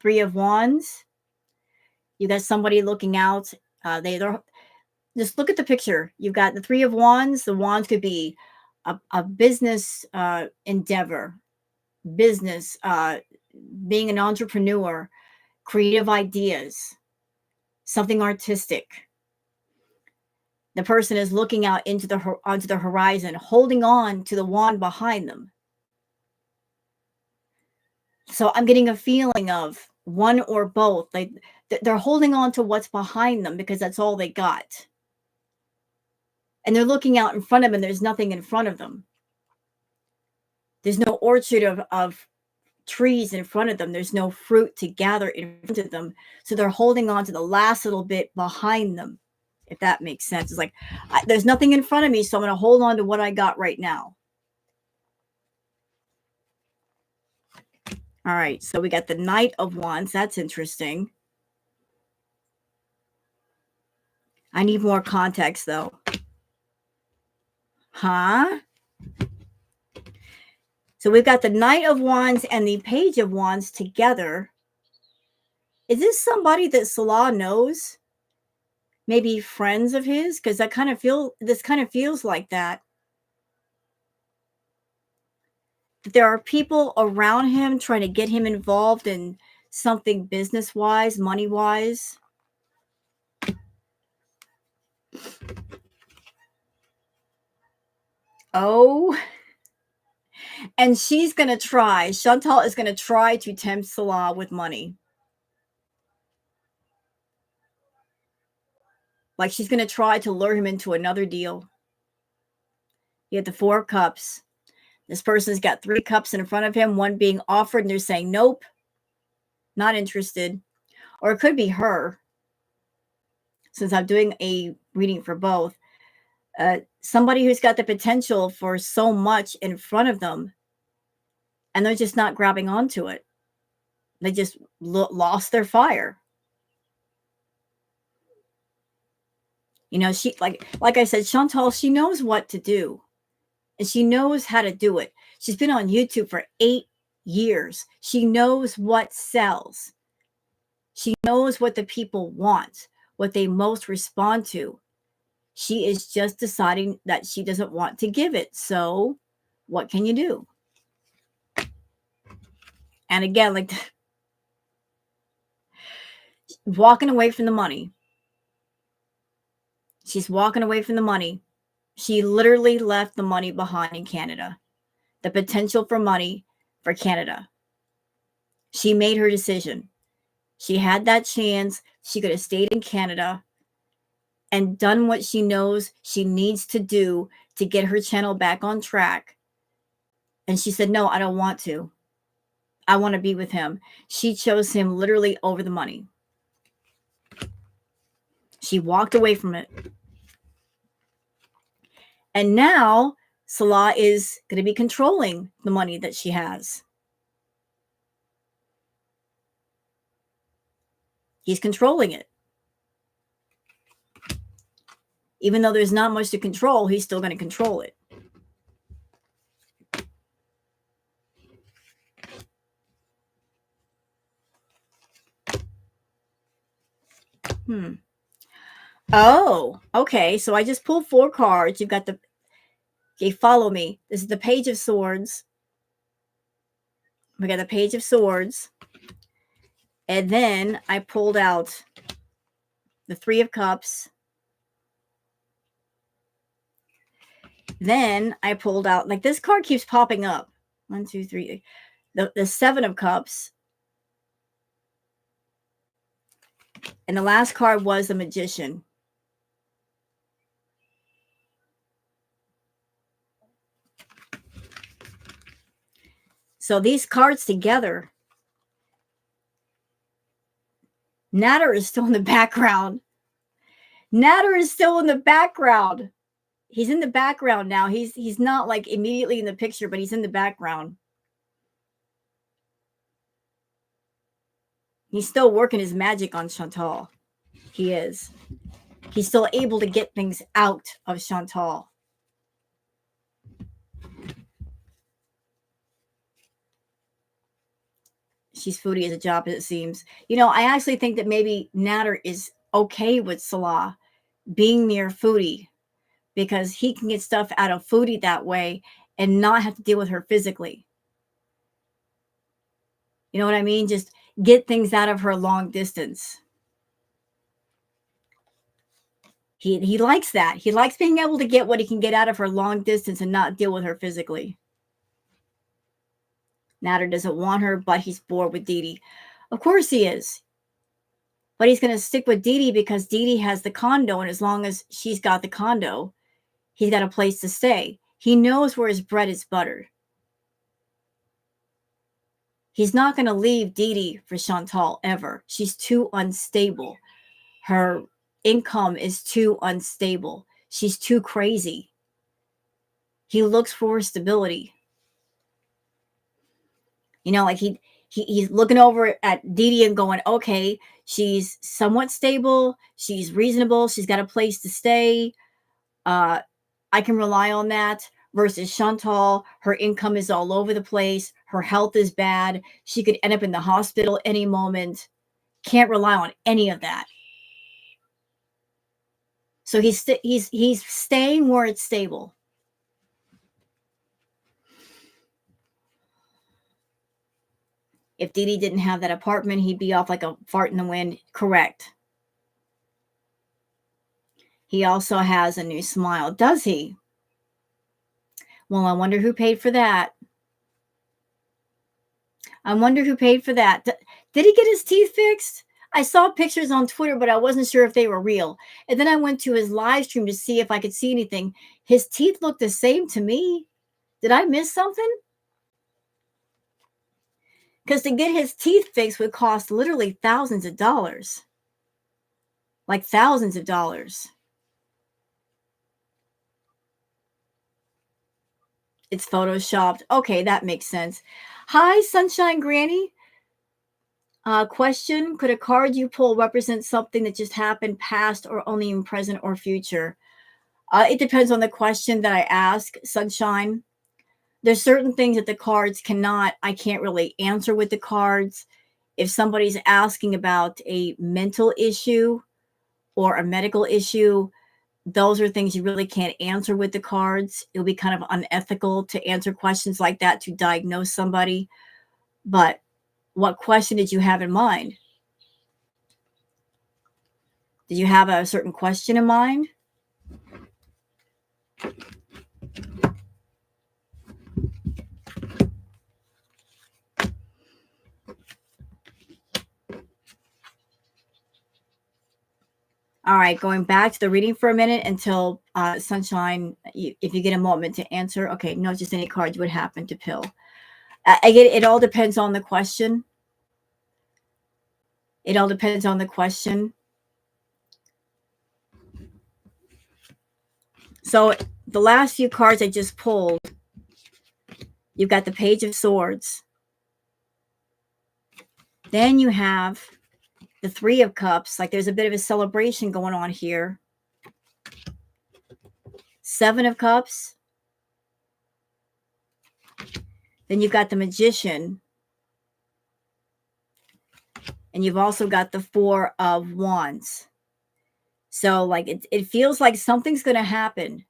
Three of Wands. You got somebody looking out. They're just look at the picture. You've got the Three of Wands. The wands could be a business endeavor, business, being an entrepreneur, creative ideas, something artistic. The person is looking out onto the horizon, holding on to the wand behind them. So I'm getting a feeling of one or both. Like they're holding on to what's behind them because that's all they got. And they're looking out in front of them, and there's nothing in front of them. There's no orchard of trees in front of them. There's no fruit to gather in front of them. So they're holding on to the last little bit behind them, if that makes sense. It's like, there's nothing in front of me, so I'm going to hold on to what I got right now. All right, so we got the Knight of Wands. That's interesting. I need more context, though. Huh? So we've got the Knight of Wands and the Page of Wands together. Is this somebody that Salah knows? Maybe friends of his? Because this kind of feels like that. That there are people around him trying to get him involved in something business-wise, money-wise. Oh, and she's going to try. Chantal is going to try to tempt Salah with money. Like she's going to try to lure him into another deal. You have the Four of Cups. This person's got 3 cups in front of him, one being offered, and they're saying, nope, not interested. Or it could be her, since I'm doing a reading for both. Somebody who's got the potential for so much in front of them, and they're just not grabbing onto it. They just lost their fire. You know, she like I said, Chantal, she knows what to do and she knows how to do it. She's been on YouTube for 8 years. She knows what sells. She knows what the people want, what they most respond to. She is just deciding that she doesn't want to give it. So, what can you do? And again, like walking away from the money. She's walking away from the money. She literally left the money behind in Canada. The potential for money for Canada. She made her decision. She had that chance. She could have stayed in Canada and done what she knows she needs to do to get her channel back on track. And she said, no, I don't want to. I want to be with him. She chose him literally over the money. She walked away from it. And now Salah is going to be controlling the money that she has. He's controlling it. Even though there's not much to control, he's still going to control it. Oh, okay. So I just pulled 4 cards. You've got the, okay, follow me. This is the Page of Swords. We got the Page of Swords. And then I pulled out the 3 of Cups. Then I pulled out, like this card keeps popping up. 1, 2, 3. The 7 of Cups. And the last card was the Magician. So these cards together, Natter is still in the background. Natter is still in the background. He's in the background now. He's not like immediately in the picture, but he's in the background. He's still working his magic on Chantal. He is. He's still able to get things out of Chantal. She's foodie as a job, as it seems. You know, I actually think that maybe Natter is okay with Salah being near foodie because he can get stuff out of foodie that way and not have to deal with her physically. You know what I mean? Just get things out of her long distance. He likes that. He likes being able to get what he can get out of her long distance and not deal with her physically. Natter doesn't want her, but he's bored with Dee Dee. Of course he is. But he's going to stick with Dee Dee because Dee Dee has the condo, and as long as she's got the condo, he's got a place to stay. He knows where his bread is buttered. He's not going to leave Dee Dee for Chantal ever. She's too unstable. Her income is too unstable. She's too crazy. He looks for stability. You know, like he's looking over at Dee Dee and going, okay, she's somewhat stable. She's reasonable. She's got a place to stay. I can rely on that. Versus Chantal, her income is all over the place. Her health is bad. She could end up in the hospital any moment. Can't rely on any of that. So he's staying where it's stable. If Dee Dee didn't have that apartment, he'd be off like a fart in the wind. Correct. He also has a new smile. Does he? Well, I wonder who paid for that. I wonder who paid for that. Did he get his teeth fixed? I saw pictures on Twitter, but I wasn't sure if they were real. And then I went to his live stream to see if I could see anything. His teeth looked the same to me. Did I miss something? Because to get his teeth fixed would cost literally thousands of dollars. Like thousands of dollars. It's photoshopped. Okay, that makes sense. Hi, Sunshine Granny. Question: could a card you pull represent something that just happened, past, or only in present or future? It depends on the question that I ask, Sunshine. There's certain things that the cards I can't really answer with the cards. If somebody's asking about a mental issue or a medical issue, those are things you really can't answer with the cards. It would be kind of unethical to answer questions like that to diagnose somebody. But what question did you have in mind? Did you have a certain question in mind? All right, going back to the reading for a minute until Sunshine, if you get a moment to answer. Okay, no, just any cards would happen to pill. I get it. It all depends on the question. It all depends on the question. So the last few cards I just pulled, you've got the Page of Swords. Then you have the Three of Cups. Like there's a bit of a celebration going on here. Seven of Cups. Then you've got the Magician. And you've also got the Four of Wands. So like it feels like something's going to happen.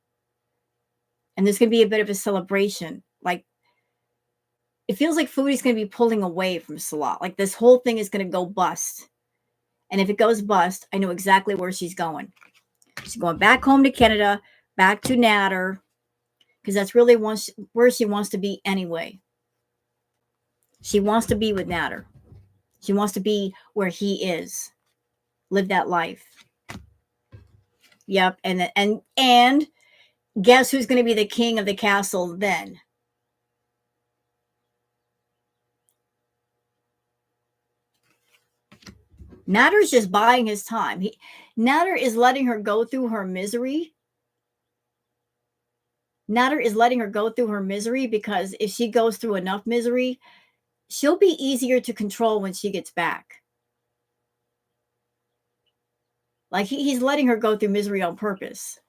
And there's going to be a bit of a celebration. Like it feels like Foodie's going to be pulling away from Salah. Like this whole thing is going to go bust. And if it goes bust, I know exactly where she's going. She's going back home to Canada, back to Natter, because that's really where she wants to be anyway. She wants to be with Natter. She wants to be where he is. Live that life. Yep. And guess who's going to be the king of the castle then? Natter's just buying his time. Natter is letting her go through her misery. Natter is letting her go through her misery because if she goes through enough misery, she'll be easier to control when she gets back. Like he's letting her go through misery on purpose.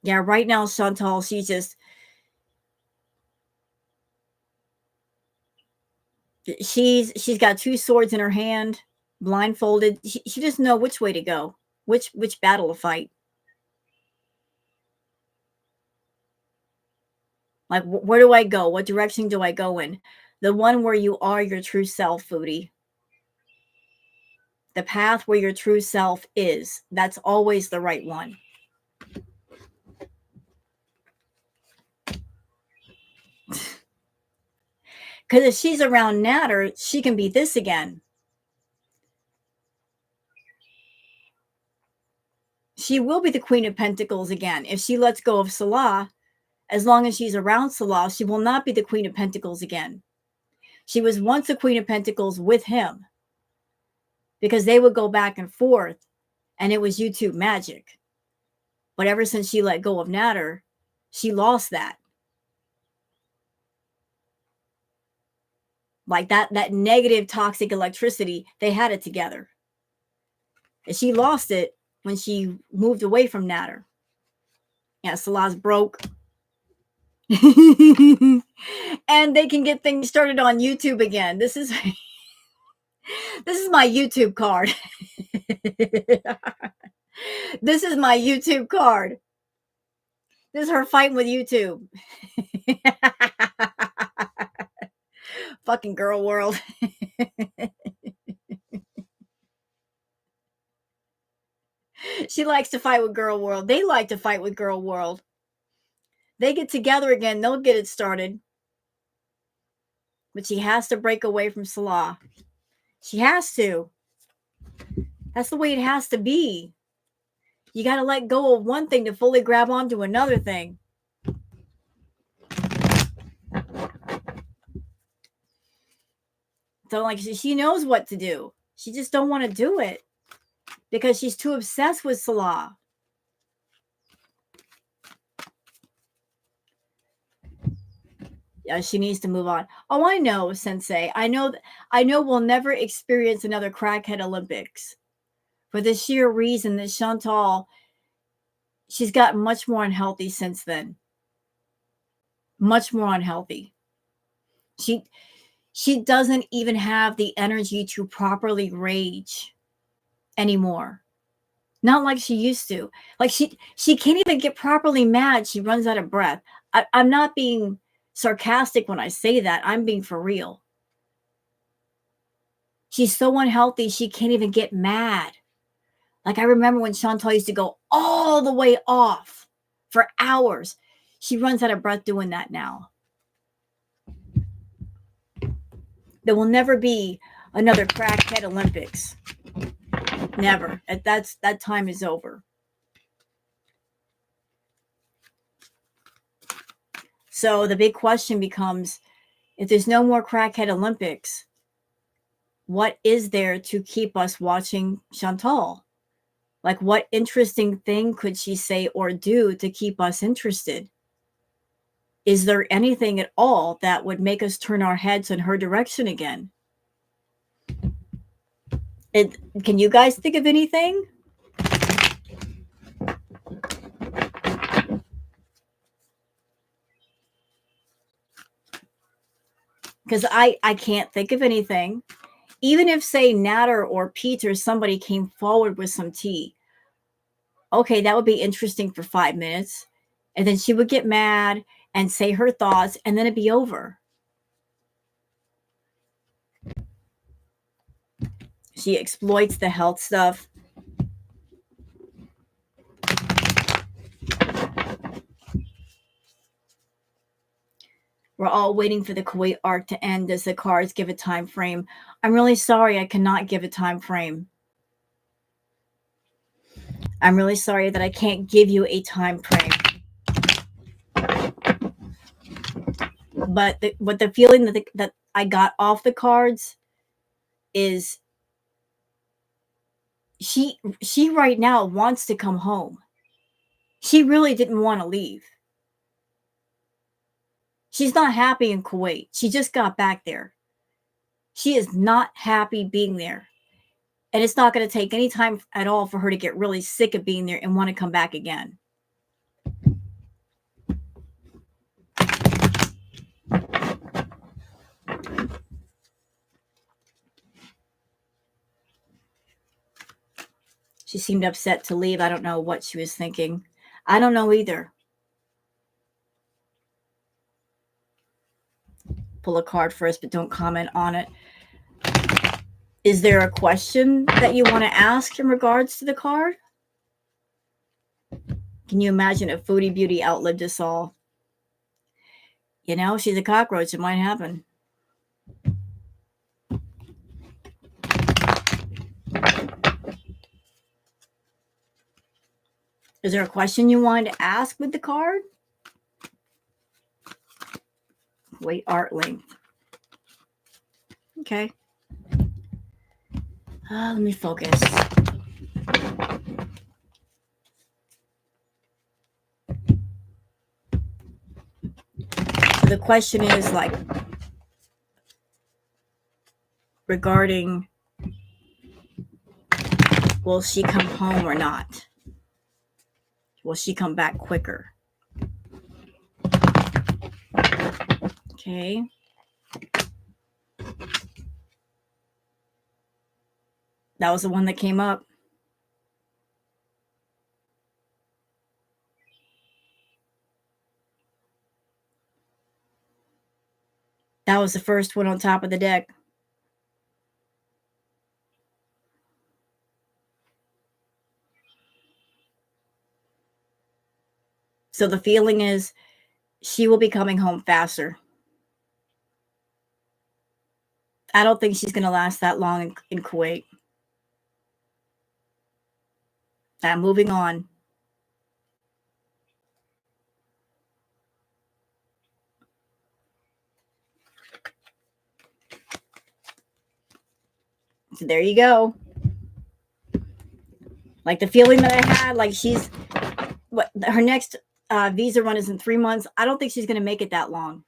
Yeah, right now, Chantal, she's got two swords in her hand, blindfolded. She doesn't know which way to go, which battle to fight. Like, where do I go? What direction do I go in? The one where you are your true self, Foodie. The path where your true self is. That's always the right one. Because if she's around Natter, she can be this again. She will be the Queen of Pentacles again. If she lets go of Salah, as long as she's around Salah, she will not be the Queen of Pentacles again. She was once the Queen of Pentacles with him because they would go back and forth and it was YouTube magic. But ever since she let go of Natter, she lost that. Like that negative toxic electricity, they had it together. And she lost it when she moved away from Natter. Yeah, Salah's broke. And they can get things started on YouTube again. This is my YouTube card. This is my YouTube card. This is her fighting with YouTube. Fucking girl world. She likes to fight with girl world. They like to fight with girl world. They get together again, they'll get it started. But she has to break away from Salah. She has to. That's the way it has to be. You got to let go of one thing to fully grab onto another thing. So like she knows what to do. She just don't want to do it because she's too obsessed with Salah. Yeah, she needs to move on. Oh, I know, Sensei. I know we'll never experience another crackhead Olympics for the sheer reason that Chantal, she's gotten much more unhealthy since then. Much more unhealthy. She doesn't even have the energy to properly rage anymore. Not like she used to. Like she can't even get properly mad. She runs out of breath. I'm not being sarcastic when I say that. I'm being for real. She's so unhealthy, she can't even get mad. Like I remember when Chantal used to go all the way off for hours. She runs out of breath doing that now. There will never be another crackhead Olympics. Never. That time is over. So the big question becomes, if there's no more crackhead Olympics, what is there to keep us watching Chantal? Like, what interesting thing could she say or do to keep us interested? Is there anything at all that would make us turn our heads in her direction again? Can you guys think of anything? Because I can't think of anything. Even if, say, Natter or Pete or somebody came forward with some tea, okay, that would be interesting for 5 minutes. And then she would get mad and say her thoughts, and then it'd be over. She exploits the health stuff. We're all waiting for the Kuwait arc to end. Does the cards give a time frame? I'm really sorry, I cannot give a time frame. I'm really sorry that I can't give you a time frame. But the feeling that I got off the cards is she right now wants to come home. She really didn't want to leave. She's not happy in Kuwait. She just got back there. She is not happy being there. And it's not going to take any time at all for her to get really sick of being there and want to come back again. She seemed upset to leave. I don't know what she was thinking. I don't know either. Pull a card first, but don't comment on it. Is there a question that you want to ask in regards to the card? Can you imagine if Foodie Beauty outlived us all? You know, she's a cockroach. It might happen. Is there a question you wanted to ask with the card? Wait, art length. Okay. Let me focus. So the question is like regarding, will she come home or not? Will she come back quicker? Okay. That was the one that came up. That was the first one on top of the deck. So the feeling is she will be coming home faster. I don't think she's going to last that long in Kuwait. I'm moving on. So there you go. Like the feeling that I had, like she's, her next visa run is in 3 months. I don't think she's going to make it that long.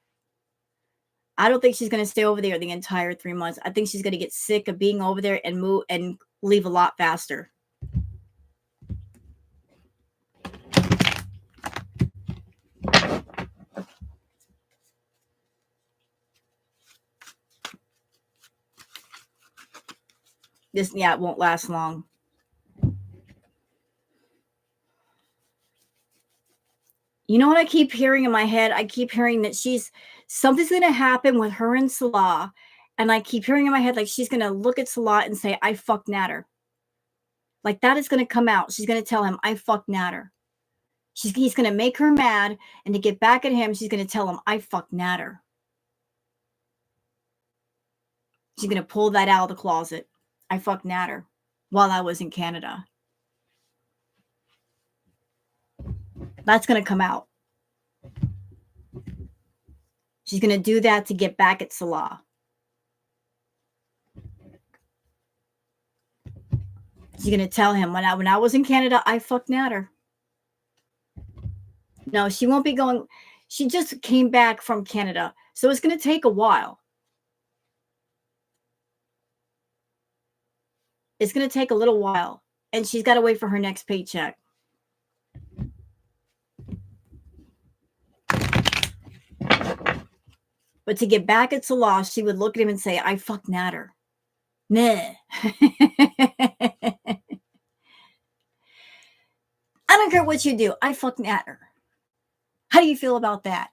I don't think she's going to stay over there the entire 3 months. I think she's going to get sick of being over there and move and leave a lot faster. This, yeah, it won't last long. You know what I keep hearing in my head? I keep hearing that something's going to happen with her and Salah. And I keep hearing in my head, like, she's going to look at Salah and say, I fucked Natter. Like, that is going to come out. She's going to tell him, I fucked Natter. He's going to make her mad. And to get back at him, she's going to tell him, I fucked Natter. She's going to pull that out of the closet. I fucked Natter while I was in Canada. That's going to come out. She's going to do that to get back at Salah. She's going to tell him, when I was in Canada, I fucked Natter. No, she won't be going. She just came back from Canada. So it's going to take a while. It's going to take a little while. And she's got to wait for her next paycheck. But to get back at Salah, she would look at him and say, I fucked Natter. Nah. I don't care what you do. I fucked Natter. How do you feel about that?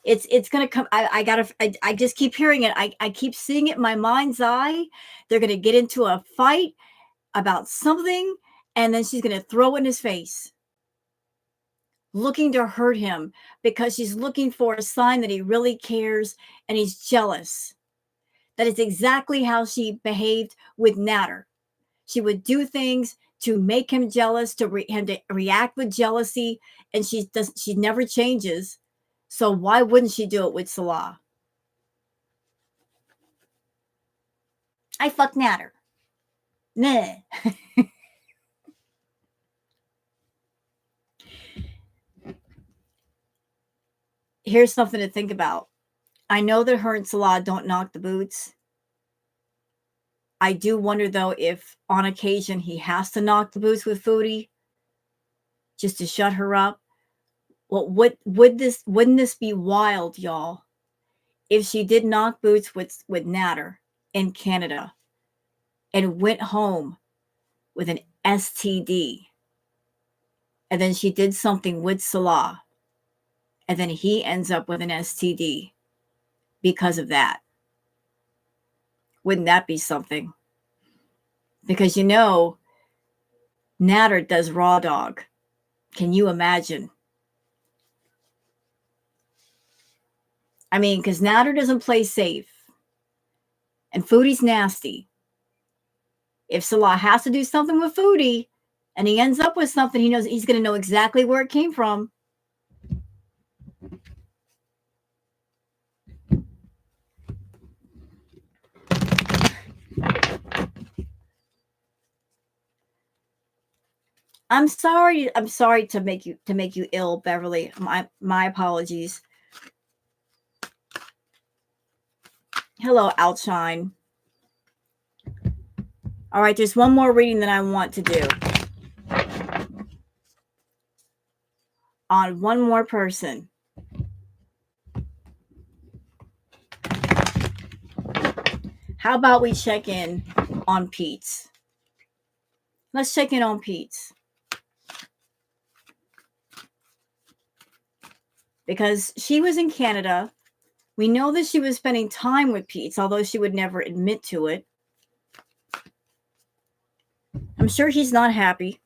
It's gonna come. I just keep hearing it. I keep seeing it in my mind's eye. They're gonna get into a fight about something, and then she's gonna throw it in his face, looking to hurt him because she's looking for a sign that he really cares and he's jealous. That is exactly how she behaved with Natter. She would do things to make him jealous, to react with jealousy, and she never changes. So why wouldn't she do it with Salah? I fucked Natter. Nah. Here's something to think about. I know that her and Salah don't knock the boots. I do wonder, though, if on occasion he has to knock the boots with Foodie just to shut her up. Well, wouldn't this be wild, y'all, if she did knock boots with Natter in Canada and went home with an STD, and then she did something with Salah, and then he ends up with an STD because of that? Wouldn't that be something? Because Natter does raw dog. Can you imagine? I mean, because Natter doesn't play safe. And Foodie's nasty. If Salah has to do something with Foodie and he ends up with something, he knows he's going to know exactly where it came from. I'm sorry to make you ill, Beverly. My apologies. Hello, Outshine. All right, there's one more reading that I want to do on one more person. How about we check in on Pete's? Let's check in on Pete's. Because she was in Canada. We know that she was spending time with Pete's, although she would never admit to it. I'm sure he's not happy.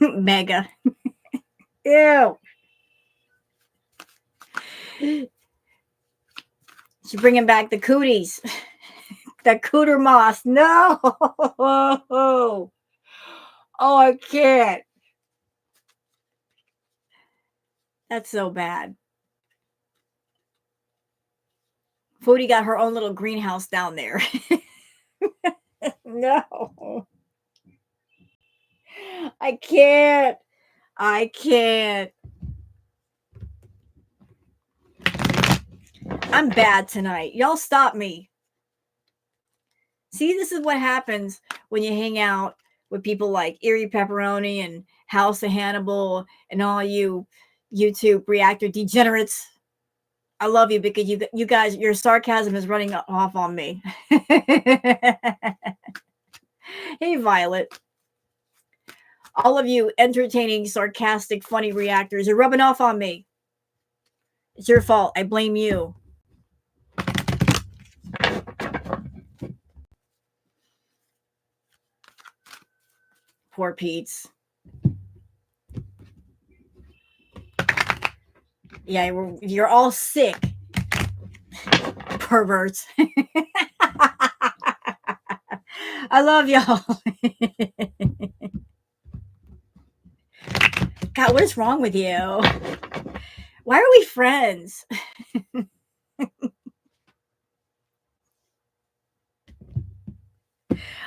Mega. Ew. She's bringing back the cooties. The cooter moss. No. Oh, I can't. That's so bad. Foodie got her own little greenhouse down there. No. I can't. I can't. I'm bad tonight. Y'all stop me. See, this is what happens when you hang out with people like Erie Pepperoni and House of Hannibal and all you YouTube reactor degenerates. I love you because you guys, your sarcasm is running off on me. Hey, Violet. All of you entertaining, sarcastic, funny reactors are rubbing off on me. It's your fault. I blame you. Poor Pete's. Yeah, you're all sick. Perverts. I love y'all. God, what is wrong with you? Why are we friends?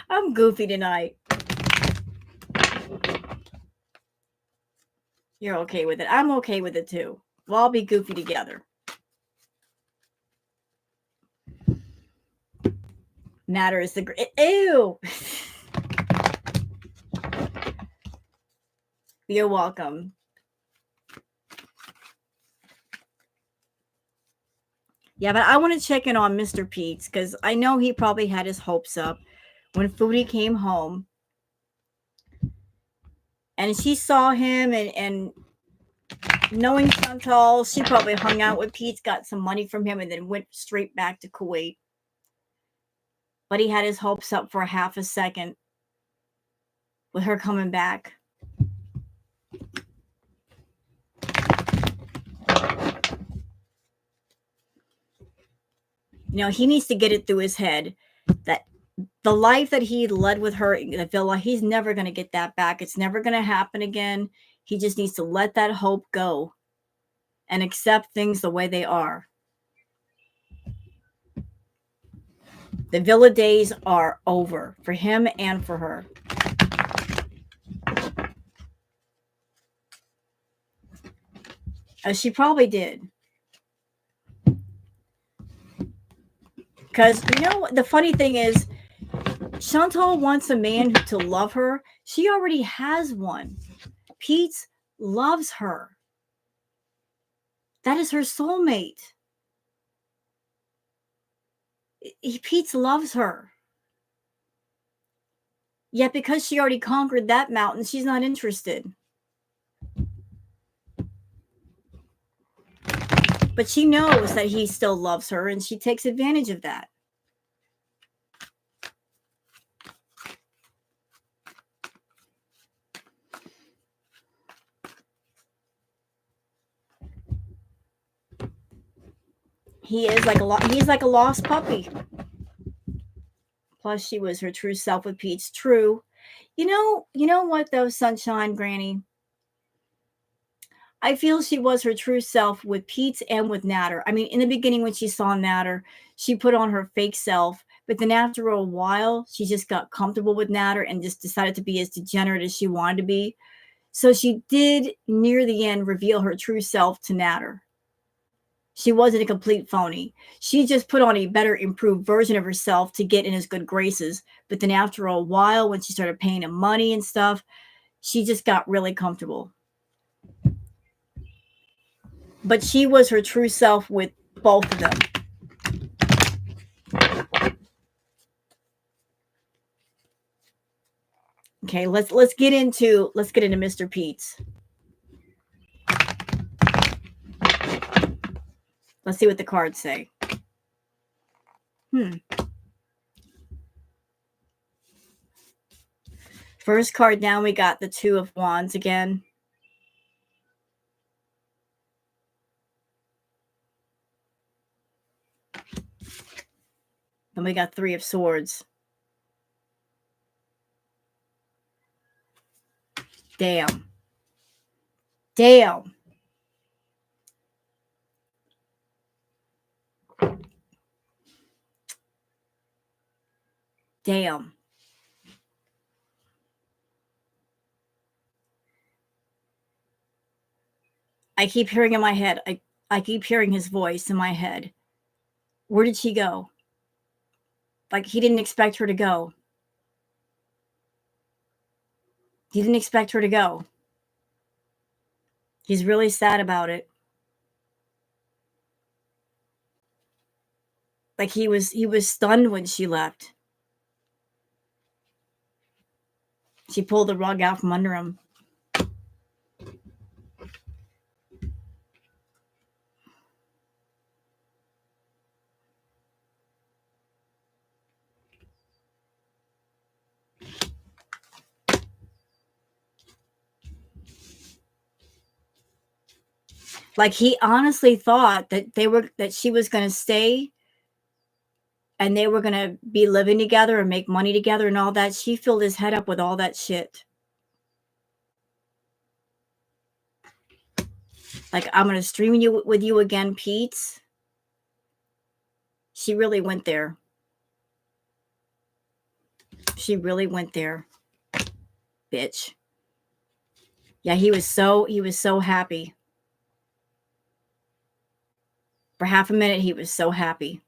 I'm goofy tonight. You're okay with it. I'm okay with it too. We'll all be goofy together. Natter is the ew. You're welcome. Yeah, but I want to check in on Mr. Pete's because I know he probably had his hopes up when Foodie came home. And she saw him and knowing Chantal, she probably hung out with Pete, got some money from him, and then went straight back to Kuwait. But he had his hopes up for a half a second with her coming back. You know, he needs to get it through his head that the life that he led with her in the villa, he's never going to get that back. It's never going to happen again. He just needs to let that hope go and accept things the way they are. The villa days are over for him and for her. As she probably did. Because, you know, the funny thing is, Chantal wants a man to love her. She already has one. Pete loves her. That is her soulmate. Pete loves her. Yet because she already conquered that mountain, she's not interested. But she knows that he still loves her, and she takes advantage of that. He's like a lost puppy. Plus, she was her true self with Pete's. True. You know what though, Sunshine Granny? I feel she was her true self with Pete and with Natter. I mean, in the beginning when she saw Natter, she put on her fake self, but then after a while, she just got comfortable with Natter and just decided to be as degenerate as she wanted to be. So she did, near the end, reveal her true self to Natter. She wasn't a complete phony. She just put on a better, improved version of herself to get in his good graces. But then after a while, when she started paying him money and stuff, she just got really comfortable. But she was her true self with both of them. Okay, let's get into Mr. Pete's. Let's see what the cards say. First card down, we got the Two of Wands again. Then we got Three of Swords. Damn. Damn. Damn. I keep hearing in my head, I keep hearing his voice in my head. Where did she go? Like he didn't expect her to go. He didn't expect her to go. He's really sad about it. Like he was stunned when she left. She pulled the rug out from under him. Like he honestly thought that she was going to stay and they were going to be living together and make money together and all that. She filled his head up with all that shit. Like, I'm going to stream you with you again, Pete. She really went there. She really went there. Bitch. Yeah, he was so happy. For half a minute, he was so happy.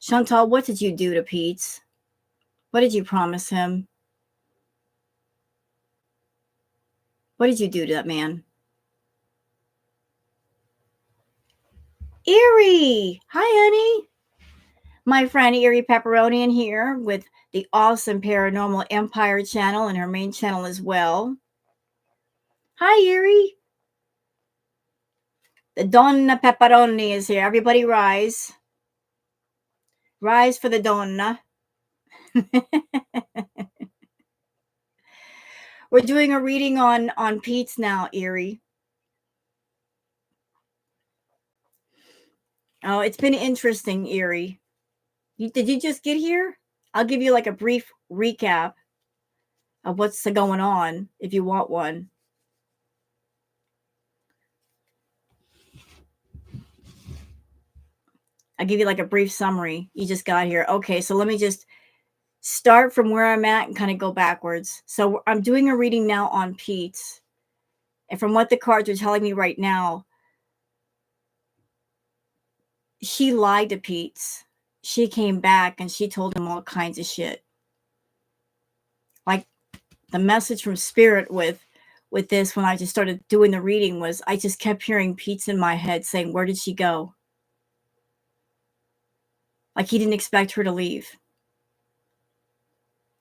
Chantal, what did you do to Pete? What did you promise him? What did you do to that man? Erie! Hi, honey. My friend Erie Pepperoni in here with the awesome Paranormal Empire channel and her main channel as well. Hi, Erie. The Donna Pepperoni is here. Everybody rise. Rise for the Donna. We're doing a reading on Pete's now, Erie. Oh, it's been interesting, Erie. Did you just get here? I'll give you like a brief recap of what's going on if you want one. I'll give you like a brief summary. You just got here. Okay, so let me just start from where I'm at and kind of go backwards. So I'm doing a reading now on Pete. And from what the cards are telling me right now, she lied to Pete. She came back and she told him all kinds of shit. Like the message from Spirit with this, when I just started doing the reading, was I just kept hearing Pete's in my head saying, where did she go? Like he didn't expect her to leave.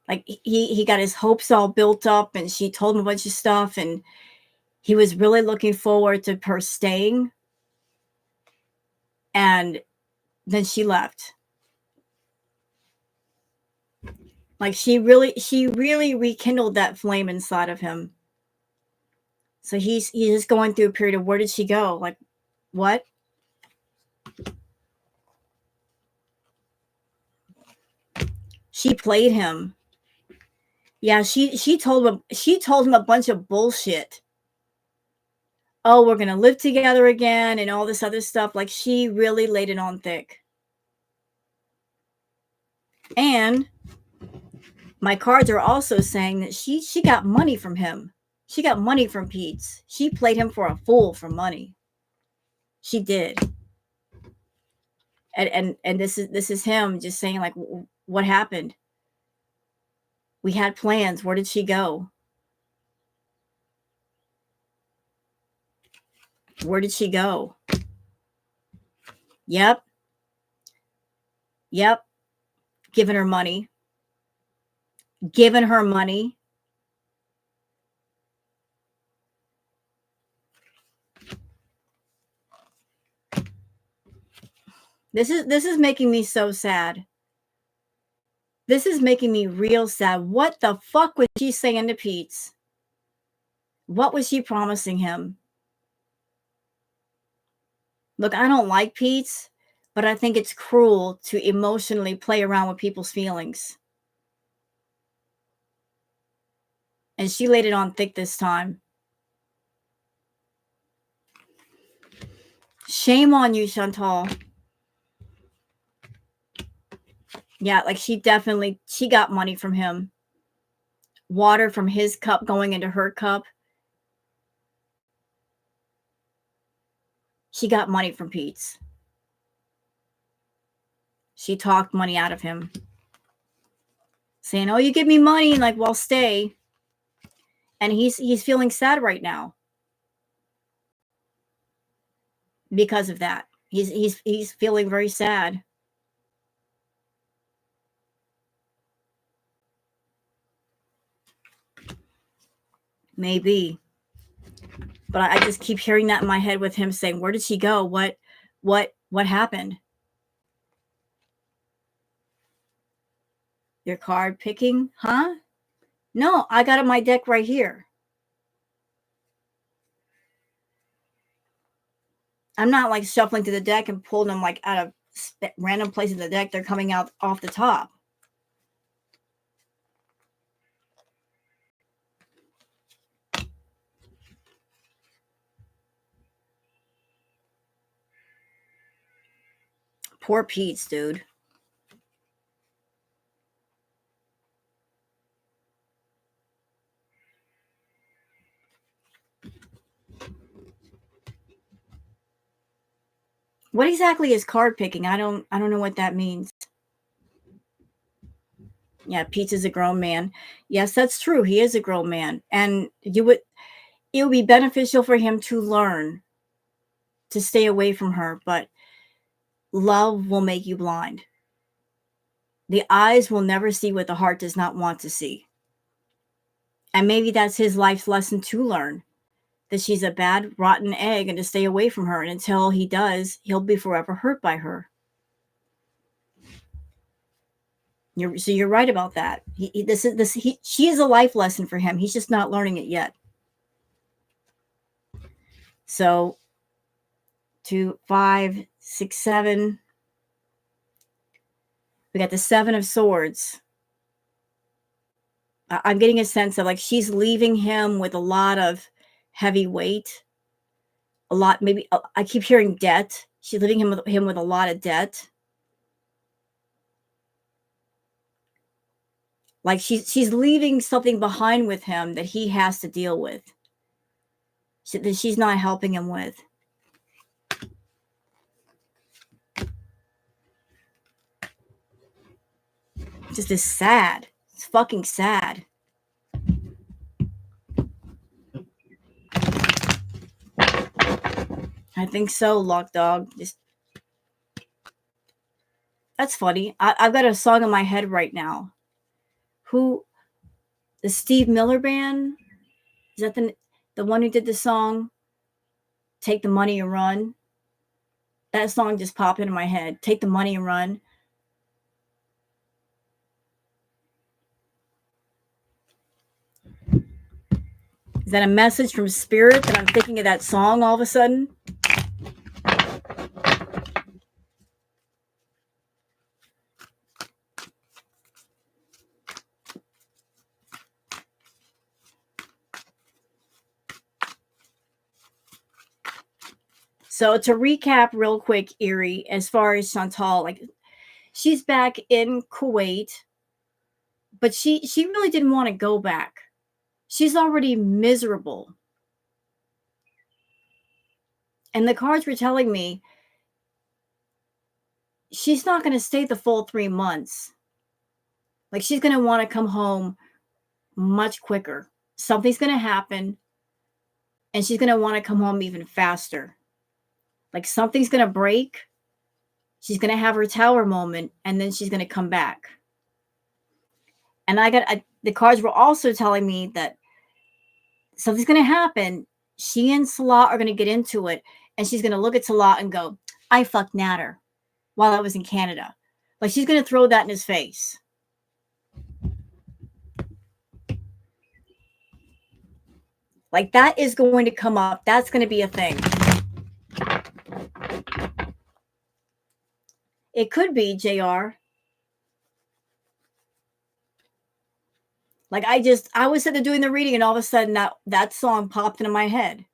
Like he got his hopes all built up and she told him a bunch of stuff and he was really looking forward to her staying. And then she left. Like she really rekindled that flame inside of him. So he's just going through a period of where did she go? Like what? She played him. Yeah, she told him a bunch of bullshit. Oh, we're gonna live together again and all this other stuff. Like she really laid it on thick. And my cards are also saying that she got money from him. She got money from Pete. She played him for a fool for money. She did. And this is him just saying like, what happened? We had plans. Where did she go? Where did she go? Yep. Giving her money. Giving her money. This is making me so sad. This is making me real sad. What the fuck was she saying to Pete? What was she promising him? Look, I don't like Pete's, but I think it's cruel to emotionally play around with people's feelings. And she laid it on thick this time. Shame on you, Chantal. Yeah, like she got money from him. Water from his cup going into her cup. She got money from Pete's. She talked money out of him. Saying, oh, you give me money, like, well, stay. And he's feeling sad right now. Because of that. He's feeling very sad. Maybe. But I just keep hearing that in my head with him saying, where did she go? What happened? Your card picking? Huh? No, I got it my deck right here. I'm not like shuffling to the deck and pulling them like out of random places in the deck. They're coming out off the top. Poor Pete's, dude. What exactly is card picking? I don't know what that means. Yeah, Pete is a grown man. Yes, that's true. He is a grown man. And it would be beneficial for him to learn to stay away from her, but love will make you blind. The eyes will never see what the heart does not want to see. And maybe that's his life's lesson to learn, that she's a bad, rotten egg and to stay away from her. And until he does, he'll be forever hurt by her. So you're right about that. She is a life lesson for him. He's just not learning it yet. So 2, 5, 6, 7. We got the 7 of Swords. I'm getting a sense of like she's leaving him with a lot of heavy weight. A lot, maybe I keep hearing debt. She's leaving him with a lot of debt. Like she's leaving something behind with him that he has to deal with. That she's not helping him with. Just is sad. It's fucking sad. I think so, Lock Dog. That's funny. I've got a song in my head right now. The Steve Miller Band? Is that the one who did the song Take the Money and Run? That song just popped into my head. Take the money and run. Is that a message from Spirit that I'm thinking of that song all of a sudden? So to recap real quick, Erie, as far as Chantal, like she's back in Kuwait, but she really didn't want to go back. She's already miserable. And the cards were telling me she's not going to stay the full 3 months. Like she's going to want to come home much quicker. Something's going to happen and she's going to want to come home even faster. Like something's going to break. She's going to have her tower moment and then she's going to come back. And the cards were also telling me that something's going to happen. She and Salah are going to get into it and she's going to look at Salah and go, I fucked Natter while I was in Canada. Like she's going to throw that in his face. Like that is going to come up. That's going to be a thing. It could be, JR. Like I was sitting there doing the reading and all of a sudden that song popped into my head.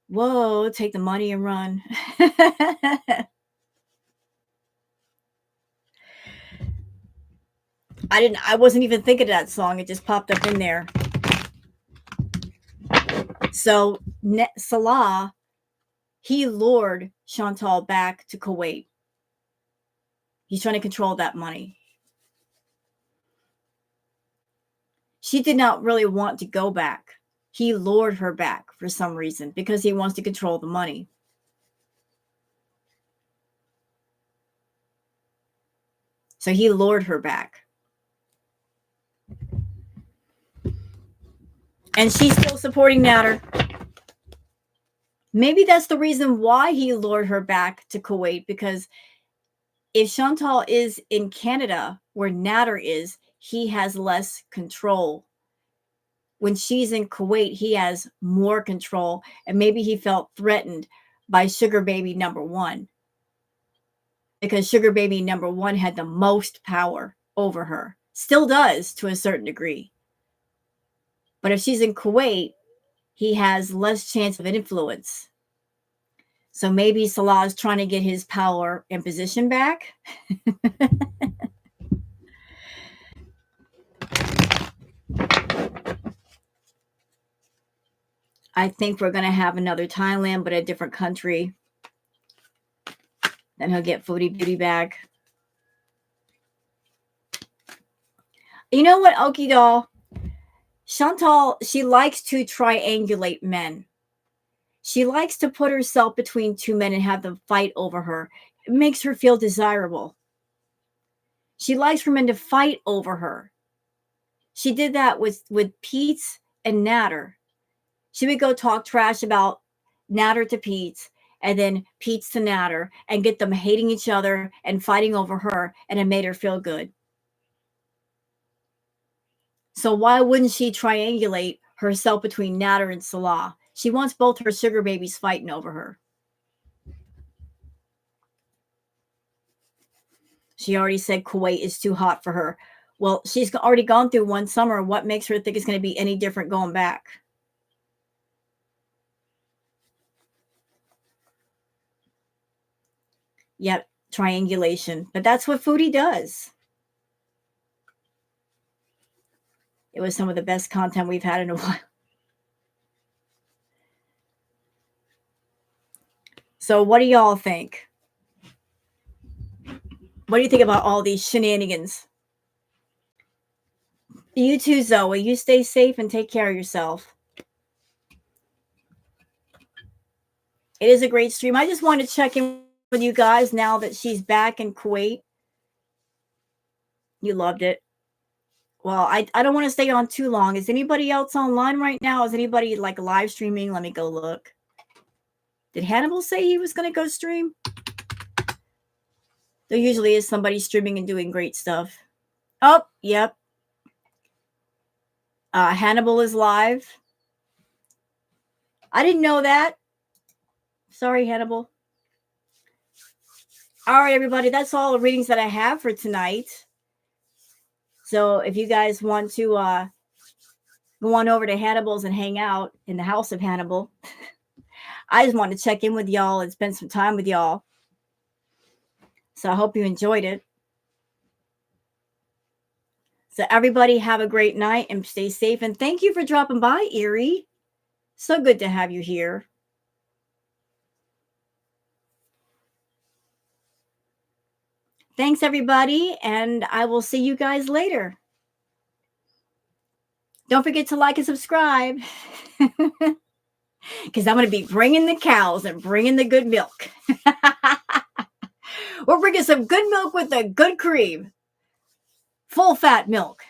Whoa, take the money and run. I wasn't even thinking of that song. It just popped up in there. So Salah, he lured Chantal back to Kuwait. He's trying to control that money. She did not really want to go back. He lured her back for some reason because he wants to control the money. So he lured her back. And she's still supporting Nader. Maybe that's the reason why he lured her back to Kuwait, because if Chantal is in Canada where Nader is, he has less control. When she's in Kuwait, he has more control, and maybe he felt threatened by Sugar Baby number 1 because Sugar Baby number 1 had the most power over her. Still does to a certain degree. But if she's in Kuwait, he has less chance of influence. So maybe Salah is trying to get his power and position back. I think we're going to have another Thailand, but a different country. Then he'll get Foodie Beauty back. You know what, Okie doll? Chantal, she likes to triangulate men. She likes to put herself between two men and have them fight over her. It makes her feel desirable. She likes for men to fight over her. She did that with Pete's and Nader. She would go talk trash about Nader to Pete's and then Pete's to Nader and get them hating each other and fighting over her, and it made her feel good. So why wouldn't she triangulate herself between Nader and Salah? She wants both her sugar babies fighting over her. She already said Kuwait is too hot for her. Well, she's already gone through one summer. What makes her think it's going to be any different going back? Yep, triangulation. But that's what Foodie does. It was some of the best content we've had in a while. So what do y'all think? What do you think about all these shenanigans? You too, Zoe. You stay safe and take care of yourself. It is a great stream. I just wanted to check in with you guys now that she's back in Kuwait. You loved it. Well, I don't want to stay on too long. Is anybody else online right now? Is anybody like live streaming? Let me go look. Did Hannibal say he was going to go stream? There usually is somebody streaming and doing great stuff. Oh, yep. Hannibal is live. I didn't know that. Sorry, Hannibal. All right, everybody. That's all the readings that I have for tonight. So if you guys want to go on over to Hannibal's and hang out in the house of Hannibal, I just want to check in with y'all and spend some time with y'all. So I hope you enjoyed it. So everybody have a great night and stay safe. And thank you for dropping by, Erie. So good to have you here. Thanks, everybody. And I will see you guys later. Don't forget to like and subscribe. Because I'm going to be bringing the cows and bringing the good milk. We're bringing some good milk with a good cream. Full fat milk.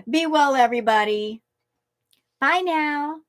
Be well, everybody. Bye now.